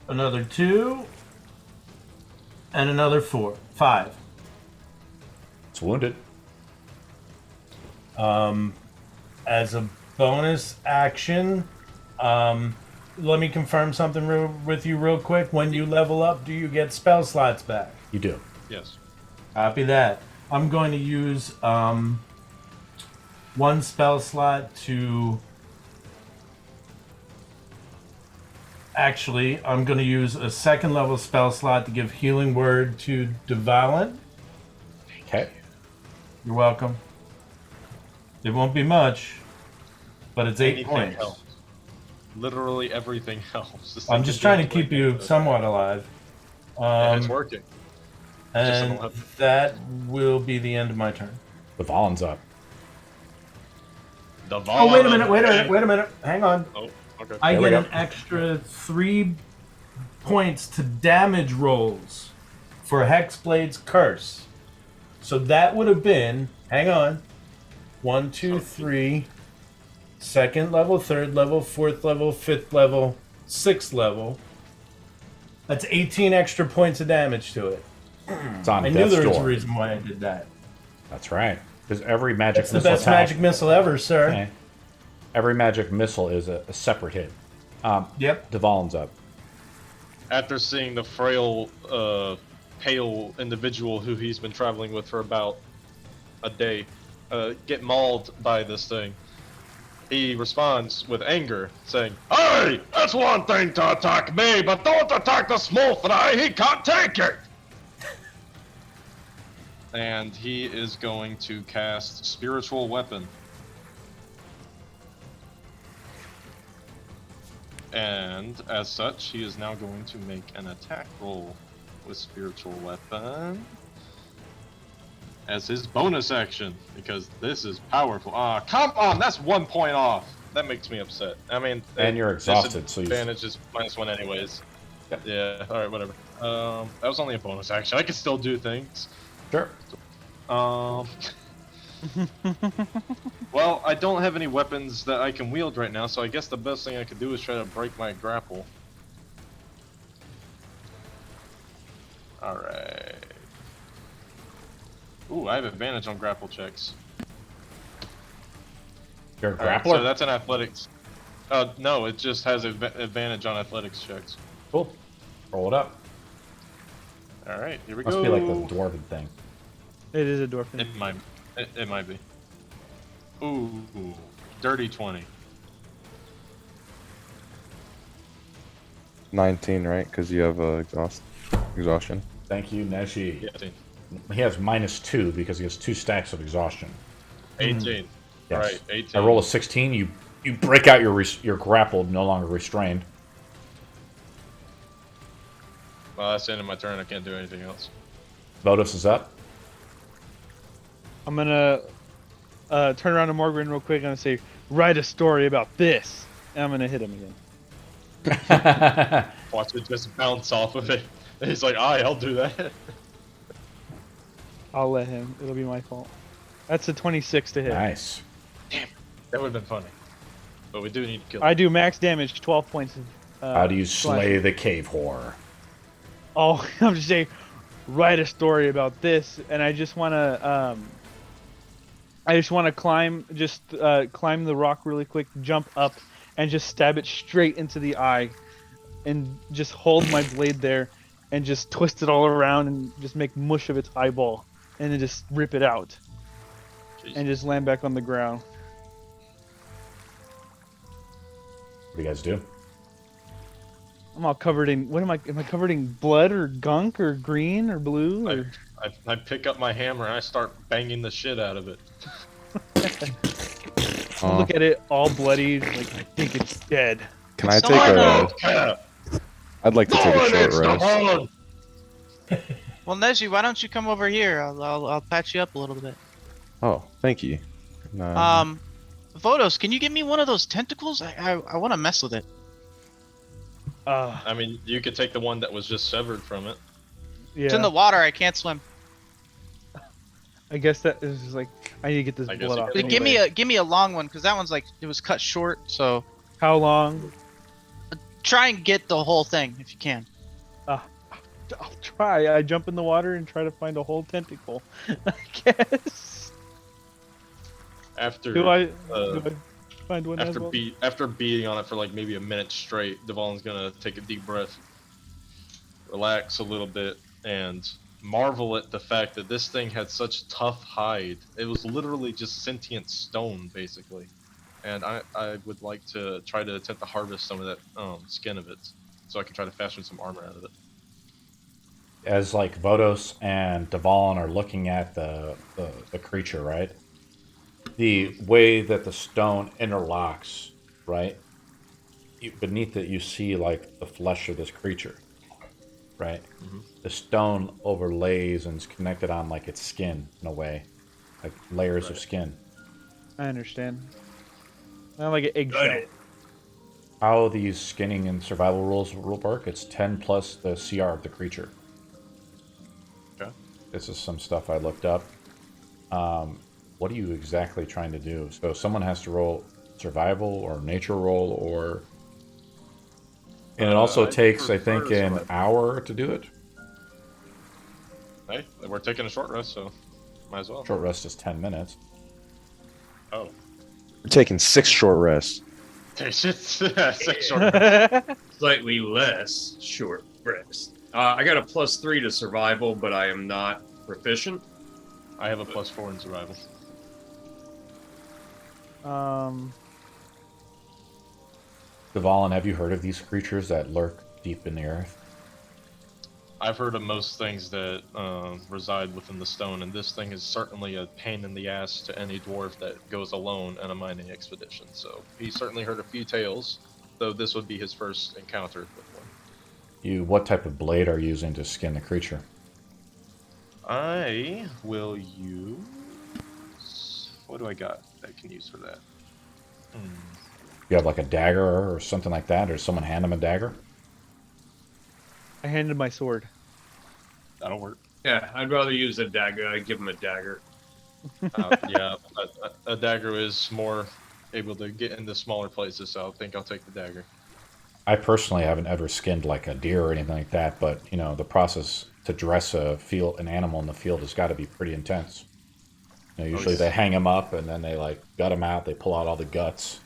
another 2, and another 4. 5. It's wounded. As a bonus action, let me confirm something with you real quick. When you level up, do you get spell slots back? You do. Yes. Copy that. I'm going to use 1 spell slot to... Actually, I'm going to use a 2nd level spell slot to give Healing Word to Devalent. Okay. You're welcome. It won't be much, but it's 8 Anything points. helps. Literally everything helps. This I'm thing just can trying to do keep you anything. somewhat alive. And it's working. Just And don't have- that will be the end of my turn. The Volin's up. The Oh, wait a minute. Hang on. Oh, okay. I There we get go. an extra 3 points to damage rolls for Hexblade's Curse. So that would have been, hang on, 1, 2, 3, 2nd level, 3rd level, 4th level, 5th level, 6th level. That's 18 extra points of damage to it. It's on I knew death's there was a door. reason why I did that. That's right. Because every magic It's the missile best attack- magic missile ever, sir. Okay. Every magic missile is a separate hit. Yep. Devalin's up. After seeing the frail, pale individual who he's been traveling with for about a day get mauled by this thing, he responds with anger, saying, "Hey, that's one thing to attack me, but don't attack the small fry, he can't take it!" And he is going to cast Spiritual Weapon. And as such, he is now going to make an attack roll with Spiritual Weapon as his bonus action, because this is powerful. Ah, come on, that's 1 point off. That makes me upset. I mean, And you're exhausted, so you- advantage is -1 anyways. Yep. Yeah. All right, whatever. That was only a bonus action. I can still do things. Sure. Well, I don't have any weapons that I can wield right now, so I guess the best thing I could do is try to break my grapple. Alright. Ooh, I have advantage on grapple checks. You're a Alright, grappler? so that's an athletics. No, it just has advantage on athletics checks. Cool. Roll it up. Alright, here we Must go. be like the dwarven thing. It is a dwarf. It might. It might be. Ooh, dirty 20. 19, right? Because you have exhaustion. Thank you, Neshi. Yeah, 18. He has -2 because he has 2 stacks of exhaustion. 18. Yes. Right, 18. I roll a 16. You break out your grapple, no longer restrained. Well, that's the end of my turn. I can't do anything else. Votus is up. I'm gonna turn around to Morgan real quick and I'm gonna say, write a story about this. And I'm gonna hit him again. Watch it just bounce off of it. And he's like, I'll do that. I'll let him. It'll be my fault. That's a 26 to hit. Nice. That would have been funny. But we do need to kill I him. do max damage, 12 points of. How do you slay slashing. the cave whore? Oh, I'm just saying, write a story about this, and I just wanna climb, climb the rock really quick, jump up, and just stab it straight into the eye, and just hold my blade there, and just twist it all around, and just make mush of its eyeball, and then just rip it out, and just land back on the ground. What do you guys do? I'm all covered in. What am I? Am I covered in blood or gunk or green or blue or? I pick up my hammer and I start banging the shit out of it. I look at it all bloody, like I think it's dead. Can I take Yeah. I'd like to take a short rest. Well, Neji, why don't you come over here? I'll patch you up a little bit. Oh, thank you. No. Vodos, can you give me one of those tentacles? I want to mess with it. I mean, you could take the one that was just severed from it. Yeah. It's in the water. I can't swim. I guess that is just like I need to get this I guess blood you off. could- anyway. Give me a long one, because that one's like it was cut short. So How long? try and get the whole thing if you can. I'll try. I jump in the water and try to find a whole tentacle. I guess. After Do I find one as after well? after beating on it for like maybe a minute straight, Devon's gonna take a deep breath, relax a little bit, and marvel at the fact that this thing had such tough hide. It was literally just sentient stone, basically. And I would like to try to attempt to harvest some of that skin of it, so I can try to fashion some armor out of it. As like Vodos and Devon are looking at the creature, right? The way that the stone interlocks, right? Beneath it, you see like the flesh of this creature, right? Mhm. The stone overlays and is connected on like its skin in a way, like layers of skin. I understand. Not like an eggshell. How these skinning and survival rules will work? It's 10 plus the CR of the creature. Okay. This is some stuff I looked up. What are you exactly trying to do? So someone has to roll survival or nature roll, or and it also I takes, I think, prefer an survival. hour to do it. Hey, we're taking a short rest, so might as well. Short rest is 10 minutes. Oh. We're taking 6 short rests. Six short rest. Slightly less short rest. I got a +3 to survival, but I am not proficient. I have a +4 in survival. Devalin, have you heard of these creatures that lurk deep in the earth? I've heard of most things that reside within the stone, and this thing is certainly a pain in the ass to any dwarf that goes alone on a mining expedition. So he's certainly heard a few tales, though this would be his first encounter with one. What type of blade are you using to skin the creature? I will use... What do I got that I can use for that? You have like a dagger or something like that, or does someone hand him a dagger? I handed my sword. That'll work. Yeah, I'd rather use a dagger. I'd give him a dagger. Yeah, a dagger is more able to get into smaller places, so I think I'll take the dagger. I personally haven't ever skinned like a deer or anything like that, but you know, the process to dress an animal in the field has got to be pretty intense. You know, usually yes. they hang them up and then they like gut them out. They pull out all the guts.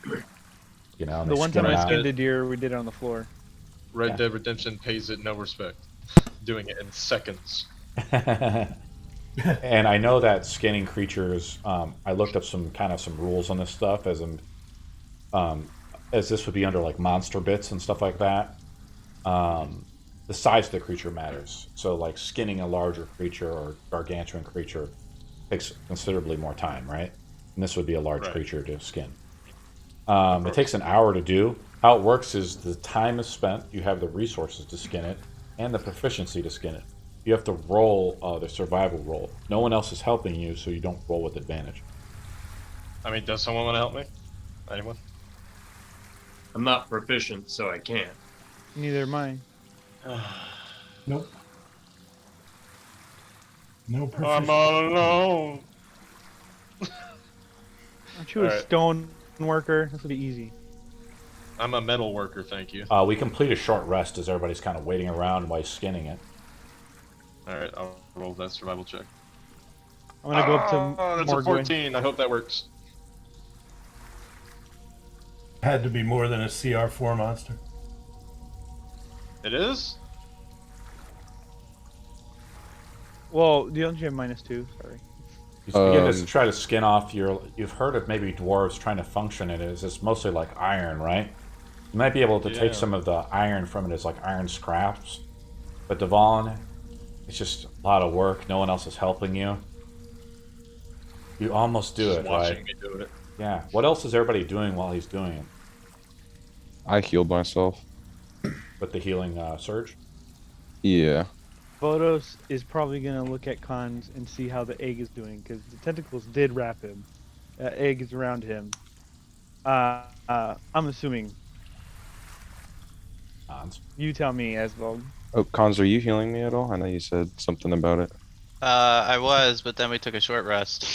You know, and The they one skin time I them out. skinned a deer, we did it on the floor. Red Yeah. Dead Redemption pays it no respect, doing it in seconds. And I know that skinning creatures. I looked up some rules on this stuff as this would be under like monster bits and stuff like that. The size of the creature matters. So like skinning a larger creature or gargantuan creature takes considerably more time, right? And this would be a large Right. creature to skin. It takes an hour to do. How it works is the time is spent. You have the resources to skin it, and the proficiency to skin it. You have to roll the survival roll. No one else is helping you, so you don't roll with advantage. I mean, does someone want to help me? Anyone? I'm not proficient, so I can't. Neither am I. Nope. No I'm proficiency. all alone. Aren't you a Alright. stone worker? This will be easy. I'm a metal worker, thank you. We complete a short rest as everybody's kind of waiting around while he's skinning it. Alright, I'll roll that survival check. I'm gonna go up to That's a Morgwin. 14. I hope that works. Had to be more than a CR4 monster. It is? Well, don't you have -2? Sorry. You begin to try to skin off your... You've heard of maybe dwarves trying to function it as it's mostly like iron, right? You might be able to take some of the iron from it as like iron scraps. But Devon, it's just a lot of work. No one else is helping you. You almost do Just it, watching right? me do it. Yeah. What else is everybody doing while he's doing it? I healed myself. With the healing surge? Yeah. Vodos is probably gonna look at Cons and see how the egg is doing, because the tentacles did wrap him. Egg is around him. I'm assuming. Hans. You tell me, Asvald. Oh, Cons, are you healing me at all? I know you said something about it. I was, but then we took a short rest.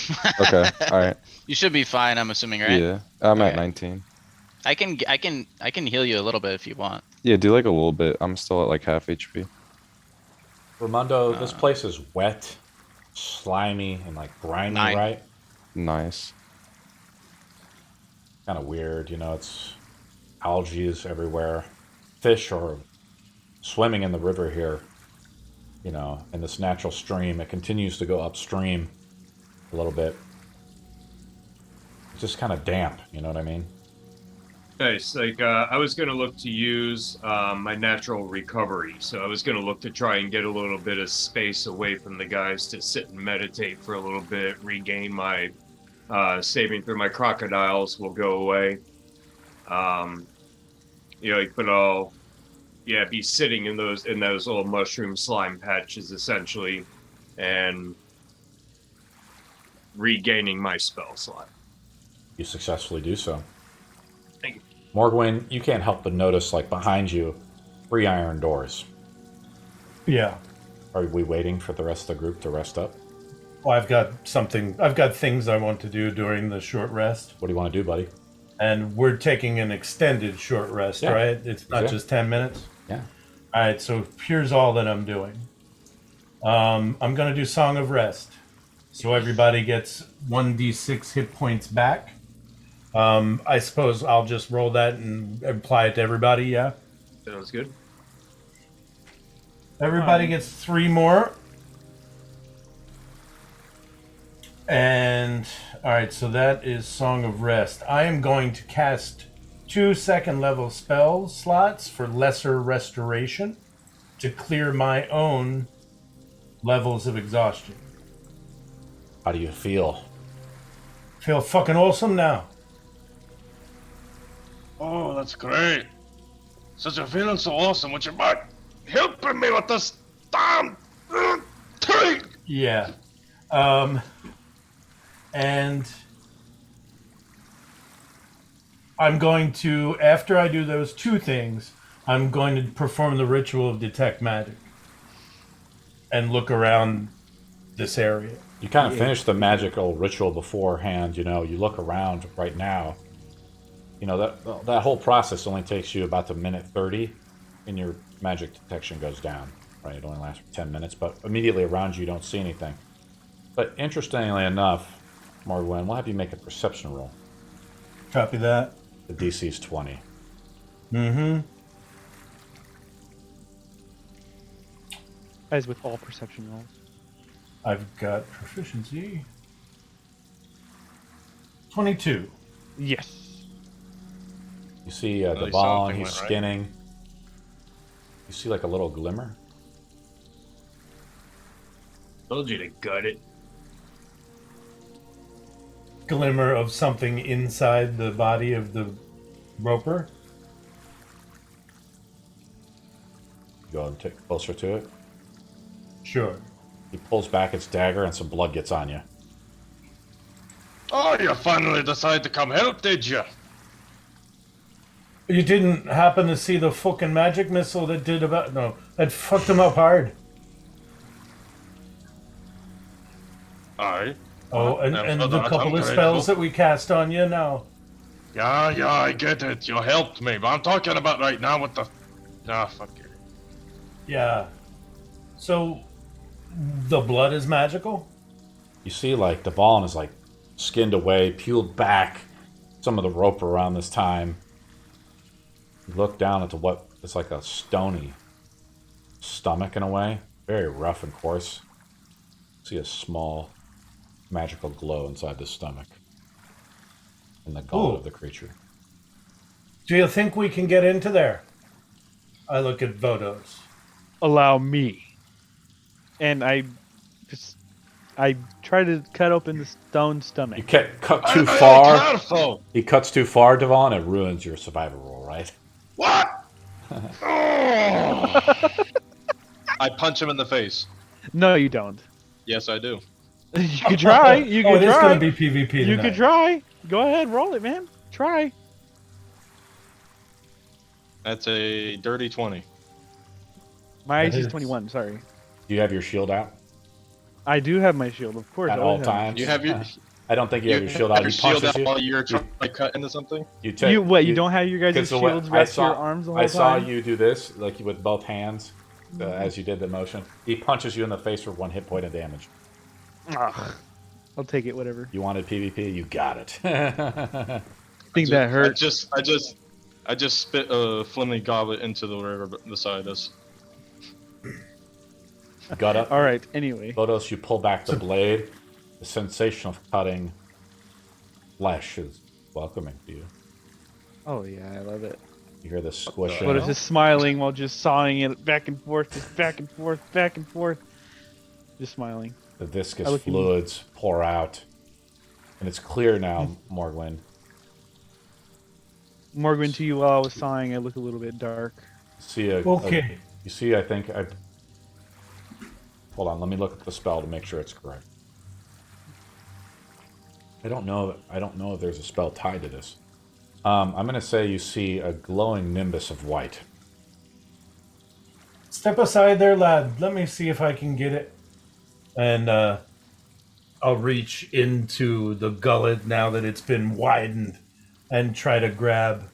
Okay, alright. You should be fine, I'm assuming, right? Yeah, I'm at Okay. 19. I can heal you a little bit if you want. Yeah, do like a little bit. I'm still at like half HP. Ramondo, this place is wet, slimy, and like grimy, 9. right? Nice. Kind of weird, you know, it's algae is everywhere. Fish are swimming in the river here, you know, in this natural stream. It continues to go upstream a little bit. It's just kind of damp, you know what I mean? Nice. Like, I was going to look to use my natural recovery. So I was going to look to try and get a little bit of space away from the guys to sit and meditate for a little bit, regain my saving through my crocodiles will go away. But I'll, be sitting in those little mushroom slime patches essentially, and regaining my spell slot. You successfully do so. Thank you. Morgwin, you can't help but notice, like, behind you, 3 iron doors. Yeah. Are we waiting for the rest of the group to rest up? Well, I've got things I want to do during the short rest. What do you want to do, buddy? And we're taking an extended short rest, Yeah. right? It's not Yeah. just 10 minutes. Yeah. All right, so here's all that I'm doing. I'm going to do Song of Rest. So everybody gets 1d6 hit points back. I suppose I'll just roll that and apply it to everybody, yeah? Sounds good. Everybody gets 3 more. And, alright, so that is Song of Rest. I am going to cast 2 second level spell slots for lesser restoration to clear my own levels of exhaustion. How do you feel? Feel fucking awesome now. Oh, that's great. Such a feeling so awesome with your butt. Helping me with this damn thing. Yeah. And I'm going to, after I do those 2 things, I'm going to perform the ritual of Detect Magic and look around this area. You kind of finish the magical ritual beforehand, you know, you look around right now. You know, that whole process only takes you about a minute 30, and your magic detection goes down, right? It only lasts for 10 minutes, but immediately around you, you don't see anything. But interestingly enough, Morgwin, we'll have you make a perception roll. Copy that. The DC is 20. Mm-hmm. As with all perception rolls. I've got proficiency. 22. Yes. You see At least Devon, something he's went right. skinning. You see like a little glimmer. Told you to gut it. Glimmer of something inside the body of the roper. Go and take closer to it. Sure. He pulls back its dagger and some blood gets on you. Oh, you finally decided to come help, did you? You didn't happen to see the fucking magic missile that did about... No, that fucked him up hard. Aye. Oh, and for the that, couple I'm of spells grateful. that we cast on you now. Yeah, I get it. You helped me, but I'm talking about right now with the... Ah, fuck it. Yeah. So, the blood is magical? You see, like, the Vaughn is, like, skinned away, peeled back some of the rope around this time. You look down into what is like a stony stomach in a way. Very rough and coarse. See a small magical glow inside the stomach. In the gullet Ooh. of the creature. Do you think we can get into there? I look at Vodos. Allow me. And I try to cut open the stone You stomach. cut too Hey, far. careful! He cuts too far, Devon. It ruins your survival roll, right? What? Oh. I punch him in the face. No, you don't. Yes, I do. You could try. You Oh, could it is try. going to be PvP tonight. You could try. Go ahead, roll it, man. Try. That's a dirty 20. My That AC is is- 21. Sorry. Do you have your shield out I do have my shield, of course. at I all always have my times? You have your... I don't think you have your shield have out. your He shield punches out you. while you're trying to cut into something? You take. You what? You don't have your guys' 'cause the way- shields wrapped to your arms the whole I saw time? you do this, like with both hands, as you did the motion. He punches you in the face for 1 hit point of damage. Ah, I'll take it. Whatever. You wanted PvP, you got it. I think that I hurt. just spit a flimsy goblet into the river beside us. Got up. All right. Anyway. Vodos, you pull back the blade. The sensation of cutting flesh is welcoming to you. Oh yeah, I love it. You hear the squishing. But it's just smiling while just sawing it back and forth, just back and forth, back and forth. Just smiling. The viscous I look in- fluids pour out. And it's clear now, Morgwin. Morgan, to you while I was sawing, I look a little bit dark. See a, Okay. you see, I think I. Hold on, let me look at the spell to make sure it's correct. I don't know if there's a spell tied to this. I'm gonna say you see a glowing nimbus of white. Step aside there, lad. Let me see if I can get it. And I'll reach into the gullet now that it's been widened and try to grab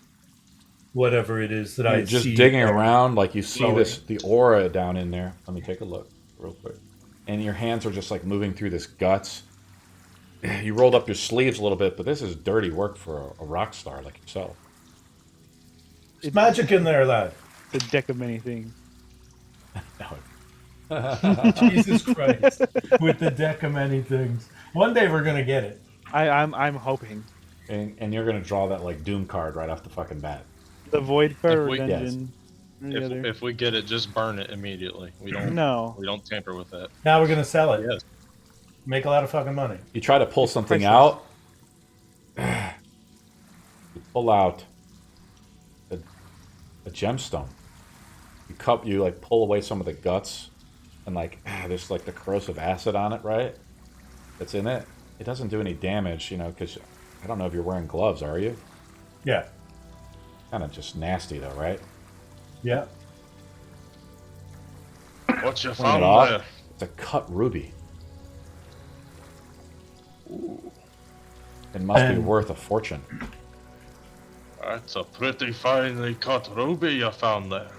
whatever it is that I You're just see digging there. around, like you see Glowing. the aura down in there. Let me take a look real quick. And your hands are just like moving through this guts. You rolled up your sleeves a little bit, but this is dirty work for a rock star like yourself. There's magic in there, lad. It's a deck of many things. No. Jesus Christ. With the deck of many things. One day we're going to get it. I'm hoping. And you're gonna draw that like Doom card right off the fucking bat. The Void Fire we- Dungeon. or the other. If we get it, just burn it immediately. We don't No. we don't tamper with that. Now we're going to sell it. Yes. Make a lot of fucking money. You try to pull something priceless. out. You pull out a gemstone. You like pull away some of the guts, and like there's like the corrosive acid on it, right? That's in it. It doesn't do any damage, because I don't know if you're wearing gloves, are you? Yeah. Kind of just nasty though, right? Yeah. What you Clean it found off. there? It's a cut ruby. It must be And- worth a fortune. That's a pretty finely cut ruby you found there.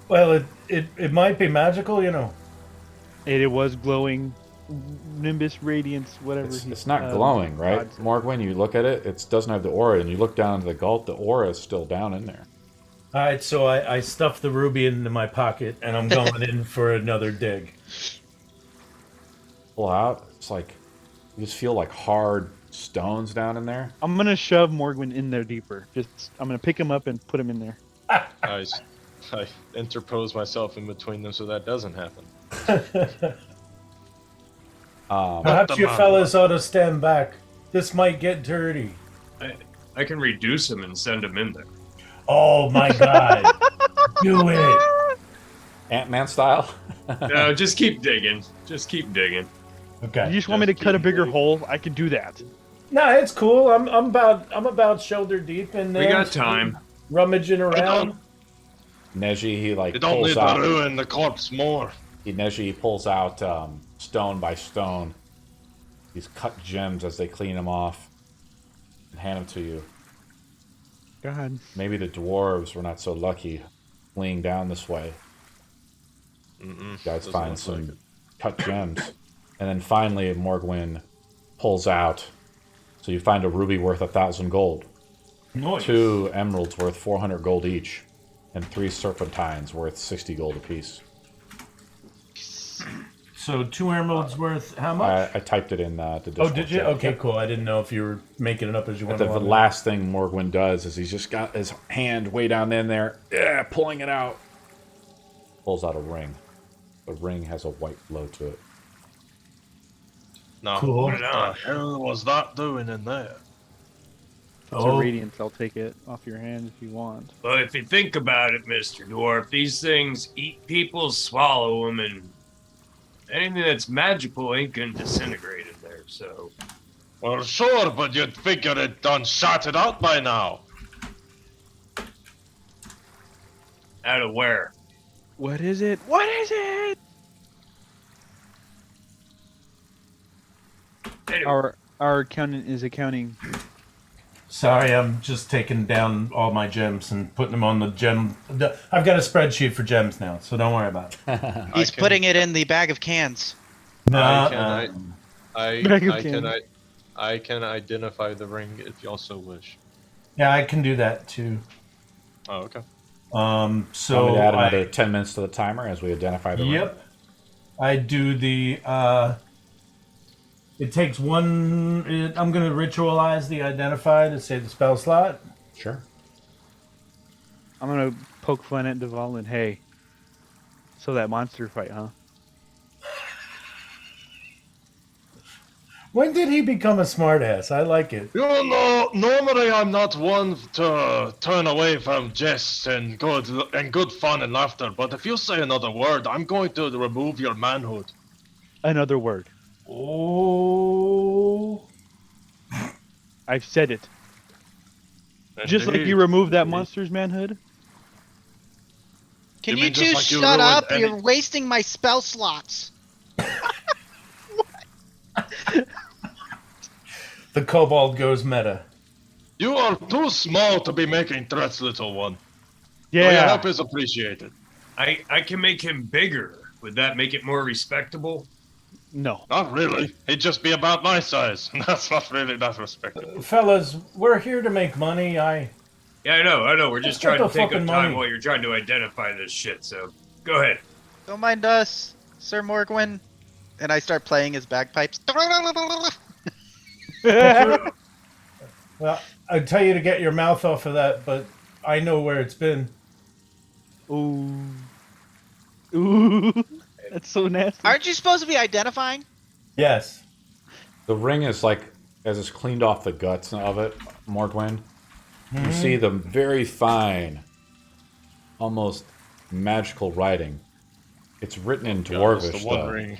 Well, it might be magical, It was glowing Nimbus Radiance, whatever. It's not glowing, right? God said. Morgwin, you look at it, it doesn't have the aura, and you look down into the gulp, the aura is still down in there. All right, so I stuffed the ruby into my pocket, and I'm going in for another dig. Pull out, it's like, you just feel like hard stones down in there. I'm gonna shove Morgan in there deeper. I'm gonna pick him up and put him in there. I interpose myself in between them so that doesn't happen. Perhaps you fellas ought to stand back. This might get dirty. I can reduce him and send him in there. Oh my god. Do it. Ant-Man style? No, just keep digging. Just keep digging. Okay. You just want me to cut a bigger hole? I can do that. No, it's cool. I'm about shoulder deep in there. We got time. Rummaging around. Neji, he like You don't pulls need out. to ruin the corpse more. Neji pulls out stone by stone these cut gems as they clean them off and hand them to you. God. Maybe the dwarves were not so lucky fleeing down this way. You guys Doesn't find look some like it. cut gems. And then finally Morgwyn pulls out. So you find a ruby worth 1,000 gold. Nice. 2 emeralds worth 400 gold each. And 3 serpentines worth 60 gold apiece. So 2 emeralds worth how much? I typed it in the Oh, Discord did you? chat. Okay, cool. I didn't know if you were making it up as you went The along. last thing Morgwyn does is he's just got his hand way down in there, pulling it out. Pulls out a ring. The ring has a white glow to it. No. Cool. What the hell was that doing in there? It's a radiance. I'll take it off your hand if you want. Well, if you think about it, Mr. Dwarf, these things eat people, swallow them, and anything that's magical ain't gonna disintegrate in there, so... Well, sure, but you'd figure it done shot it out by now. Out of where? What is it? What is it? Anyway, Our accountant is accounting. Sorry, I'm just taking down all my gems and putting them on the gem. I've got a spreadsheet for gems now, so don't worry about it. He's putting it in the bag of cans. I Bag of can identify the ring if you also wish. Yeah, I can do that too. Oh, okay. So Want me to add another 10 minutes to the timer as we identify the ring? Yep. I do the. It takes one. I'm going to ritualize the identify to say the spell slot. Sure. I'm gonna poke fun at Duval and hey. So that monster fight, huh? When did he become a smartass? I like it. You know, normally I'm not one to turn away from jests and good fun and laughter, but if you say another word, I'm going to remove your manhood. Another word. Oh. I've said it. Just like you removed that monster's manhood. Can You you mean just two like you shut ruined up? any- You're wasting my spell slots. The kobold goes meta. You are too small to be making threats, little one. Your Yeah. help is appreciated. I can make him bigger. Would that make it more respectable? No. Not really. He'd just be about my size. That's not really that respectable. Fellas, we're here to make money. Yeah, I know. We're just Let's trying get to the take up fucking time money. while you're trying to identify this shit, so go ahead. Don't mind us, Sir Morgwyn. And I start playing his bagpipes. Well, I'd tell you to get your mouth off of that, but I know where it's been. Ooh. Ooh. That's so nasty. Aren't you supposed to be identifying? Yes. The ring is like, as it's cleaned off the guts of it, Morgwyn, you see the very fine, almost magical writing. It's written in Dwarvish, the one though. ring.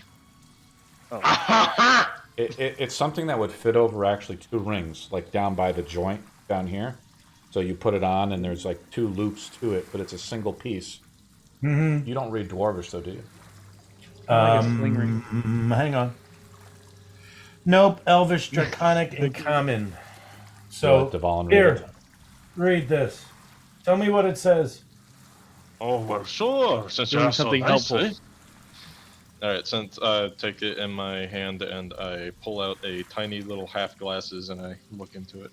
It's something that would fit over actually 2 rings, like down by the joint down here. So you put it on, and there's like 2 loops to it, but it's a single piece. Mm-hmm. You don't read Dwarvish, though, do you? Like a sling ring. Hang on. Nope, Elvish, Draconic, and Common. So, Let Deval read here, it. read this. Tell me what it says. Oh, well, sure. Since Doing you're so something nice, helpful. eh? Alright, since I take it in my hand and I pull out a tiny little half glasses and I look into it.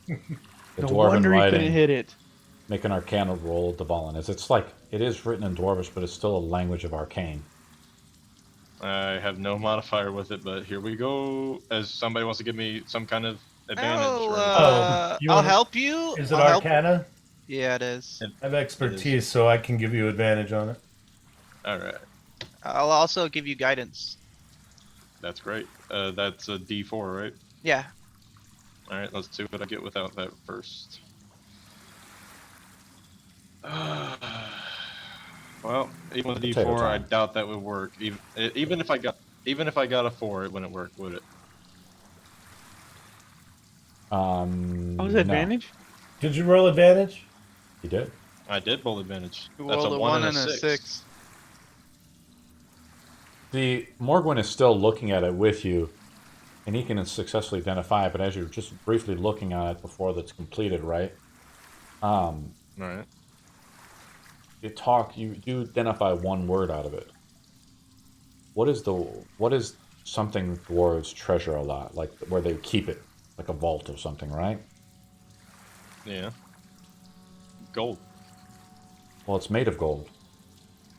The No Dwarven wonder he couldn't writing. hit it. Make an Arcana roll, Devalin. It's like, it is written in Dwarvish, but it's still a language of arcane. I have no modifier with it, but here we go. As somebody wants to give me some kind of advantage. you I'll wanna- help you. Is it I'll help- Arcana? Yeah, it is. I have expertise, so I can give you advantage on it. Alright, I'll also give you guidance. that's great. That's a D4, right? Yeah. Alright, let's see what I get without that first. Well, even with Potato D4, I time. doubt that would work. Even if I got a 4, it wouldn't work, would it? Oh, was No. advantage? Did you roll advantage? You did. I did roll advantage. You That's rolled a a 1 1 and a and a 6. 6. The Morgwin is still looking at it with you, and he can successfully identify it, but as you're just briefly looking at it before that's completed, right? Right. You do identify one word out of it. What is something dwarves treasure a lot, like where they keep it, like a vault or something, right? Yeah. Gold. Well, it's made of gold.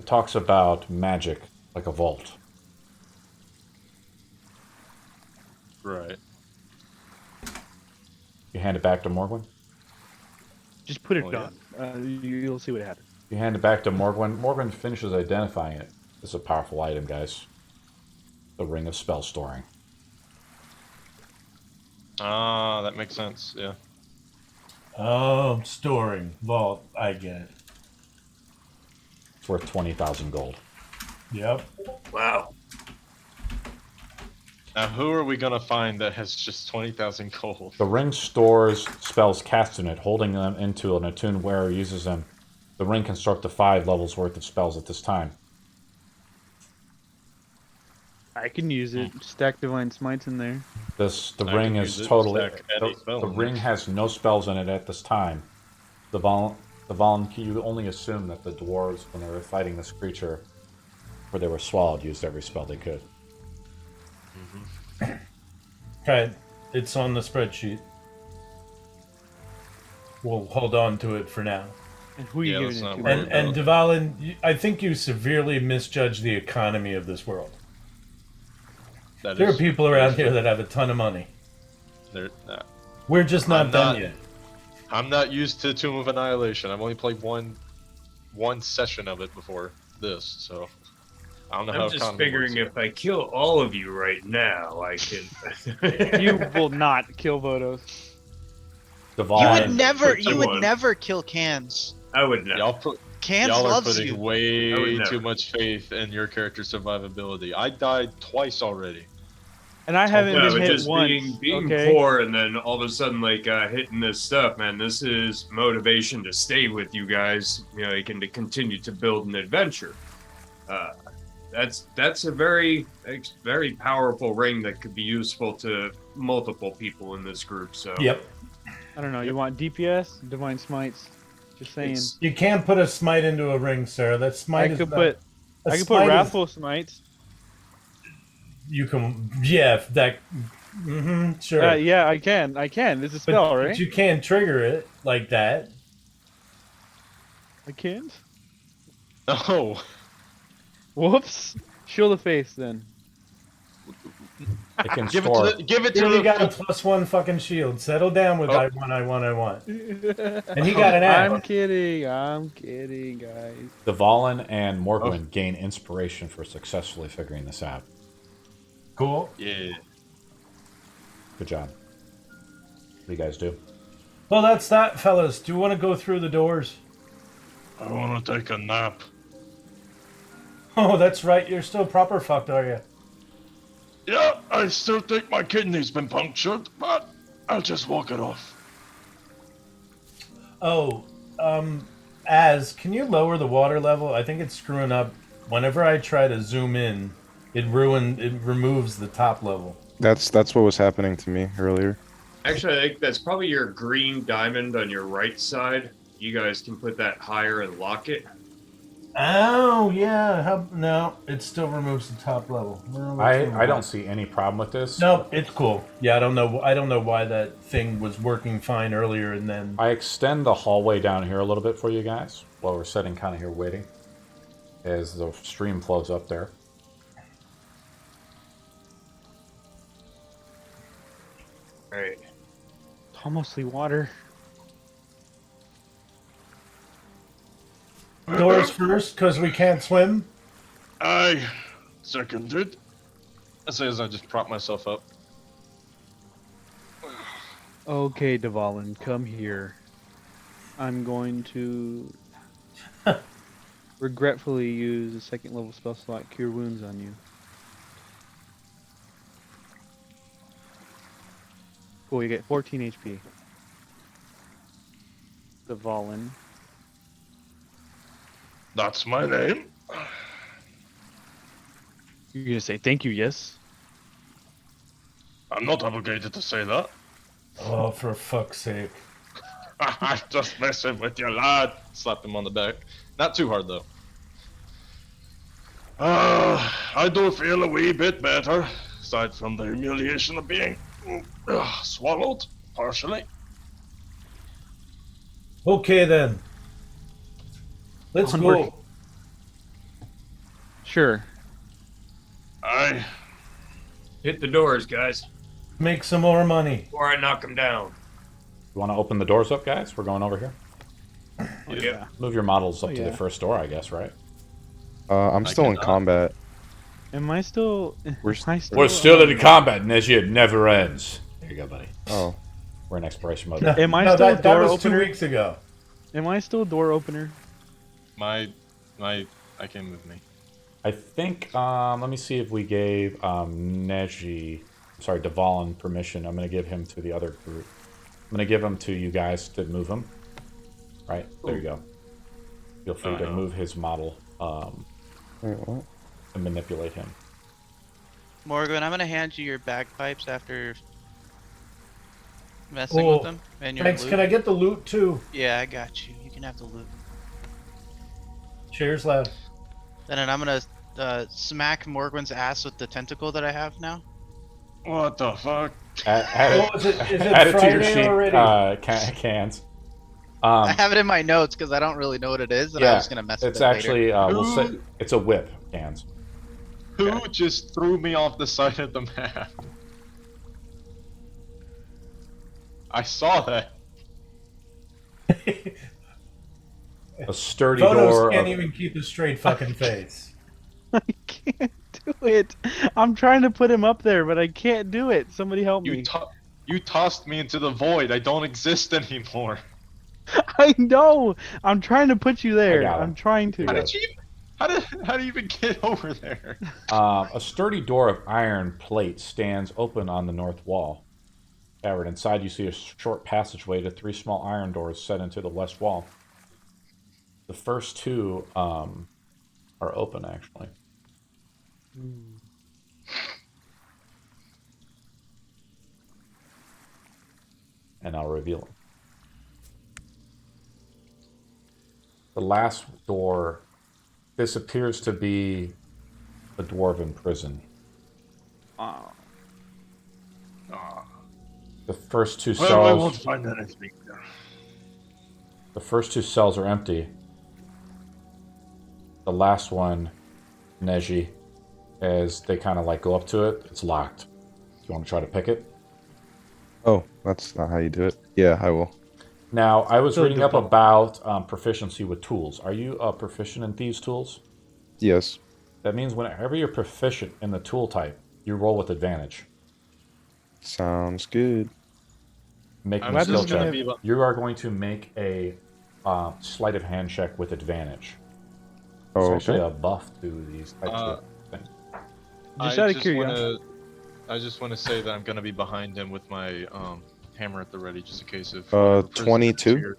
It talks about magic, like a vault. Right. You hand it back to Morgwin? Just put it Oh, yeah. on. You'll see what happens. You hand it back to Morgwin. Morgwin finishes identifying it. It's a powerful item, guys. The Ring of Spell Storing. Ah, that makes sense. Yeah. Oh, storing. Vault. I get it. It's worth 20,000 gold. Yep. Wow. Now, who are we gonna find that has just 20,000 gold? The ring stores spells cast in it, holding them into an attuned wearer uses them. The ring can store up to 5 levels worth of spells at this time. I can use it. Stack divine smites in there. The I ring can is use it, totally. stack any spell The in ring it. has no spells in it at this time. You only assume that the dwarves, when they were fighting this creature, where they were swallowed, used every spell they could. Okay. It's on the spreadsheet. We'll hold on to it for now. And who are you Yeah, giving let's it not to? worry And about it. Dvalin, I think you severely misjudge the economy of this world. That There are is- people around here that have a ton of money. We're just not I'm done not- yet. I'm not used to Tomb of Annihilation. I've only played one session of it before this, so I don't know how I'm just economy figuring works. if I kill all of you right now, I can. You will not kill Vodos. You Dvalin, would never, put you would someone- never kill Cans. I would not. Cans Y'all are loves putting you. I would way never. too much faith in your character's survivability. I died twice already. And I haven't No, been but hit just once. being okay? poor and then all of a sudden hitting this stuff, man. This is motivation to stay with you guys. You know, you can to continue to build an adventure. That's a very powerful ring that could be useful to multiple people in this group. So Yep. I don't know. You want DPS, divine smites? Just saying. You can't put a smite into a ring, sir. That smite I is could not- put. a I could put smite is- wrathful smites. You can. Yeah. That. Sure. Yeah, I can. I can. It's a but, spell, right? but you can't trigger it like that. I can't. No. Whoops. Shield of face then. it can Give store. it to You only the got a +1 fucking shield. Settle down with Oh. I want. And he got an I'm axe. kidding. I'm kidding, guys. Dvalin and Morgwin gain inspiration for successfully figuring this out. Cool. Yeah. Good job. What do you guys do? Well, that's that, fellas. Do you want to go through the doors? I want to take a nap. Oh, that's right. You're still proper fucked, are you? Yeah, I still think my kidney's been punctured, but I'll just walk it off. Oh, can you lower the water level? I think it's screwing up. Whenever I try to zoom in, it removes the top level. That's what was happening to me earlier. actually, I think that's probably your green diamond on your right side. You guys can put that higher and lock it. Oh, yeah. No, it still removes the top level. Well, I don't see any problem with this. No, it's cool. Yeah, I don't know why that thing was working fine earlier and then. I extend the hallway down here a little bit for you guys while we're sitting kind of here waiting as the stream flows up there. All right. It's mostly water. Doors first, because we can't swim. I seconded. As soon as I just prop myself up. Okay, Dvalin, come here. I'm going to regretfully use a second level spell slot Cure Wounds on you. Cool, you get 14 HP. The Valen. That's my name. You're gonna say thank you, yes? I'm not obligated to say that. Oh, for fuck's sake. I'm just messing with you, lad. Slapped him on the back. Not too hard, though. I do feel a wee bit better, aside from the humiliation of being swallowed, partially. Okay, then. Let's Onward. go. Sure. Aye. Hit the doors, guys, Make some more money. before I knock them down. You want to open the doors up, guys? We're going over here. Oh, Yep. yeah. Move your models up Oh, to yeah. the first door, I guess, right? I'm still in cannot. combat. Am I still? We're am I We're still in combat, and as it never ends. There you go, buddy. Oh, We're in exploration mode. Am I no, still a that door was opener? 2 weeks ago. Am I still a door opener? I can't move me. I think, let me see if we gave Devalin permission. I'm going to give him to the other group. I'm going to give him to you guys to move him. Right? There you go. Feel free to move his model wait, what? and manipulate him. Morgan, I'm gonna hand you your bagpipes after messing Oh, with them and your Thanks. loot. Can I get the loot too? Yeah, I got you. You can have the loot. Cheers, lad. Then I'm gonna smack Morgan's ass with the tentacle that I have now. What the fuck? Add Oh, is it add it to your Friday sheet, already? cans. I have it in my notes because I don't really know what it is, and I was gonna mess with it's it later. actually, we'll say, it's a whip, cans. Who just threw me off the side of the map? I saw that. A sturdy Photos door. can't of- even keep a straight fucking face. I can't do it. I'm trying to put him up there, but I can't do it. Somebody help me. You tossed me into the void. I don't exist anymore. I know. I'm trying to put you there. got him. I'm trying to. How did you? How do you even get over there? A sturdy door of iron plate stands open on the north wall. Cavern inside, you see a short passageway to 3 small iron doors set into the west wall. The first 2 are open, actually. And I'll reveal them. The last door, this appears to be a dwarven prison. Oh. The first 2 Well, I cells. won't find anything. The first 2 cells are empty. The last one, Neji, as they kind of like go up to it, it's locked. Do you want to try to pick it? Oh, that's not how you do it. Yeah, I will. Now, I was So reading up the- about proficiency with tools. Are you proficient in these tools? Yes. That means whenever you're proficient in the tool type, you roll with advantage. Sounds good. Make I'm a skill just gonna check. be. You are going to make a sleight of hand check with advantage. It's Oh, actually okay. a buff to these types of things. Just out of curiosity. I just want to say that I'm gonna be behind him with my hammer at the ready, just in case of. 22?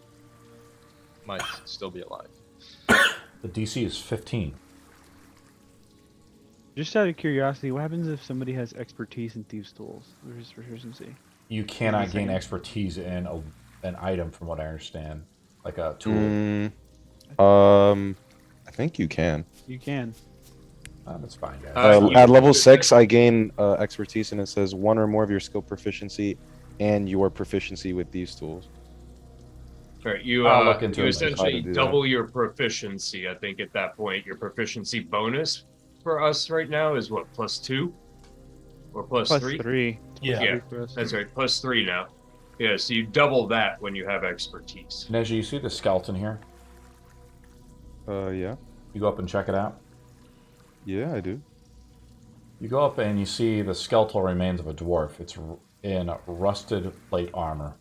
Might still be alive. The DC is 15. Just out of curiosity, what happens if somebody has expertise in thieves' tools versus proficiency? You cannot gain Anything? expertise in an item, from what I understand, like a tool. I think you can. You can. That's fine, guys. At level 6, I gain expertise, and it says 1 or more of your skill proficiency and your proficiency with these tools. Right, you I'll look into you it. essentially How to do double your proficiency. I think at that point, your proficiency bonus for us right now is what, +2 or Plus 3? 3. Yeah. Yeah. For us. That's right, +3 now. Yeah, so you double that when you have expertise. Neji, you see the skeleton here? Yeah. You go up and check it out. Yeah, I do. You go up and you see the skeletal remains of a dwarf. It's in rusted plate armor.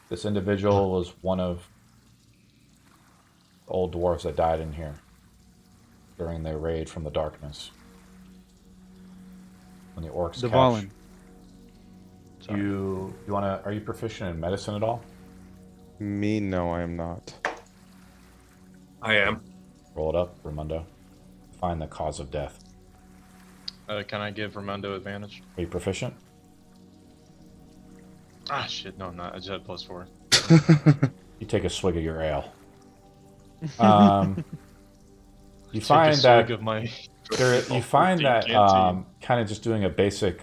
This individual was one of old dwarves that died in here during their raid from the darkness. When the orcs catch. Dvalin. Are you proficient in medicine at all? Me? No, I am not. I am. Roll it up, Raimundo. Find the cause of death. Can I give Raimondo advantage? Are you proficient? Ah, shit, no, I'm not. I just had +4. You take a swig of your ale. You Take a find swig that of my... you find that canteen. kind of just doing a basic,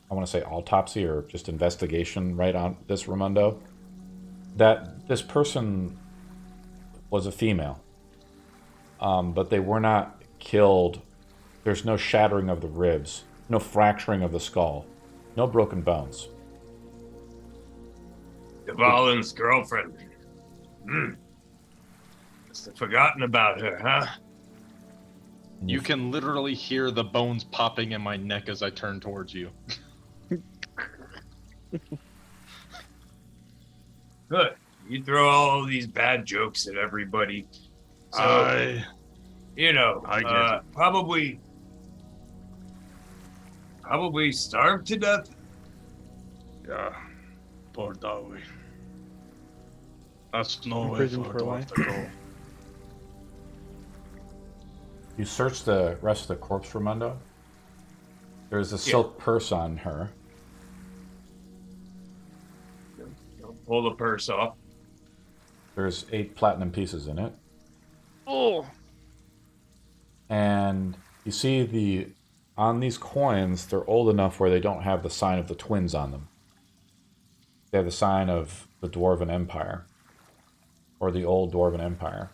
I want to say autopsy or just investigation right on this Raimundo, that this person was a female, but they were not killed. There's no shattering of the ribs, no fracturing of the skull, no broken bones. Dvalin's girlfriend. Must have forgotten about her, huh? And You can literally hear the bones popping in my neck as I turn towards you. Good. You throw all these bad jokes at everybody. So, you know, I get it. probably starved to death. Yeah, poor Dawi. That's no way Imprisoned for for a dwarf life. to go. You search the rest of the corpse, Raimundo. There's a silk purse on her. Pull the purse off. There's 8 platinum pieces in it. Oh. And you see on these coins, they're old enough where they don't have the sign of the twins on them. They have the sign of the Dwarven Empire, or the old Dwarven Empire.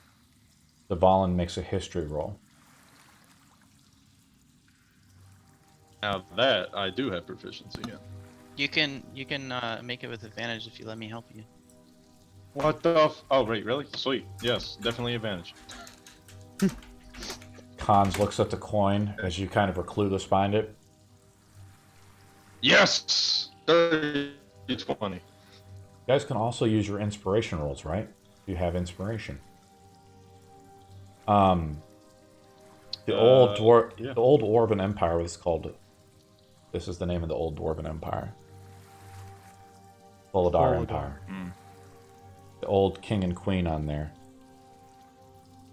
Dvalin makes a history roll. Now that I do have proficiency in. You can make it with advantage if you let me help you. What the Oh, wait, really? Sweet. Yes, definitely advantage. Cons looks at the coin as you kind of are clueless behind it. Yes! 30, 20. You guys can also use your inspiration rolls, right? You have inspiration. The old yeah. the old Dwarven Empire was called. This is the name of the old Dwarven Empire. Folidar Empire. The old king and queen on there.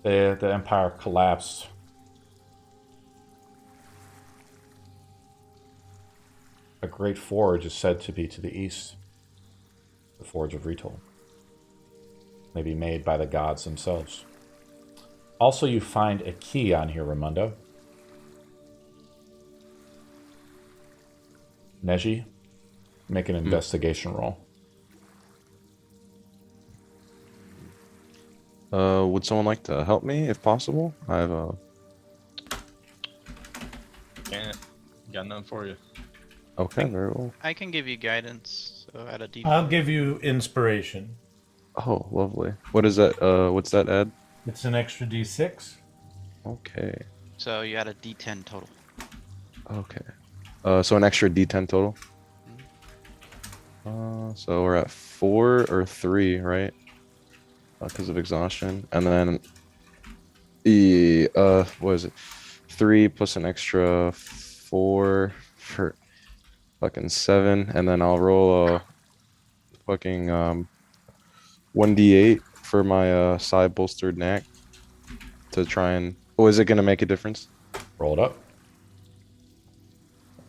The empire collapsed. A great forge is said to be to the east. The Forge of Retold. May be made by the gods themselves. Also, you find a key on here, Raimundo. Neji, make an investigation roll. Would someone like to help me if possible? I have a. Can't. Got nothing for you. Okay, very well. I can give you guidance. So add a D. I'll give you inspiration. Oh, lovely. What is that? What's that, Ed? It's an extra D6. Okay. So you add a D10 total. Okay. So an extra D10 total. So we're at 4 or 3, right? Because of exhaustion, and then the what is it? 3 plus an extra 4 for fucking 7, and then I'll roll a fucking 1d8 for my side bolstered knack to try and. Oh, is it gonna make a difference? Roll it up.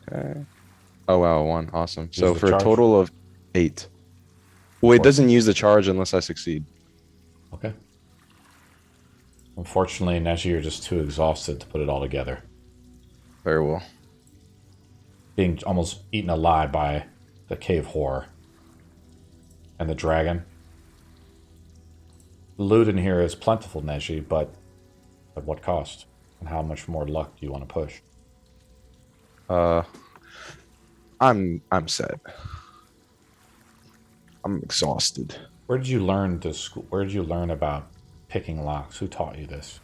Okay. Oh wow, 1. Awesome. Use So the for a charge. total of 8. Well, it doesn't use the charge unless I succeed. Okay. Unfortunately, Neji, you're just too exhausted to put it all together. Very well. Being almost eaten alive by the cave horror and the dragon. The loot in here is plentiful, Neji, but at what cost? And how much more luck do you want to push? I'm set. I'm exhausted. Where did you learn this? Where did you learn about picking locks? Who taught you this?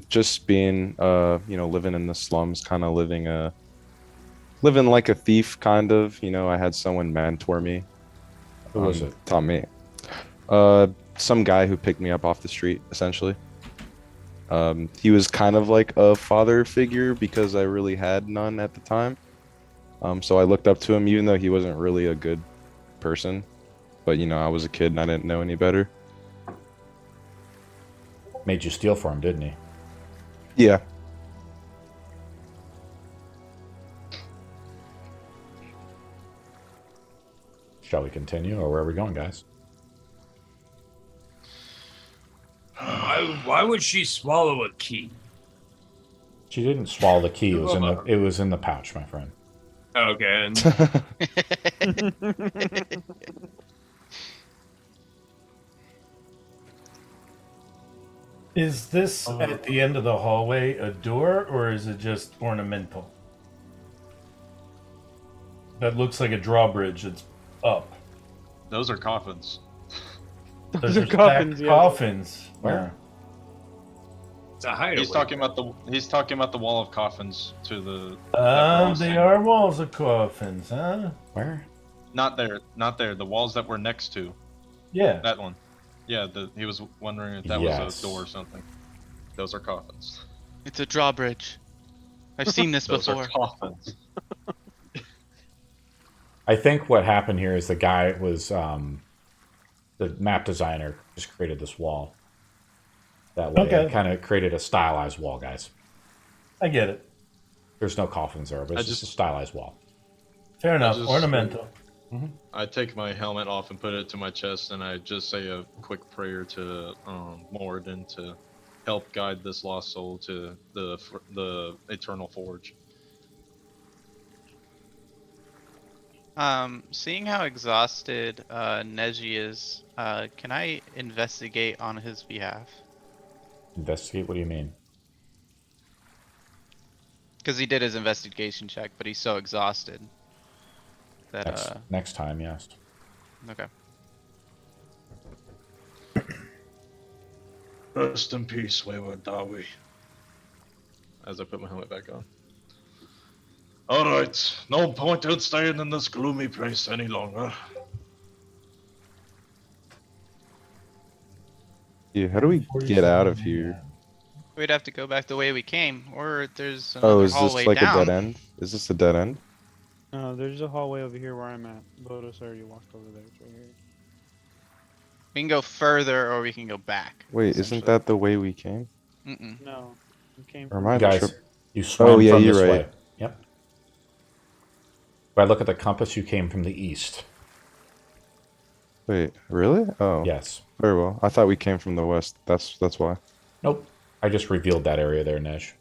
Just being, living in the slums, kind of living like a thief, kind of. I had someone mentor me. Who was it? Taught me. some guy who picked me up off the street, essentially. He was kind of like a father figure because I really had none at the time. So I looked up to him, even though he wasn't really a good person. But, you know, I was a kid and I didn't know any better. Made you steal for him, didn't he? Yeah. Shall we continue, or where are we going, guys? Why would she swallow a key? She didn't swallow the key. It was in the pouch, my friend. Okay. Is this at the end of the hallway a door, or is it just ornamental? That looks like a drawbridge. It's up. Those are coffins. Those are are coffins, stacked yeah. coffins. Where? It's a hideaway. He's talking about the wall of coffins to the. that we're all They seeing. are walls of coffins, huh? Where? Not there. The walls that we're next to. Yeah. That one. Yeah. He was wondering if that Yes. was a door or something. Those are coffins. It's a drawbridge. I've seen this Those before. are coffins. I think what happened here is the guy was the map designer just created this wall. That way, Okay. it kind of created a stylized wall, guys. I get it. There's no coffins there, but it's just a stylized wall. Fair enough. just- Ornamental. I take my helmet off and put it to my chest, and I just say a quick prayer to Moradin to help guide this lost soul to the eternal forge. Seeing how exhausted Neji is, can I investigate on his behalf? Investigate? What do you mean? Because he did his investigation check, but he's so exhausted that Next time, yes. okay. Rest in peace, wayward Dawi. As I put my helmet back on. Alright, no point in staying in this gloomy place any longer. Yeah, how do we get out of here? We'd have to go back the way we came, or there's Oh, another is hallway this like down. a dead end? Is this a dead end? No, there's a hallway over here where I'm at. Lotus already walked over there. It's right here. We can go further, or we can go back. Wait, isn't essentially. that the way we came? Mm-mm. No, we came Or from am I Guys, trip- you swam Oh, yeah, from you're this right. way. Yep. If I look at the compass, you came from the east. Wait, really? Oh, Yes. very well. I thought we came from the west. That's why. Nope. I just revealed that area there, Nej.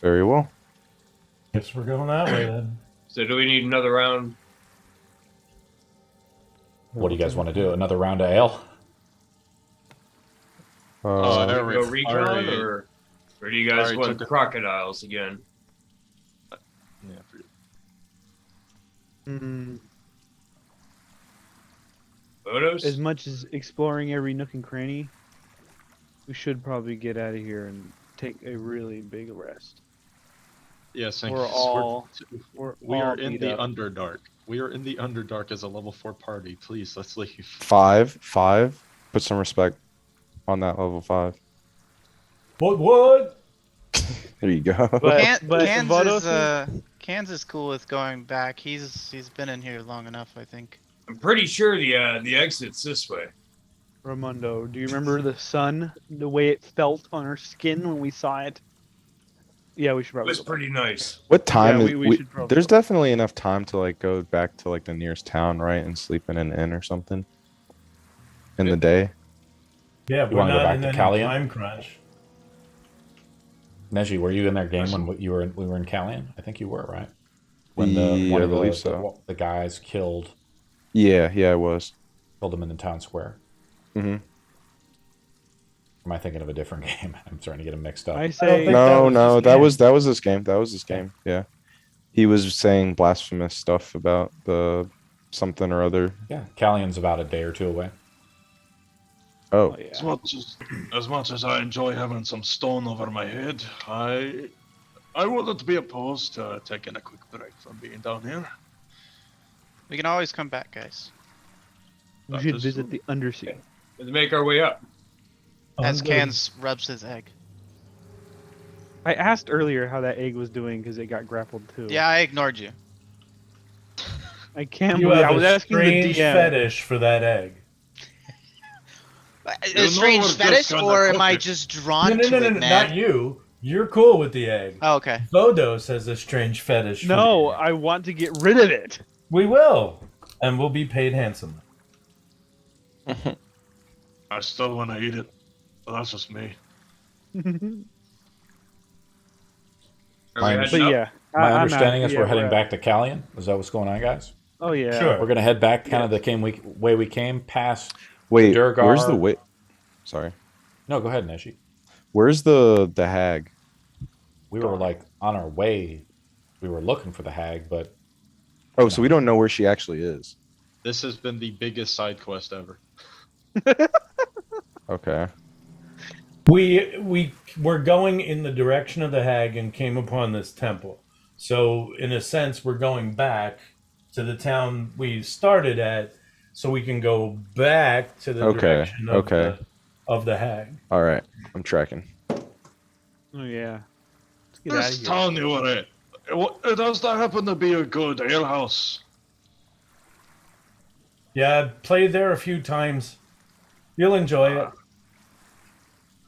Very well. Guess we're going that way then. So do we need another round? What do you guys want to do? Another round of ale? I Go already- recon, already- or do you guys already want took it. crocodiles again? Yeah, for- Photos? As much as exploring every nook and cranny, we should probably get out of here and take a really big rest. Yes, We are all in beat the up. Underdark. We are in the Underdark as a level 4 party. Please, let's leave. 5. Put some respect on that level 5. What? There you go. But- but Cans Vados is Cans is cool with going back. He's been in here long enough, I think. I'm pretty sure the exit's this way. Ramundo, do you remember the sun, the way it felt on our skin when we saw it? Yeah, we should It probably. was go back. pretty nice. What time Yeah, is we should probably there's go. definitely enough time to like go back to like the nearest town, right, and sleep in an inn or something in the day. Yeah, You we're wanna go not back in to any Callian? time crunch. Neji, were you in that game when we were in Callian? I think you were, right? When Yeah, one I of believe so. the guys killed Yeah, I was. them in the town square. hmm Am I thinking of a different game? I'm starting to get them mixed up. I think say that No, was no, this that game. was this game. That was this game. Yeah, he was saying blasphemous stuff about the something or other. Yeah, Callian's about a day or two away. Oh, Oh, yeah. As much as I enjoy having some stone over my head, I wouldn't be opposed to taking a quick break from being down here. We can always come back, guys. We That should is visit true. the Undersea. Let's make our way up. As I'm good. Cans rubs his egg. I asked earlier how that egg was doing because it got grappled too. Yeah, I ignored you. I can't You believe have I was a asking the strange DM. fetish for that egg. A strange fetish, or am I just drawn to it, man? Not you. You're cool with the egg. Oh, okay. Vodos has a strange fetish for No, the egg. I want to get rid of it. We will. And we'll be paid handsomely. I still want to eat it, but that's just me. Are My we But heading up? yeah, My I'm understanding not- is yeah, we're heading at- back to Callion. Is that what's going on, guys? Oh yeah. Sure. We're gonna head back kind of the way we came, past. Wait, Durgar. where's the way? Sorry. No, go ahead, Neshi. Where's the hag? We were like on our way. We were looking for the hag, but Oh, so we don't know where she actually is. This has been the biggest side quest ever. Okay. We were going in the direction of the hag and came upon this temple. So in a sense, we're going back to the town we started at, so we can go back to the Okay, direction of okay. the hag. All right. I'm tracking. Oh yeah. Let's get out of Just here. telling you what it does not happen to be a good alehouse. Yeah, I played there a few times. You'll enjoy it.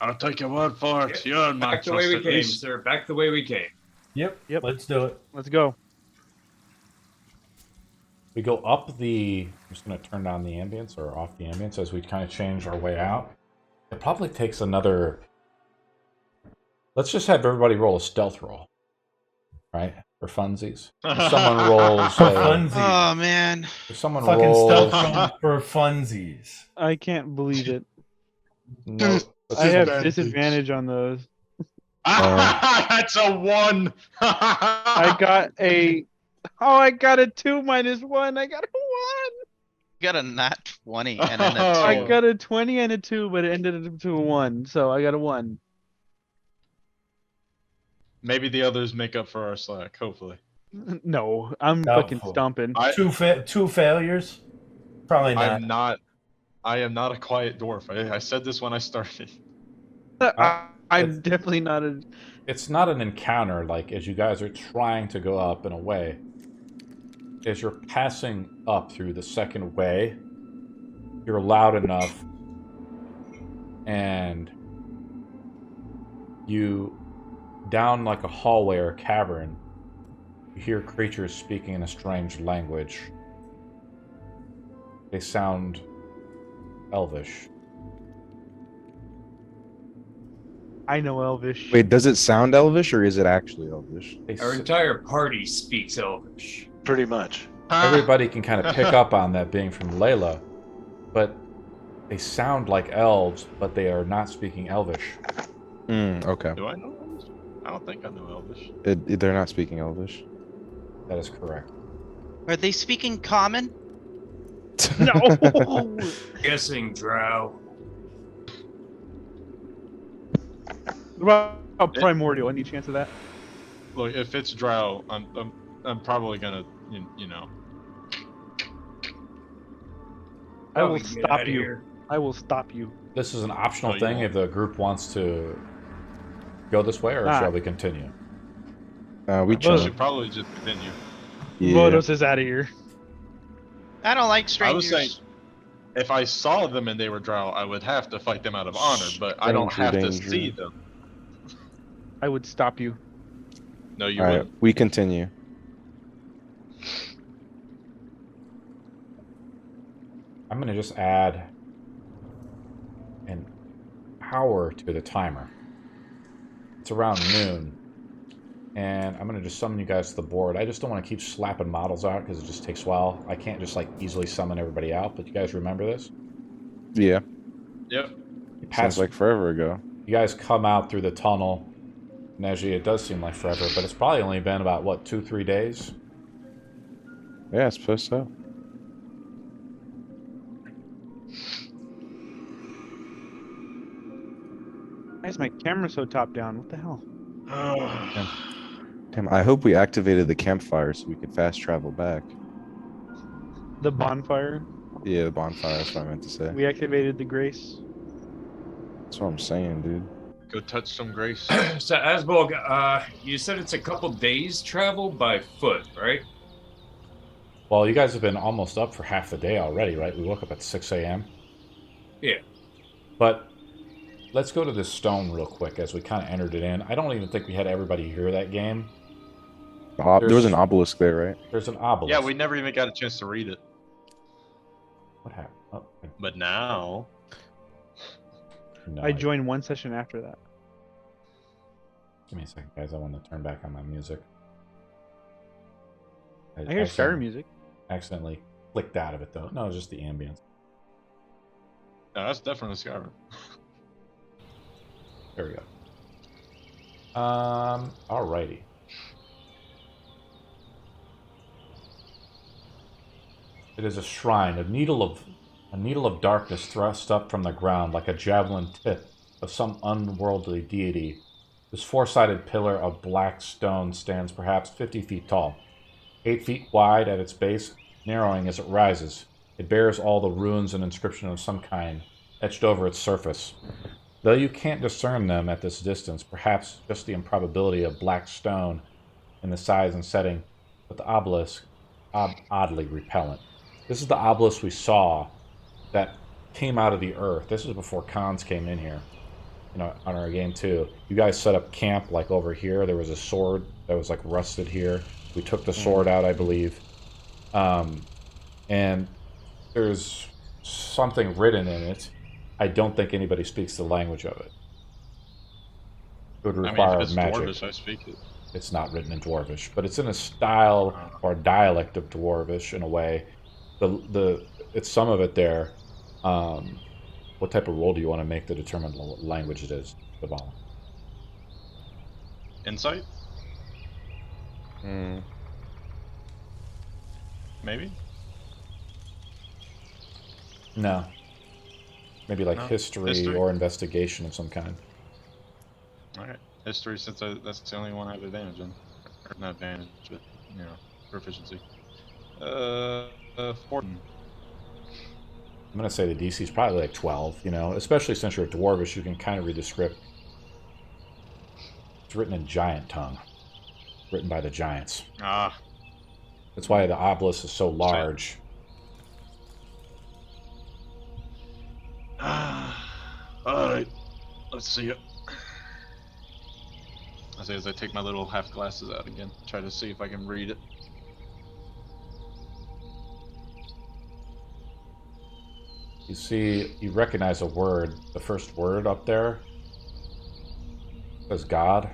I'll take your word for it. You're my Back the way we trusted came, niece. sir. Back the way we came. Yep. Yep. Let's do it. Let's go. we go up the. I'm just gonna turn down the ambience or off the ambience as we kind of change our way out. It probably takes another. Let's just have everybody roll a stealth roll, right? For funsies. If someone rolls. For funsies. Oh man. If someone Fucking rolls. stealth roll for funsies. I can't believe it. No, I have Disadvantage. disadvantage on those. That's a 1. I got a. Oh, I got a 2 minus 1. I got a 1. You got a nat 20 and then a 2. I got a 20 and a 2, but it ended up to a 1. So I got a 1. Maybe the others make up for our slack, hopefully. No, I'm Doubtful. fucking stomping. Two failures? Probably not. I am not a quiet dwarf. I said this when I started. I'm definitely not a. It's not an encounter like as you guys are trying to go up in a way. As you're passing up through the second way, you're loud enough and you down like a hallway or cavern, you hear creatures speaking in a strange language. They sound elvish. I know Elvish. Wait, does it sound elvish or is it actually elvish? They Our s- entire party speaks Elvish. Pretty much. Everybody can kind of pick up on that being from Layla, but they sound like elves, but they are not speaking elvish. Okay. Do I know Elvish? I don't think I know Elvish. They're not speaking elvish. That is correct. Are they speaking common? No. Guessing Drow. What about primordial? Any chance of that? Look, if it's Drow, I'm probably gonna you know. I will Probably get stop outta you. here. I will stop you. This is an optional you thing won't. if the group wants to go this way, or Ah. shall we continue? We We chill. should probably just continue. Yeah. Vodos is out of here. I don't like I strangers. was saying, if I saw them and they were Drow, I would have to fight them out of honor, but I don't have Danger, to danger. see them. I would stop you. No, you All right, wouldn't. we continue. I'm going to just add an hour to the timer. It's around noon. And I'm going to just summon you guys to the board. I just don't want to keep slapping models out because it just takes a while. I can't just like easily summon everybody out, but you guys remember this? Yeah. Yep. You pass, Sounds like forever ago. you guys come out through the tunnel. Neji, it does seem like forever, but it's probably only been about, what, 2-3 days? Yeah, I suppose so. Why is my camera so top down? What the hell? Damn, I hope we activated the campfire so we could fast travel back. The bonfire. Yeah, the bonfire. That's what I meant to say. We activated the grace. That's what I'm saying, dude. Go touch some grace. So, Asbolg, you said it's a couple days travel by foot, right? Well, you guys have been almost up for half the day already, right? We woke up at 6 a.m. Yeah. But let's go to this stone real quick as we kind of entered it in. I don't even think we had everybody hear that game. There was an obelisk there, right? There's an obelisk. Yeah, we never even got a chance to read it. What happened? Oh, But now... no, I joined one session after that. Give me a second, guys. I want to turn back on my music. I hear Skyrim music. Accidentally clicked out of it, though. No, it's just the ambience. No, that's definitely Skyrim. There we go. Alrighty. It is a shrine, a needle of darkness thrust up from the ground like a javelin tip of some unworldly deity. This four-sided pillar of black stone stands perhaps 50 feet tall, 8 feet wide at its base, narrowing as it rises. It bears all the runes and inscription of some kind etched over its surface. Though you can't discern them at this distance, perhaps just the improbability of black stone in the size and setting, but the obelisk oddly repellent. This is the obelisk we saw that came out of the earth. This is before cons came in here, on our game too. You guys set up camp like over here. There was a sword that was like rusted here. We took the sword out, I believe. And there's something written in it. I don't think anybody speaks the language of it. It would require if it's magic. Dwarvish, I speak it. It's not written in Dwarvish, but it's in a style or dialect of Dwarvish in a way. It's some of it there. What type of roll do you want to make to determine what language it is, Devon? Insight? Hmm. Maybe? No. Maybe like No. history or investigation of some kind. Alright. History, since that's the only one I have advantage in. Or not advantage, but, proficiency. 14. I'm going to say the DC is probably like 12, especially since you're a Dwarvish, you can kind of read the script. It's written in giant tongue. Written by the giants. Ah. That's why the obelisk is so large. Alright, let's see it. I say as I take my little half glasses out again, try to see if I can read it. You recognize a word, the first word up there says God.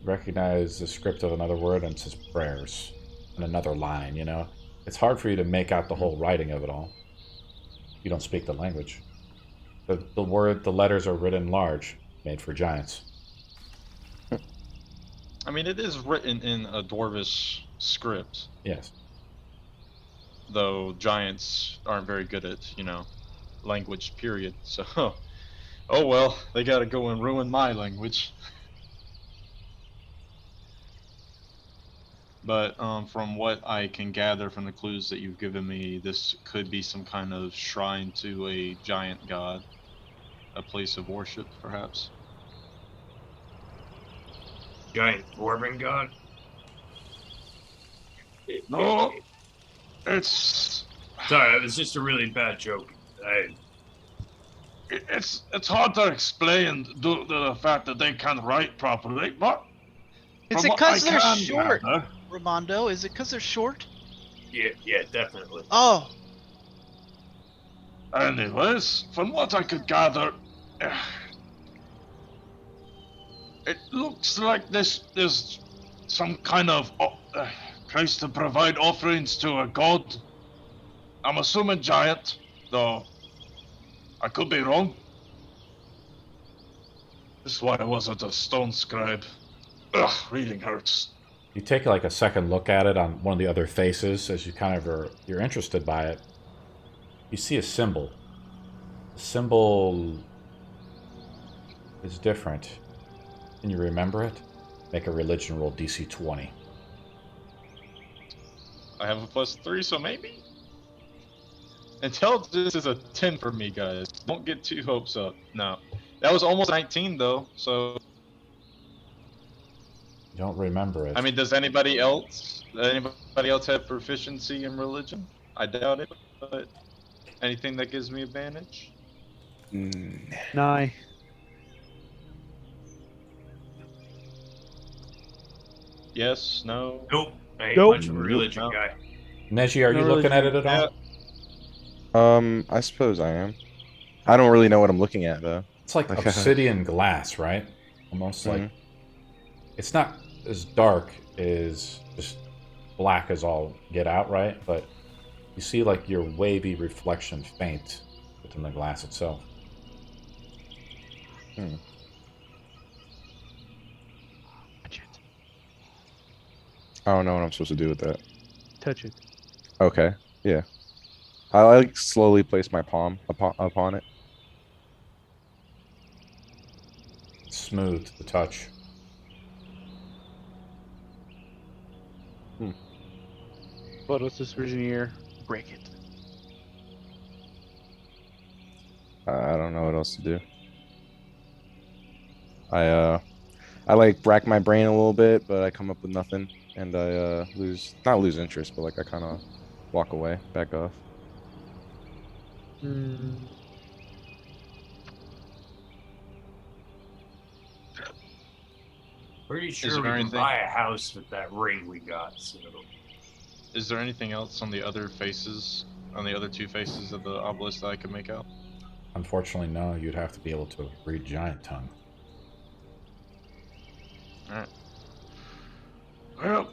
Recognize the script of another word and it says prayers in another line, It's hard for you to make out the whole writing of it all. You don't speak the language. The letters are written large, made for giants. I mean, it is written in a Dwarvish script. Yes. Though giants aren't very good at, language, period. So, oh well, they gotta go and ruin my language. But from what I can gather from the clues that you've given me, this could be some kind of shrine to a giant god. A place of worship, perhaps. Giant dwarven god? No, it's Sorry, it was just a really bad joke. it's hard to explain due to the fact that they can't write properly, but Is from it what I because they're can short, gather- Ramondo? Is it because they're short? Yeah, definitely. Oh, Anyways, from what I could gather, it looks like this is some kind of place to provide offerings to a god. I'm assuming giant, though I could be wrong. This is why I wasn't a stone scribe. Ugh, reading hurts. You take like a second look at it on one of the other faces as you kind of you're interested by it. You see a symbol. The symbol is different. Can you remember it? Make a religion roll DC 20. I have a +3, so maybe? Intelligence is a 10 for me, guys. Don't get too hopes up. No. That was almost 19, though, so... Don't remember it. I mean, does anybody else have proficiency in religion? I doubt it, but anything that gives me advantage? Nah. Yes, no? Nope. I ain't Nope. much of a religion Nope. guy. Neji, are you No looking at it at all? I suppose I am. I don't really know what I'm looking at though. It's like Okay. obsidian glass, right? Almost like it's not as dark as just black as all get out, right? But you see like your wavy reflection faint within the glass itself. I don't know what I'm supposed to do with that. Touch it. Okay, yeah. I like slowly place my palm upon it. Smooth to the touch. But what's this Virginia? Break it. I don't know what else to do. I like rack my brain a little bit, but I come up with nothing, and I not lose interest, but like I kind of walk away, back off. Pretty there sure we can anything- buy a house with that ring we got. So Is there anything else on the other faces, on the other two faces of the obelisk that I could make out? Unfortunately, no. You'd have to be able to read giant tongue. Alright. Well,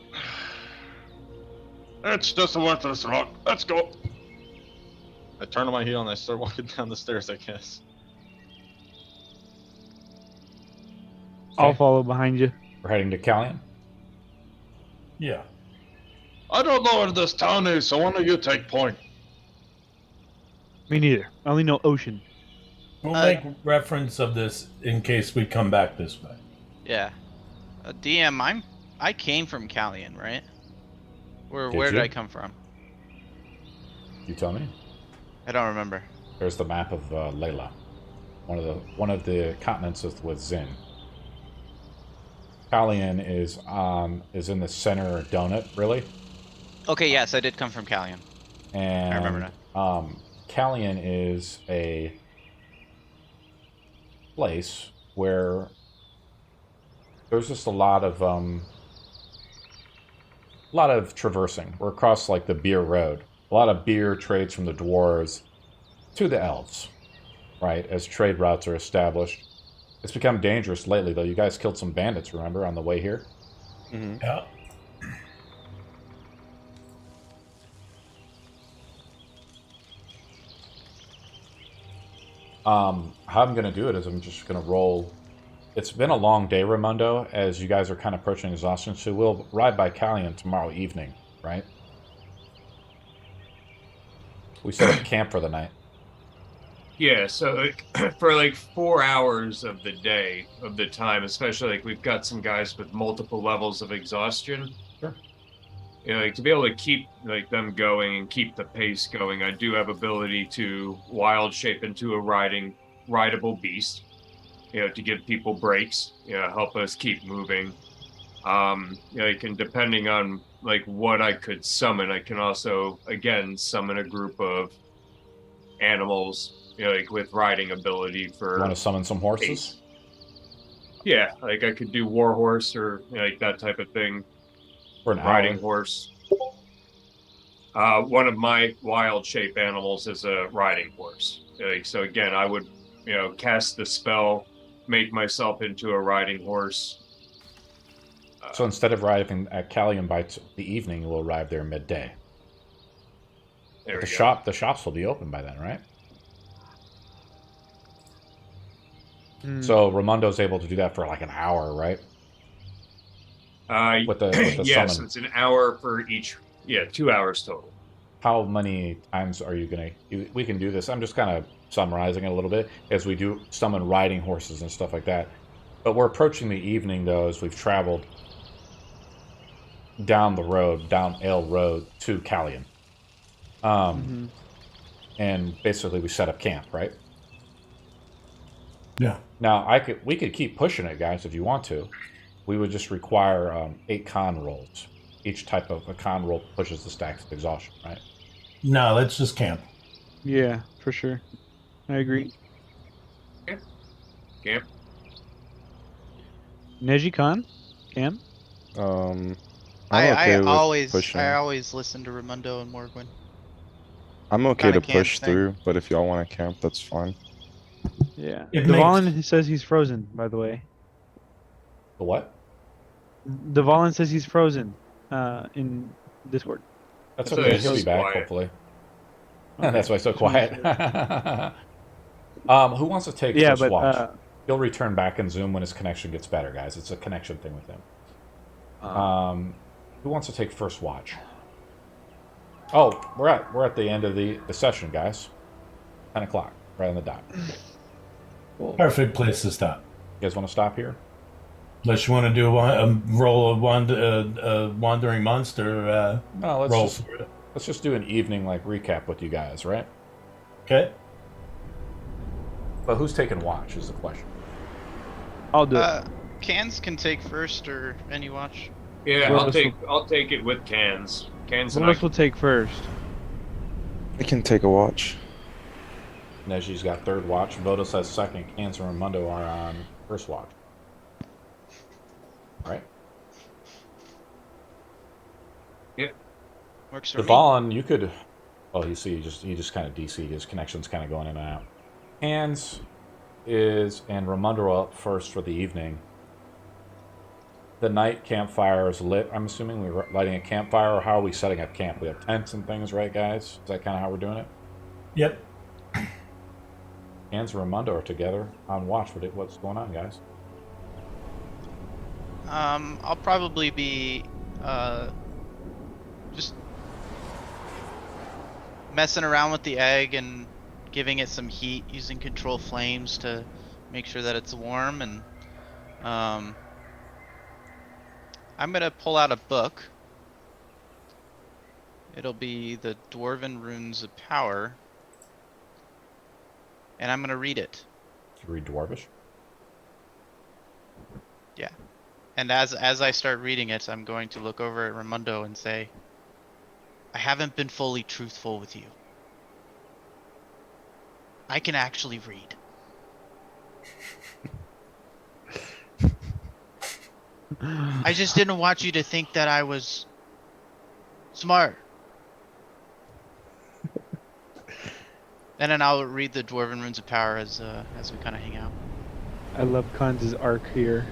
it's just a worthless rock. Let's go. I turn on my heel and I start walking down the stairs, I guess. I'll follow behind you. We're heading to Callion. Yeah. I don't know where this town is, so why don't you take point? Me neither. I only know ocean. We'll make reference of this in case we come back this way. Yeah. DM, I came from Callion, right? Where Did did you? I come from? You tell me. I don't remember. There's the map of Layla. One of the continents with Zin. Callion is in the center donut, really. Okay, yes, I did come from Callion. And I remember now. Callion is a place where there's just a lot of traversing. We're across like the beer road. A lot of beer trades from the dwarves to the elves, right? As trade routes are established. It's become dangerous lately, though. You guys killed some bandits, remember, on the way here? Yeah. How I'm going to do it is I'm just going to roll. It's been a long day, Ramundo, as you guys are kind of approaching exhaustion, so we'll ride by Callion tomorrow evening, right? We set up camp for the night. Yeah, so like, for like 4 hours of the day, of the time, especially like we've got some guys with multiple levels of exhaustion. Sure. You know, like to be able to keep like them going and keep the pace going, I do have ability to wild shape into a rideable beast. You know, to give people breaks. You know, help us keep moving. You know, like, and depending on like what I could summon, I can also again summon a group of animals. You know, like with riding ability for. You want to summon some horses? pace. Yeah, like I could do war horse or you know, like that type of thing. For an Riding hour? horse. One of my wild shape animals is a riding horse. Like, so again, I would, you know, cast the spell, make myself into a riding horse. So instead of arriving at Callion by the evening, you will arrive there midday. There The we go. the shops will be open by then, right? So Raimundo's able to do that for like an hour, right? With the yeah, so summon. it's an hour for each. Yeah, 2 hours total. How many times are you gonna? We can do this. I'm just kind of summarizing it a little bit as we do summon riding horses and stuff like that. But we're approaching the evening though, as we've traveled down the road, down Ale Road to Callion. and basically we set up camp, right? Yeah. Now we could keep pushing it, guys, if you want to. We would just require 8 con rolls. Each type of a con roll pushes the stacks to exhaustion, right? No, let's just camp. Yeah, for sure. I agree. Camp. Neji Khan? Cam? I'm I okay with always pushing. I always listen to Raimundo and Morgwin. I'm okay Kinda to camp push thing. through, but if y'all want to camp, that's fine. Yeah. It Devon says he's frozen, by the way. The what? Devon says he's frozen in Discord. That's So okay. it's He'll be just back, quiet. hopefully. That's why he's so quiet. Who wants to take Yeah, first but watch? He'll return back in Zoom when his connection gets better, guys. It's a connection thing with him. Who wants to take first watch? Oh, we're at the end of the session, guys. 10 o'clock, right on the dot. You Perfect place to stop. guys want to stop here? Unless you want to do a roll of wandering monster No, roll for it. let's just do an evening like recap with you guys, right? Okay. But who's taking watch is the question. I'll do it. Cans can take first or any watch. Yeah, Well, I'll take it with cans. Cans and What else will take first? I can take a watch. Neji's got third watch. Vodos has second. Cancer and Mundo are on first watch. Right? Works for me. Devon, you could. Well, you see, he just kind of DC'd. His connection's kind of going in and out. Hands and Ramundo are up first for the evening. The night campfire is lit. I'm assuming we're lighting a campfire, or how are we setting up camp? We have tents and things, right, guys? Is that kind of how we're doing it? Yep. Hands and Ramundo are together on watch. What's going on, guys? I'll probably be just messing around with the egg and giving it some heat using control flames to make sure that it's warm, and I'm gonna pull out a book. It'll be the Dwarven Runes of Power, and I'm gonna read it. You read Dwarvish? Yeah. And as I start reading it, I'm going to look over at Raimundo and say, I haven't been fully truthful with you. I can actually read. I just didn't want you to think that I was smart. And then I'll read the Dwarven Runes of Power as we kind of hang out. I love Khan's arc here.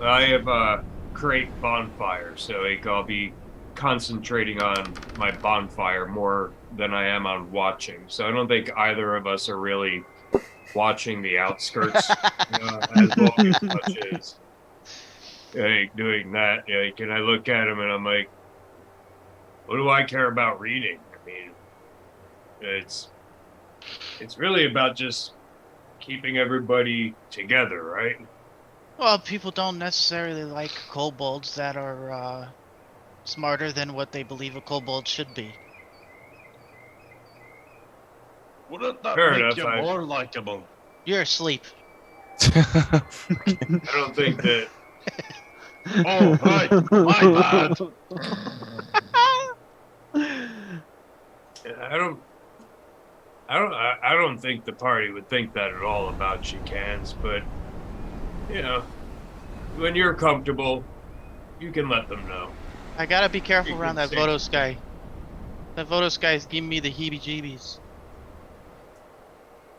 I have a create bonfire, so I'll be concentrating on my bonfire more than I am on watching. So I don't think either of us are really watching the outskirts as well as much as doing that. And I look at him and I'm like, what do I care about reading? I mean, it's really about just keeping everybody together, right? Well, people don't necessarily like kobolds that are smarter than what they believe a kobold should be. Wouldn't that Fair make enough, you I- more likable? You're asleep. I don't think that. Oh, right. My bad. I don't think the party would think that at all about you, Cans, but when you're comfortable, you can let them know. I gotta be careful You around can that say- Vodos guy. That Vodos guy is giving me the heebie-jeebies.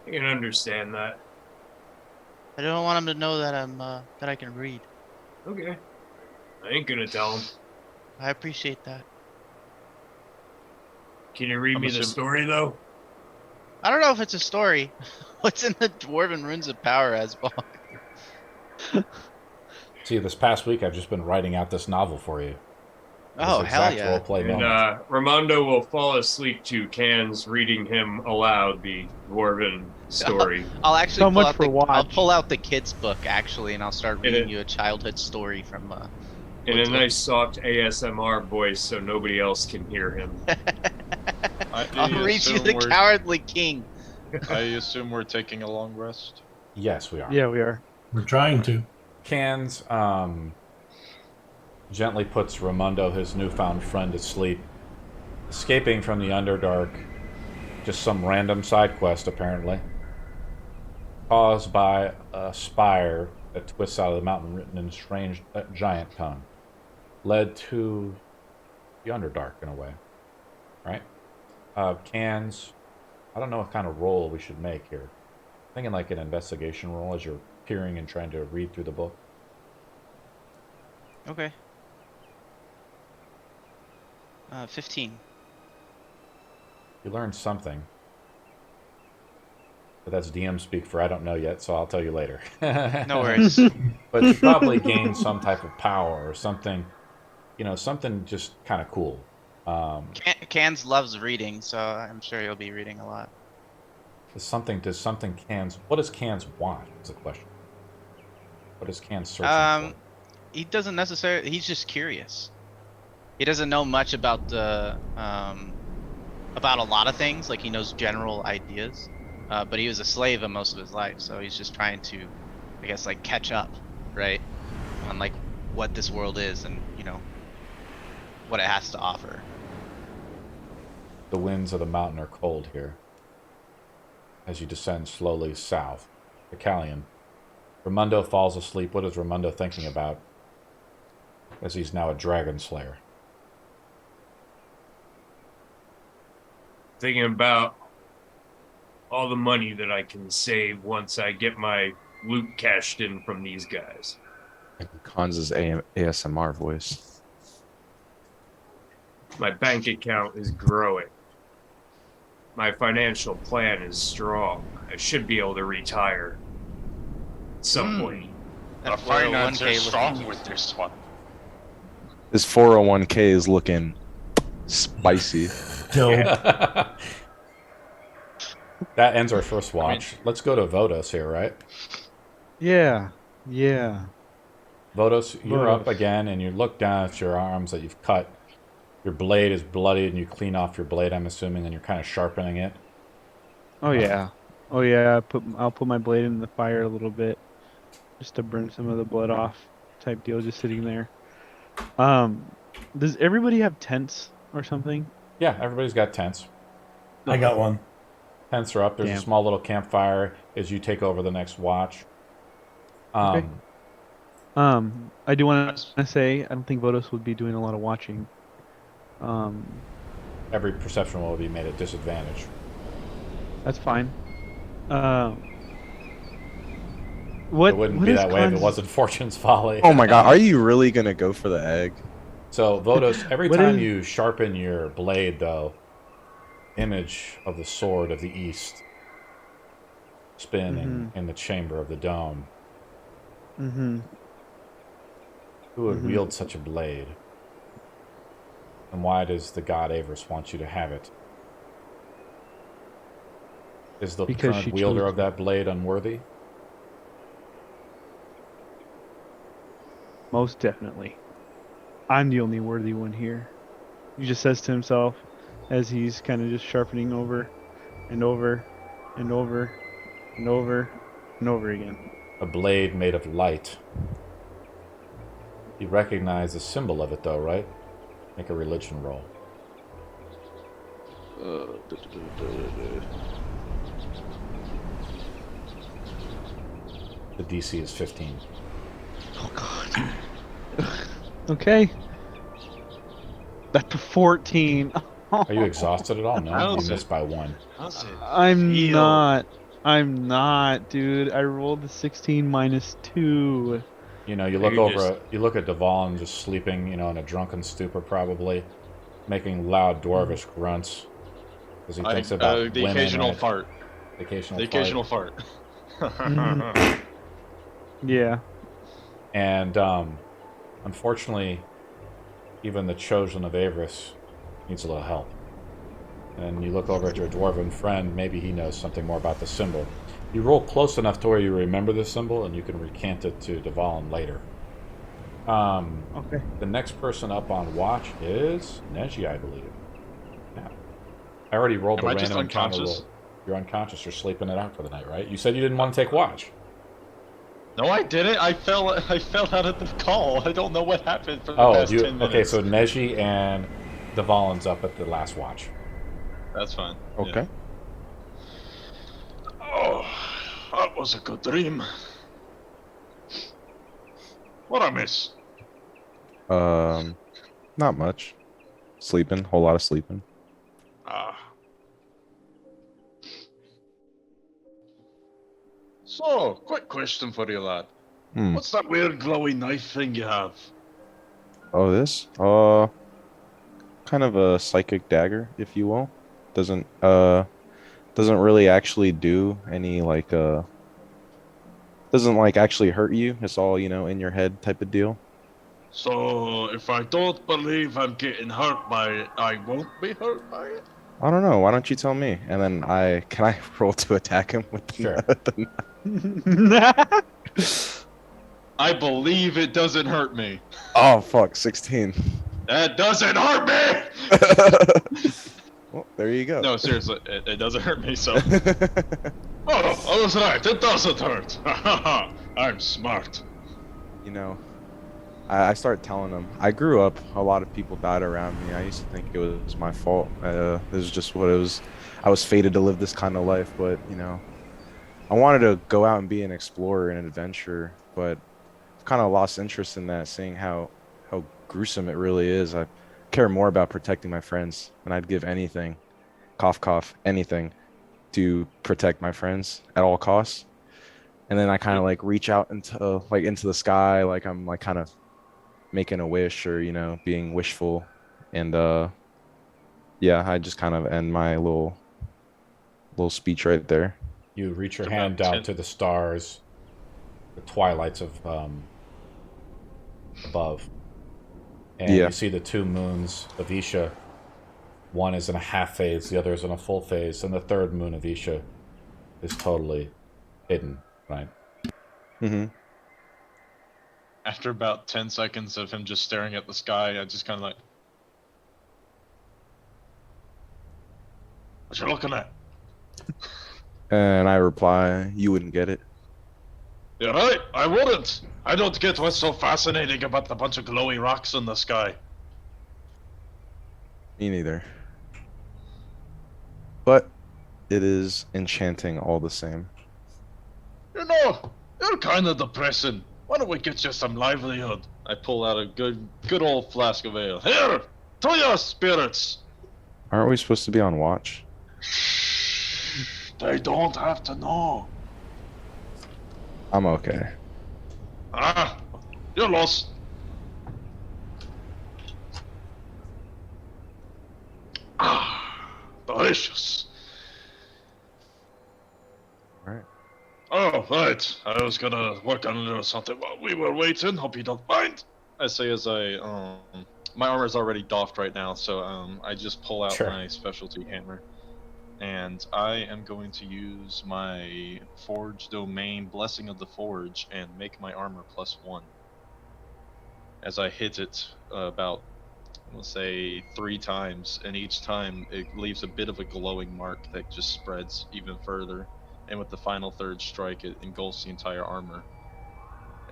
I can understand that. I don't want him to know that that I can read. Okay. I ain't gonna tell him. I appreciate that. Can you read I'm me the assuming- story, though? I don't know if it's a story. What's in the Dwarven Runes of Power, Asbog? See, this past week I've just been writing out this novel for you. Oh, This hell exact yeah. roleplay And moment. Ramondo will fall asleep to Cans reading him aloud the dwarven story. I'll actually So pull much out for I'll watch. pull out the kids book actually, and I'll start And reading it- you a childhood story from In a What's nice soft ASMR voice so nobody else can hear him. I'll read you the we're, cowardly king. I assume we're taking a long rest. Yes, we are. Yeah, we are. We're trying to. Cans gently puts Ramundo, his newfound friend, to sleep, escaping from the Underdark. Just some random side quest, apparently. Caused by a spire that twists out of the mountain, written in strange giant tongue. Led to the Underdark, in a way. Right? Cans, I don't know what kind of roll we should make here. I'm thinking like an investigation roll as you're peering and trying to read through the book. Okay. 15. You learned something. But that's DM speak for I don't know yet, so I'll tell you later. No worries. But you probably gained some type of power or something, you know, something just kind of cool. Cans loves reading, so I'm sure you'll be reading a lot. Does something Cans, what does Cans want is the question. What is Cans searching for? He doesn't necessarily. He's just curious. He doesn't know much about the about a lot of things. Like he knows general ideas, but he was a slave of most of his life, so he's just trying to, I guess, like catch up, right, on like what this world is and you know what it has to offer. The winds of the mountain are cold here. As you descend slowly south, to Callion, Ramundo falls asleep. What is Ramundo thinking about? As he's now a dragon slayer. Thinking about all the money that I can save once I get my loot cashed in from these guys. Khan's ASMR voice. My bank account is growing. My financial plan is strong. I should be able to retire at some point. The That finance 401k is strong looking- with this one. His 401k is looking spicy. That ends our first watch. Let's go to Vodos here, right? Yeah. Yeah. Vodos, you're up Vodos. again, and you look down at your arms that you've cut. Your blade is bloody, and you clean off your blade, I'm assuming, and you're kind of sharpening it. Oh yeah. Oh yeah. I'll put my blade in the fire a little bit, just to burn some of the blood off. Type deal, just sitting there. Does everybody have tents or something? Yeah, everybody's got tents. I got one. Tents are up. There's a Damn. small little campfire as you take over the next watch. Okay. I do want to say I don't think Vodos would be doing a lot of watching. Every perception will be made at disadvantage. That's fine. What? It wouldn't what be is that way if it Khan's- wasn't Fortune's Folly. Oh my god, are you really gonna go for the egg? So, Vodos, every What time is- you sharpen your blade, though, image of the sword of the east spin in the chamber of the dome. Mm-hmm. Who would wield such a blade? And why does the god Avarice want you to have it? Is the Because current she wielder chose of that blade unworthy? Most definitely. I'm the only worthy one here. He just says to himself as he's kind of just sharpening over and over and over and over and over again. A blade made of light. You recognize the symbol of it, though, right? Make a religion roll. The DC is 15. Oh god. Okay. That's a 14. Are you exhausted at all? No, How's you it? missed by one. How's it I'm feel? not. I'm not, dude. I rolled a 16 minus 2. You know, you So look you over, you look at Devon just sleeping, you know, in a drunken stupor, probably, making loud dwarvish grunts as he thinks about the women, occasional right? fart. Occasional The fart. occasional fart. Yeah. And unfortunately, even the chosen of Avarice needs a little help. And you look over at your dwarven friend, maybe he knows something more about the symbol. You roll close enough to where you remember the symbol, and you can recant it to Devon later. Okay. The next person up on watch is Neji, I believe. Yeah. I already rolled Am the I just random encounter unconscious? roll. You're unconscious. You're sleeping it out for the night, right? You said you didn't want to take watch. No, I didn't. I fell out of the call. I don't know what happened for the Oh, past you 10 minutes. okay? So Neji and Devalin's up at the last watch. That's fine. Okay. Oh, that was a good dream. What I miss? Not much. Sleeping, whole lot of sleeping. Ah. So, quick question for you, lad. Hmm. What's that weird glowy knife thing you have? Oh, this? Kind of a psychic dagger, if you will. Doesn't really actually do any doesn't like actually hurt you. It's all, in your head type of deal. So, if I don't believe I'm getting hurt by it, I won't be hurt by it? I don't know. Why don't you tell me? And then can I roll to attack him with Sure. I believe it doesn't hurt me. Oh, fuck, 16. That doesn't hurt me! Well, there you go. No, seriously, it doesn't hurt me, so. Oh, I was right. It doesn't hurt. I'm smart. I started telling them. I grew up, a lot of people died around me. I used to think it was my fault. This is just what it was. I was fated to live this kind of life, but, I wanted to go out and be an explorer and an adventurer, but I've kind of lost interest in that, seeing how gruesome it really is. I care more about protecting my friends, and I'd give anything, cough, cough, anything, to protect my friends at all costs. And then I kind of reach out into the sky, like I'm kind of making a wish, or being wishful, and yeah, I just kind of end my little speech right there. You reach your It's hand about down 10. to the stars, the twilights of above, and Yeah. you see the two moons of Isha. One is in a half phase, the other is in a full phase, and the third moon of Isha is totally hidden, right? Mm-hmm. After about 10 seconds of him just staring at the sky, I just kind of like, What you looking at? And I reply, "You wouldn't get it." You're right, I wouldn't. I don't get what's so fascinating about a bunch of glowy rocks in the sky. Me neither. But it is enchanting all the same. You know, you're kind of depressing. Why don't we get you some livelihood? I pull out a good old flask of ale. Here, to your spirits. Aren't we supposed to be on watch? They don't have to know. I'm okay. Ah, you're lost. Ah, delicious. Alright. Oh, right. I was gonna work on a little something while we were waiting. Hope you don't mind. I say as my armor's already doffed right now, so I just pull out Sure. my specialty hammer, and I am going to use my Forge Domain Blessing of the Forge and make my armor +1. As I hit it about, let's say, 3 times, and each time it leaves a bit of a glowing mark that just spreads even further. And with the final third strike, it engulfs the entire armor.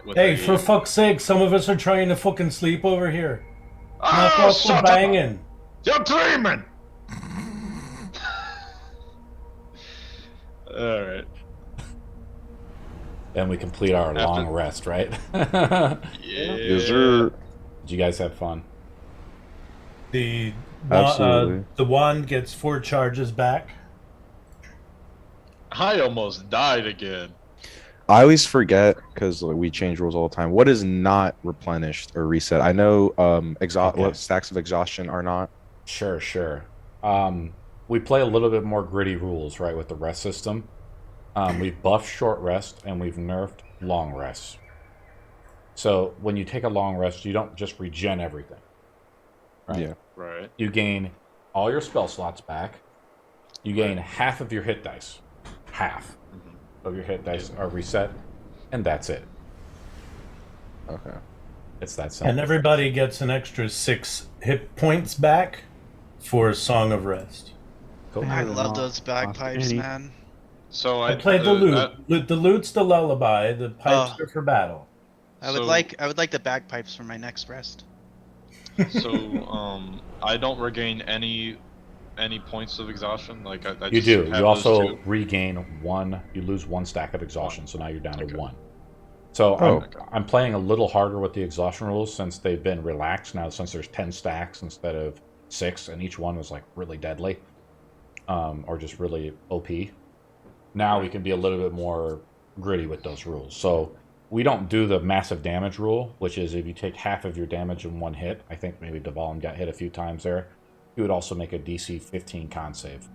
With Hey, a- for fuck's sake, some of us are trying to fucking sleep over here. Not Ah, us shut up! banging. You're dreaming! Alright. Then we complete our After- long rest, right? Yeah. Yes, sir. Did you guys have fun? The Absolutely. the wand gets 4 charges back. I almost died again. I always forget, because we change rules all the time, what is not replenished or reset. I know Okay. stacks of exhaustion are not. Sure, sure. We play a little bit more gritty rules, right, with the rest system. We've buffed short rest, and we've nerfed long rest. So when you take a long rest, you don't just regen everything. Right? Yeah. Right. You gain all your spell slots back. You gain half of your hit dice. Half of your hit dice are reset, and that's it. Okay. It's that simple. And everybody gets an extra 6 hit points back for Song of Rest. Cool. I Yeah, love not those bagpipes, any. man. So I played the lute. The lute's the lullaby. The pipes Oh. are for battle. I would like the bagpipes for my next rest. So I don't regain any points of exhaustion. Like I You just do. have You those also two. regain 1. You lose 1 stack of exhaustion, so now you're down to 1. So Oh. I'm playing a little harder with the exhaustion rules since they've been relaxed now. Since there's 10 stacks instead of 6, and each one was like really deadly, or just really OP. Now we can be a little bit more gritty with those rules. So we don't do the massive damage rule, which is if you take half of your damage in 1 hit. I think maybe Dvalin got hit a few times there. He would also make a DC 15 con save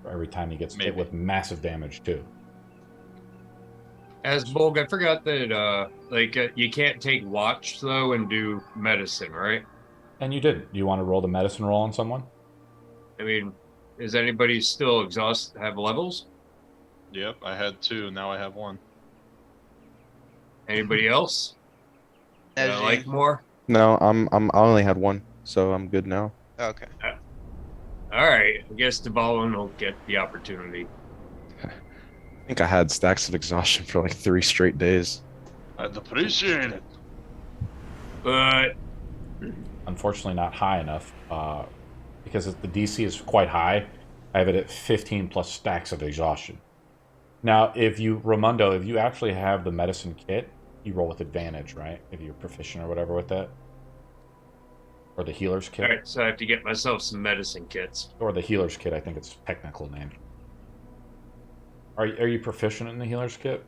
for every time he gets hit with massive damage too. As Bolg, I forgot that you can't take watch though and do medicine, right? And you did. Do you want to roll the medicine roll on someone? I mean, is anybody still have levels? Yep, I had 2. Now I have 1. Anybody else? Would I like more? No, I only had 1, so I'm good now. Okay. All right, I guess Dvalin will get the opportunity. I think I had stacks of exhaustion for like 3 straight days. I'd appreciate it. But Unfortunately, not high enough because the DC is quite high. I have it at 15 plus stacks of exhaustion. Now, if you actually have the medicine kit, you roll with advantage, right? If you're proficient or whatever with that. Or the healer's kit. all right, so I have to get myself some medicine kits. Or the healer's kit, I think it's technical name. Are you proficient in the healer's kit?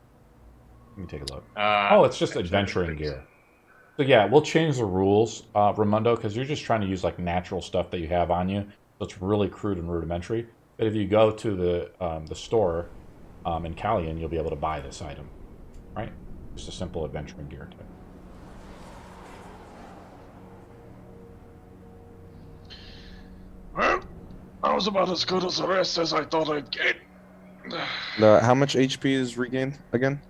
Let me take a look. Oh, it's just adventuring gear. So yeah, we'll change the rules, Ramundo, because you're just trying to use like natural stuff that you have on you. So it's really crude and rudimentary. But if you go to the store in Callian, you'll be able to buy this item, right? Just a simple adventuring gear type. Well, that was about as good as a rest as I thought I'd get. How much HP is regained again?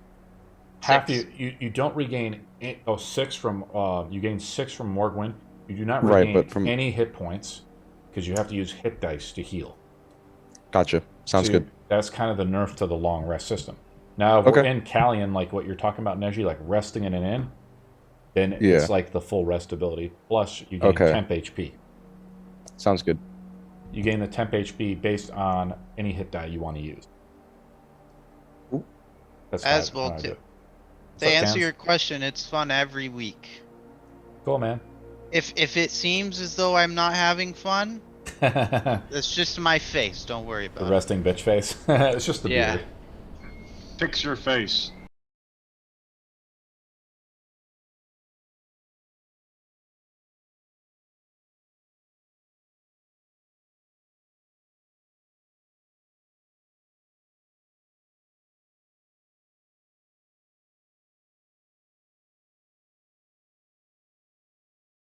Half you don't regain 6 from you gain 6 from Morgwin. You do not Right, regain but from- any hit points because you have to use hit dice to heal. Gotcha. Sounds So good. That's kind of the nerf to the long rest system. Now, if we're Okay. in Callian, like what you're talking about, Neji, like resting in an inn, then Yeah. it's like the full rest ability. Plus, you gain Okay. temp HP. Sounds good. You gain the temp HP based on any hit die you want to use. Ooh. That's As how well, I do too. it. To What's up, answer Cams? your question, it's fun every week. Cool, man. If it seems as though I'm not having fun, The that's just my face. Don't worry about it. resting bitch face. It's just the Yeah. beard. Fix your face.